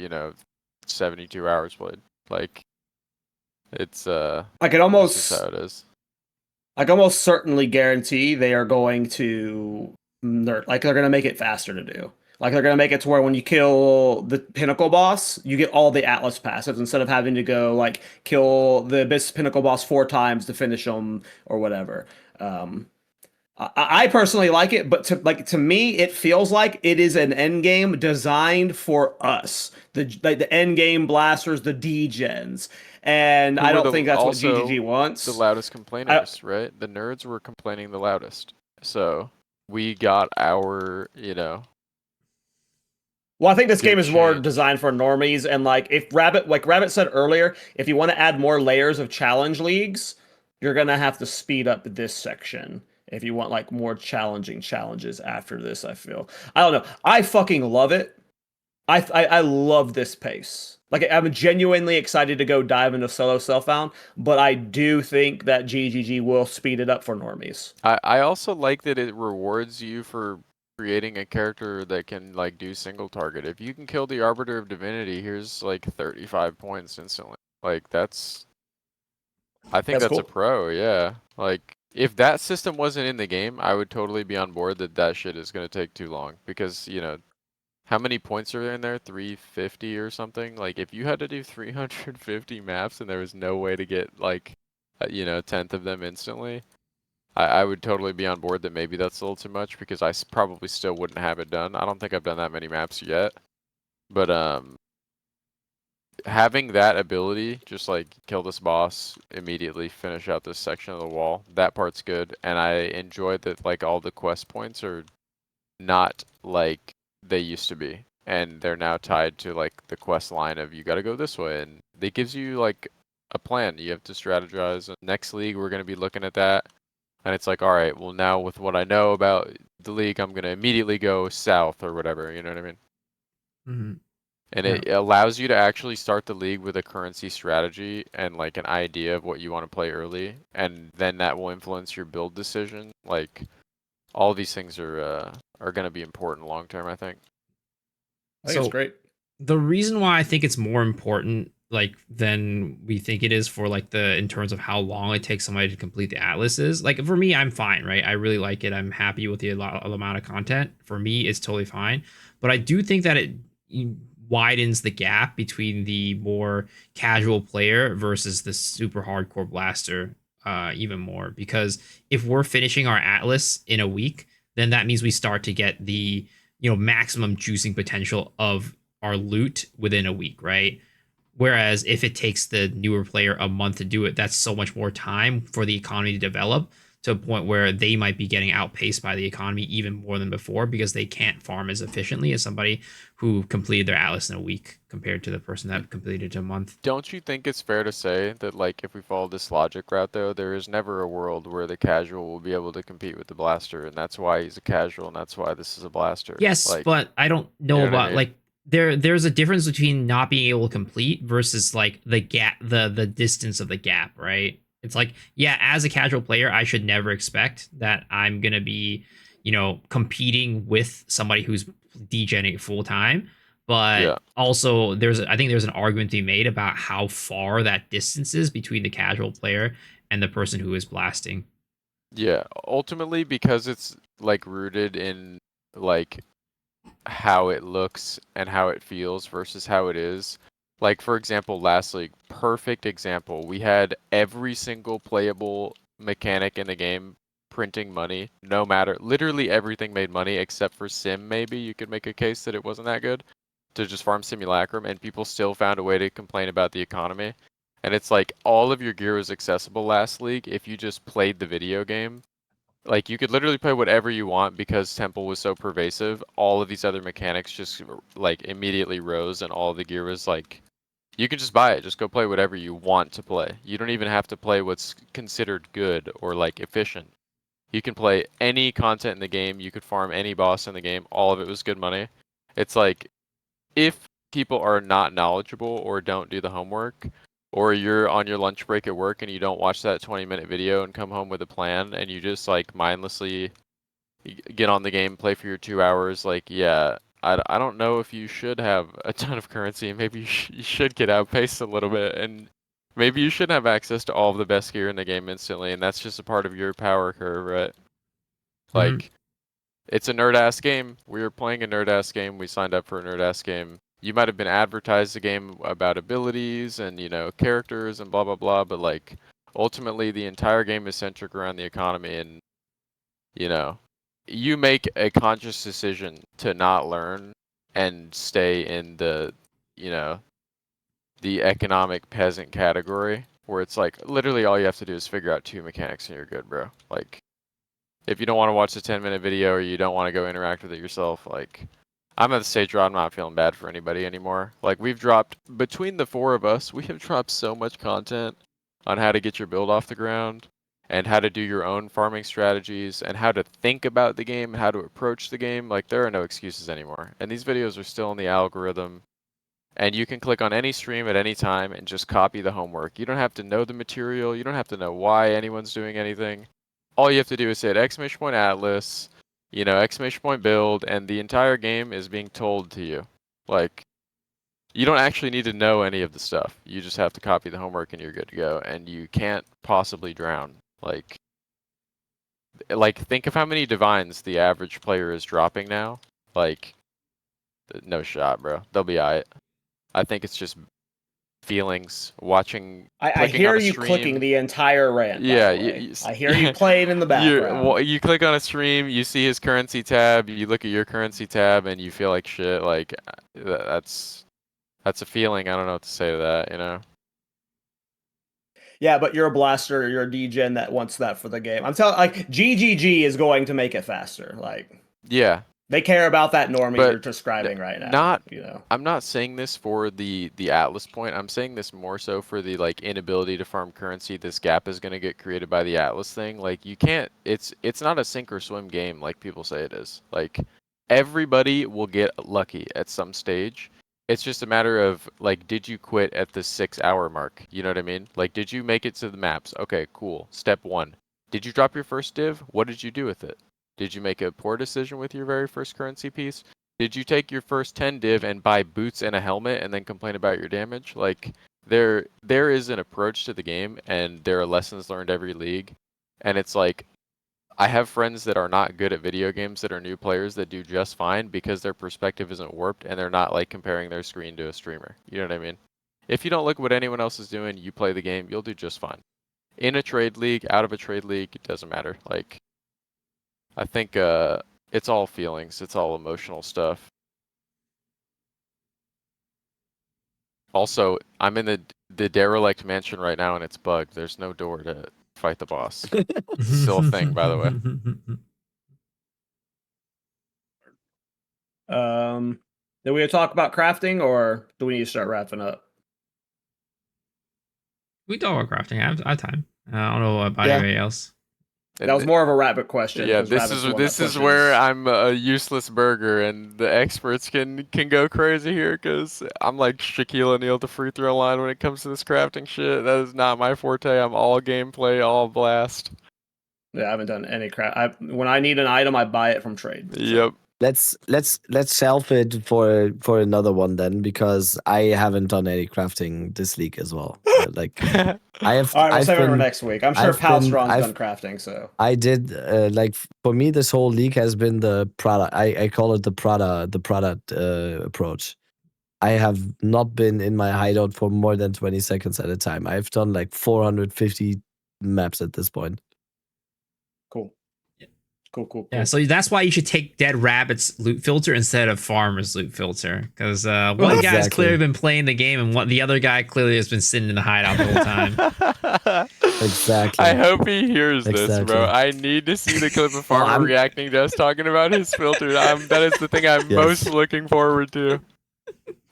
72 hours played. Like it's I can this is how almost it is. I can almost certainly guarantee they are going to like they're going to make it faster to do. Like they're going to make it to where when you kill the Pinnacle boss, you get all the Atlas passives instead of having to go like kill the Abyss Pinnacle boss 4 times to finish them or whatever. I personally like it, but to me, it feels like it is an end game designed for us, the end game blasters, the degens, and Who I were don't think that's what also GGG wants. the loudest complainers, right? The nerds were complaining the loudest. So we got our, Well, I think this Good game is more change. designed for normies, and like Rabbit said earlier, if you want to add more layers of challenge leagues, you're gonna have to speed up this section. If you want like more challenging challenges after this, I don't know. I fucking love it. I love this pace. Like I'm genuinely excited to go dive into solo self-found, but I do think that GGG will speed it up for normies. I also like that it rewards you for creating a character that can like do single target. If you can kill the Arbiter of Divinity, here's like 35 points instantly. Like I think That's that's a cool. pro, yeah. Like if that system wasn't in the game, I would totally be on board that shit is going to take too long because, how many points are in there? 350 or something? Like if you had to do 350 maps and there was no way to get like, a 10th of them instantly, I would totally be on board that maybe that's a little too much because I probably still wouldn't have it done. I don't think I've done that many maps yet. But having that ability, just like kill this boss, immediately finish out this section of the wall, that part's good. And I enjoy that like all the quest points are not like they used to be. And they're now tied to like the quest line of you gotta go this way. And it gives you like a plan. You have to strategize. And next league we're gonna be looking at that. And it's like, all right, well now with what I know about the league, I'm gonna immediately go south or whatever. You know what I mean? Mm-hmm. And Yeah. it allows you to actually start the league with a currency strategy and like an idea of what you want to play early, and then that will influence your build decision. Like all these things are going to be important long term, I think. I think it's So- great. The reason why I think it's more important like than we think it is for like the in terms of how long it takes somebody to complete the atlas is like for me I'm fine, right? I really like it. I'm happy with the amount of content. For me it's totally fine, but I do think that it widens the gap between the more casual player versus the super hardcore blaster even more, because if we're finishing our atlas in a week, then that means we start to get the maximum juicing potential of our loot within a week, right? Whereas if it takes the newer player a month to do it, that's so much more time for the economy to develop to a point where they might be getting outpaced by the economy even more than before because they can't farm as efficiently as somebody who completed their atlas in a week compared to the person that completed it in a month. Don't you think it's fair to say that like if we follow this logic route though, there is never a world where the casual will be able to compete with the blaster, and that's why he's a casual and that's why this is a blaster. Yes, like, but I don't know you know what I about mean? like there's a difference between not being able to complete versus like the gap, the distance of the gap, right? It's like, yeah, as a casual player, I should never expect that I'm gonna be, competing with somebody who's DJing full time. But Yeah. also, I think there's an argument to be made about how far that distance is between the casual player and the person who is blasting. Yeah. Ultimately, because it's like rooted in like how it looks and how it feels versus how it is. Like for example, last league, perfect example. We had every single playable mechanic in the game printing money, no matter literally everything made money except for Sim maybe. You could make a case that it wasn't that good to just farm Simulacrum, and people still found a way to complain about the economy. And it's like all of your gear was accessible last league if you just played the video game. Like you could literally play whatever you want because Temple was so pervasive. All of these other mechanics just like immediately rose, and all the gear was like, you can just buy it. Just go play whatever you want to play. You don't even have to play what's considered good or like efficient. You can play any content in the game. You could farm any boss in the game. All of it was good money. It's like if people are not knowledgeable or don't do the homework, or you're on your lunch break at work and you don't watch that 20-minute video and come home with a plan and you just like mindlessly get on the game, play for your 2 hours, like, yeah, I don't know if you should have a ton of currency. Maybe you should get outpaced a little bit, and maybe you should have access to all of the best gear in the game instantly, and that's just a part of your power curve, right? Mhm. Like, it's a nerd-ass game. We were playing a nerd-ass game. We signed up for a nerd-ass game. You might have been advertised a game about abilities and, characters and blah, blah, blah, but, like, ultimately the entire game is centric around the economy, and, you know, you make a conscious decision to not learn and stay in you know, the economic peasant category, where it's like, literally all you have to do is figure out 2 mechanics and you're good, bro. Like, if you don't want to watch the 10-minute video or you don't want to go interact with it yourself, like, I'm at the stage where I'm not feeling bad for anybody anymore. Like, we've dropped, between the 4 of us, we have dropped so much content on how to get your build off the ground and how to do your own farming strategies and how to think about the game, how to approach the game. Like, there are no excuses anymore. And these videos are still in the algorithm. And you can click on any stream at any time and just copy the homework. You don't have to know the material. You don't have to know why anyone's doing anything. All you have to do is hit exclamation point atlas, exclamation point build, and the entire game is being told to you. Like, you don't actually need to know any of the stuff. You just have to copy the homework and you're good to go. And you can't possibly drown. Like think of how many divines the average player is dropping now. Like, no shot, bro. They'll be alright. I think it's just feelings watching. I Clicking on hear a you stream. clicking the entire rant. Yeah, by the way. I hear you playing in the background. You click on a stream, you see his currency tab, you look at your currency tab, and you feel like shit. Like, that's a feeling. I don't know what to say to that. Yeah, but you're a blaster, you're a degen that wants that for the game. I'm telling, like, GGG is going to make it faster. Like, Yeah, they care about that normie but you're describing right now. I'm not saying this for the Atlas point. I'm saying this more so for the like inability to farm currency. This gap is going to get created by the Atlas thing. Like, you can't. It's not a sink or swim game like people say it is. Like, everybody will get lucky at some stage. It's just a matter of like, did you quit at the 6-hour mark? You know what I mean? Like, did you make it to the maps? Okay, cool. Step 1. Did you drop your first div? What did you do with it? Did you make a poor decision with your very first currency piece? Did you take your first 10 div and buy boots and a helmet and then complain about your damage? Like, there is an approach to the game, and there are lessons learned every league. And it's like, I have friends that are not good at video games that are new players that do just fine because their perspective isn't warped and they're not like comparing their screen to a streamer. You know what I mean? If you don't look at what anyone else is doing, you play the game, you'll do just fine. In a trade league, out of a trade league, it doesn't matter. Like, I think it's all feelings, it's all emotional stuff. Also, I'm in the derelict mansion right now and it's bugged. There's no door to fight the boss. It's still a thing, by the way. Do we talk about crafting, or do we need to start wrapping up? We talk about crafting. I have time. I don't know about Yeah. anybody else. That was more of a rabbit question. Yeah, 'cause this Rabbit's is the one this that is where pushes. I'm a useless burger, and the experts can go crazy here because I'm like Shaquille O'Neal at the free throw line when it comes to this crafting shit. That is not my forte. I'm all gameplay, all blast. Yeah, I haven't done any crap. When I need an item, I buy it from trade. So. Yep. Let's shelf it for another one then, because I haven't done any crafting this league as well. Like I have. All right, we'll I've save it for been- next week. I'm sure I've been- Palstron's I've- done crafting, so I did like for me this whole league has been the Prada. I call it the Prada approach. I have not been in my hideout for more than 20 seconds at a time. I've done like 450 maps at this point. cool. Cool. Yeah, so that's why you should take Dead Rabbit's loot filter instead of Farmer's loot filter, because one guy's Exactly. clearly been playing the game, and the other guy clearly has been sitting in the hideout the whole time. Exactly. I hope he hears this, Exactly. bro. I need to see the clip of Farmer I'm- reacting to us talking about his filter. That is the thing I'm Yes. most looking forward to.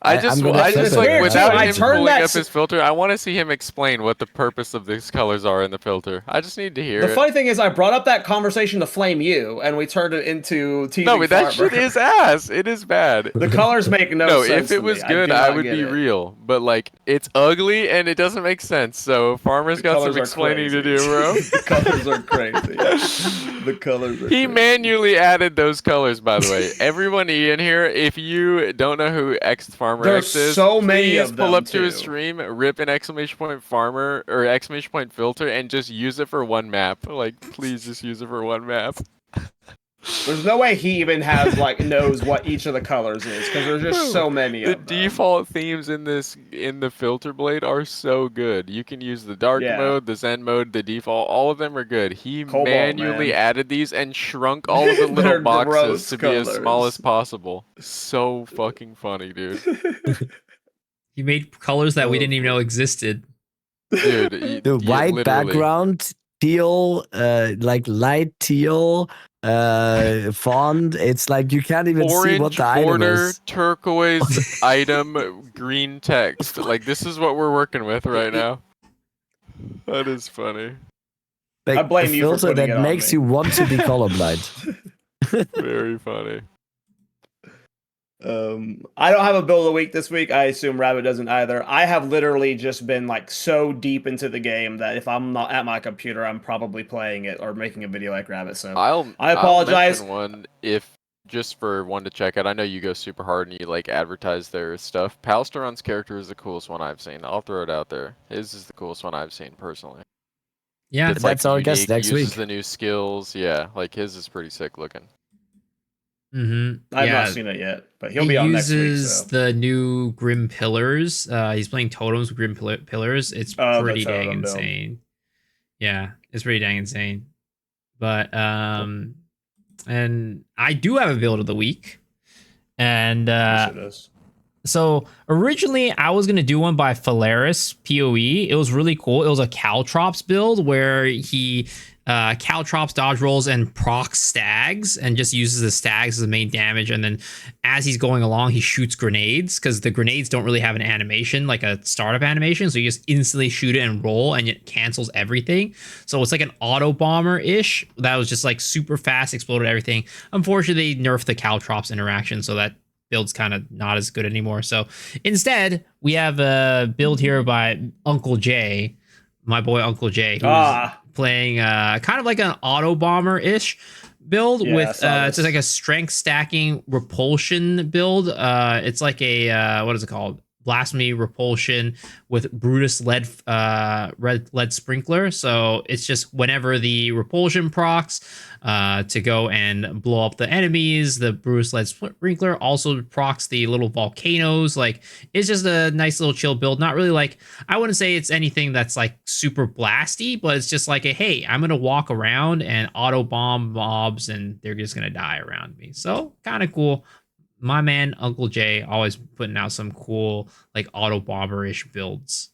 I I'm just gonna like flip it. Weird, without too. I him turned pulling that up his filter, I want to see him explain what the purpose of these colors are in the filter. I just need to hear The it. funny thing is, I brought up that conversation to flame you, and we turned it into teasing No, but that Farmer. shit is ass. It is bad. The colors make no, No, sense. if it to was me. good, do I not would get be it. real. But like, it's ugly and it doesn't make sense. So Farmer's The got some colors are explaining to crazy. do, bro. The colors are crazy. The colors are He crazy. manually added those colors, by the way. Everyone in here, if you don't know who Farmer There's X is, so many please of pull them, up to his too. stream, rip an exclamation point farmer or exclamation point filter, and just use it for one map. Like, please just use it for one map. There's no way he even has knows what each of the colors is, because there's just so many The of them. default themes in the filter blade are so good. You can use the dark Yeah. mode, the zen mode, the default. All of them are good. He Cobalt, manually man. added these and shrunk all of the They're little boxes gross to be as small colors. as possible. So fucking funny, dude. He made colors that we didn't even know existed. Dude, The white literally. background, teal, like light teal, font. It's like you can't even see what Orange the item border, is. turquoise item, green text. Like, this is what we're working with right now. That is funny. Like I blame a you for filter putting that it on makes me. you want to be colorblind. Very funny. I don't have a build of the week this week. I assume Rabbit doesn't either. I have literally just been so deep into the game that if I'm not at my computer, I'm probably playing it or making a video like Rabbit. So I apologize. I'll mention one if just for one to check out. I know you go super hard and you advertise their stuff. Palsteron's character is the coolest one I've seen. I'll throw it out there. His is the coolest one I've seen personally. Yeah, It's That's our guest unique, next uses week. the new skills. Yeah, his is pretty sick looking. I've not seen it yet, but he'll be on next week. uses So. the new Grim Pillars. He's playing totems with Grim Pillars. It's Oh, the pretty dang totem build. insane. Yeah, it's pretty dang insane. But and I do have a build of the week, and Yes, it is. so originally I was gonna do one by Phalaris PoE. It was really cool. It was a Caltrops build where he Caltrops dodge rolls and procs stags and just uses the stags as the main damage. And then as he's going along, he shoots grenades because the grenades don't really have an animation like a startup animation. So you just instantly shoot it and roll and it cancels everything. So it's like an auto bomber ish that was just super fast, exploded everything. Unfortunately, they nerfed the Caltrops interaction, so that build's kind of not as good anymore. So instead, we have a build here by Uncle Jay, my boy Uncle Jay, who's playing kind of like an auto bomber ish build with it's just like a strength stacking repulsion build. It's like a what is it called? Blasphemy repulsion with Brutus lead sprinkler. So it's just whenever the repulsion procs to go and blow up the enemies, the Brutus lead sprinkler also procs the little volcanoes. It's just a nice little chill build. Not really I wouldn't say it's anything that's super blasty, but it's just hey, I'm gonna walk around and auto bomb mobs and they're just gonna die around me. So kind of cool. My man Uncle Jay always putting out some cool auto bomber-ish builds.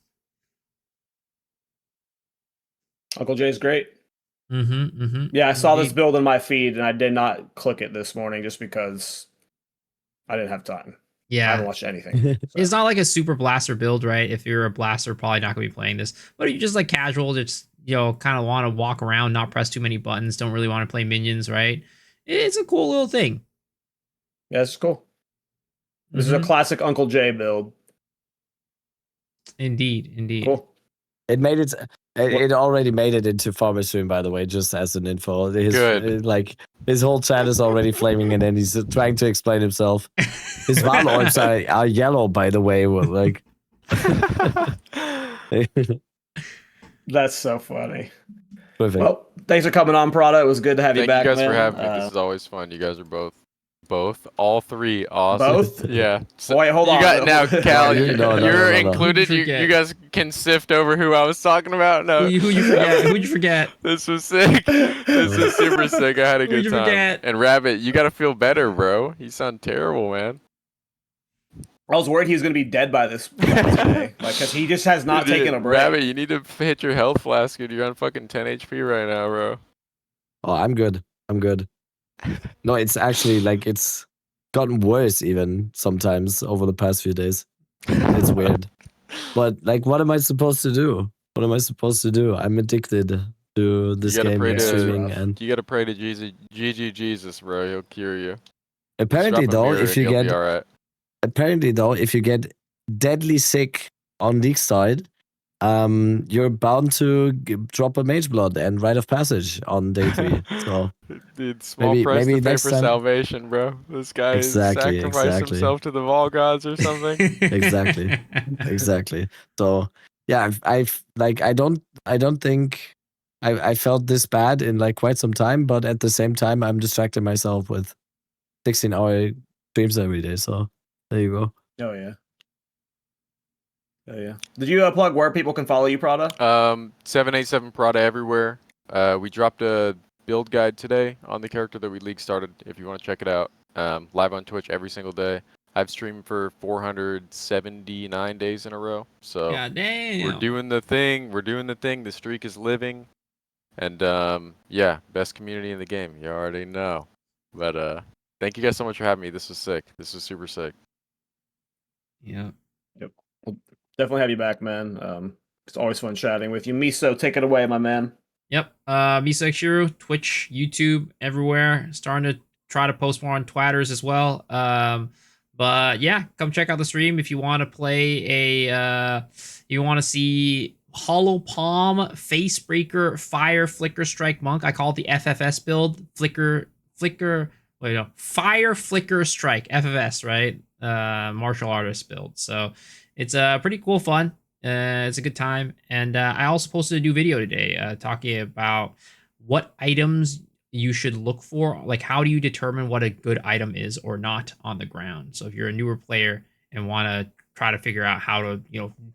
Uncle Jay's great. Mm-hmm. Yeah, I saw this build in my feed and I did not click it this morning just because I didn't have time. I Yeah, haven't watched anything. So. it's not like a super blaster build, right? If you're a blaster, probably not gonna be playing this. But if you just casual, just kind of want to walk around, not press too many buttons, don't really want to play minions, right? It's a cool little thing. Yeah, it's cool. This is a classic Uncle J build. Indeed. Cool. It made it. It already made it into Farmer Stream, by the way, just as an info. Good. His whole chat is already flaming, and then he's trying to explain himself. His Val orbs are yellow, by the way. Like, That's so funny. perfect. Well, thanks for coming on, Prada. It was good to have you Thank back, you guys man. for having me. This is always fun. You guys are all three awesome. Both? Yeah. So Wait, hold on. You got now, Cal. No, you're no. included. Who'd you You forget? guys can sift over who I was talking about. No. Who you forget? Who'd you forget? This was sick. This is super sick. I had a Who'd good you time. forget? And Rabbit, you gotta feel better, bro. You sound terrible, man. I was worried he was going to be dead by this today. Because he just has not Dude, taken a break. Rabbit, you need to hit your health flask, dude. You're on fucking 10 HP right now, bro. Oh, I'm good. No, it's actually like it's gotten worse even sometimes over the past few days. It's weird. But like, what am I supposed to do? I'm addicted to this You gotta game pray and to- streaming, and You gotta pray to Jesus, bro. He'll cure you. apparently Just drop a though, mirror if and you you'll get be all right. deadly sick on League side, you're bound to drop a Mage Blood and Rite of Passage on day 3. So Dude, small price maybe to pay next for time- salvation, bro. This guy Exactly, sacrificed exactly. himself to the Vol gods or something. exactly. So yeah, I don't think I felt this bad in like quite some time, but at the same time, I'm distracting myself with 16-hour streams every day. So there you go. Oh, yeah. Did you plug where people can follow you, Prada? 787 Prada everywhere. We dropped a build guide today on the character that we league started. If you want to check it out, live on Twitch every single day. I've streamed for 479 days in a row. So God damn. we're doing the thing. The streak is living, and yeah, best community in the game. You already know. But thank you guys so much for having me. This was sick. This was super sick. Yeah. We'll definitely have you back, man. It's always fun chatting with you. Miso, take it away, my man. Yep. Misa Shiro, Twitch, YouTube, everywhere. Starting to try to post more on Twitters as well. But yeah, come check out the stream if you want to play you want to see Hollow Palm, Facebreaker, Fire, Flicker, Strike Monk. I call it the FFS build. Fire, Flicker, Strike. FFS, right? Martial artist build. So it's pretty cool fun. It's a good time. And I also posted a new video today talking about what items you should look for. Like, how do you determine what a good item is or not on the ground? So if you're a newer player and want to try to figure out how to,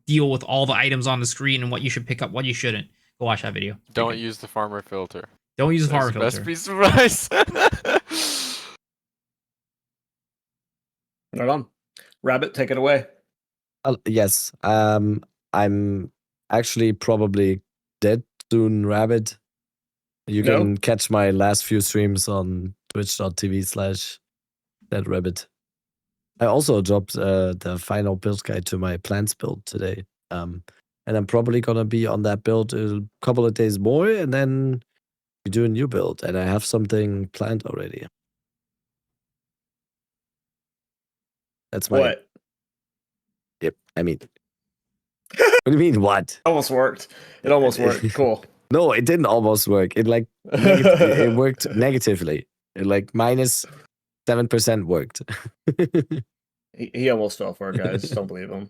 deal with all the items on the screen and what you should pick up, what you shouldn't, go watch that video. Don't use the farmer filter. Don't use the That's farmer the filter. best piece of advice. Right on. Rabbit, take it away. Yes. I'm actually probably dead soon, Rabbit. You No? can catch my last few streams on twitch.tv/deadrabbit. I also dropped the final build guide to my plants build today. And I'm probably gonna be on that build a couple of days more, and then we do a new build. And I have something planned already. That's my What? Yep. I mean, what do you mean? What? Almost worked. It almost worked. Cool. No, it didn't almost work. It it worked negatively. It like -7% worked. He almost fell for it, guys. Don't believe him.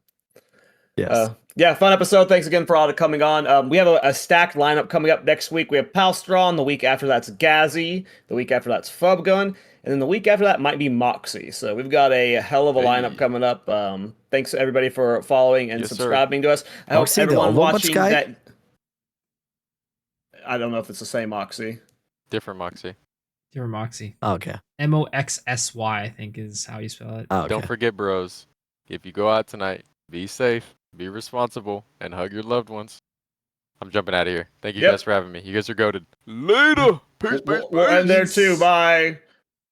Yes. Yeah, fun episode. Thanks again for all coming on. We have a stacked lineup coming up next week. We have Palstron. The week after that's Gazzy. The week after that's Fubgun. And then the week after that might be Moxie. So we've got a hell of a lineup coming up. Thanks everybody for following and Yes, sir. subscribing to us. I hope Moxie, the everyone Overwatch watching guy? that. I don't know if it's the same Moxie. Different Moxie. Dear Moxie. Okay. Moxsy, I think is how you spell it. Okay. Don't forget, bros. If you go out tonight, be safe, be responsible, and hug your loved ones. I'm jumping out of here. Thank you Yep. guys for having me. You guys are goated. Later. Peace, peace, We'll end there peace. too. Bye.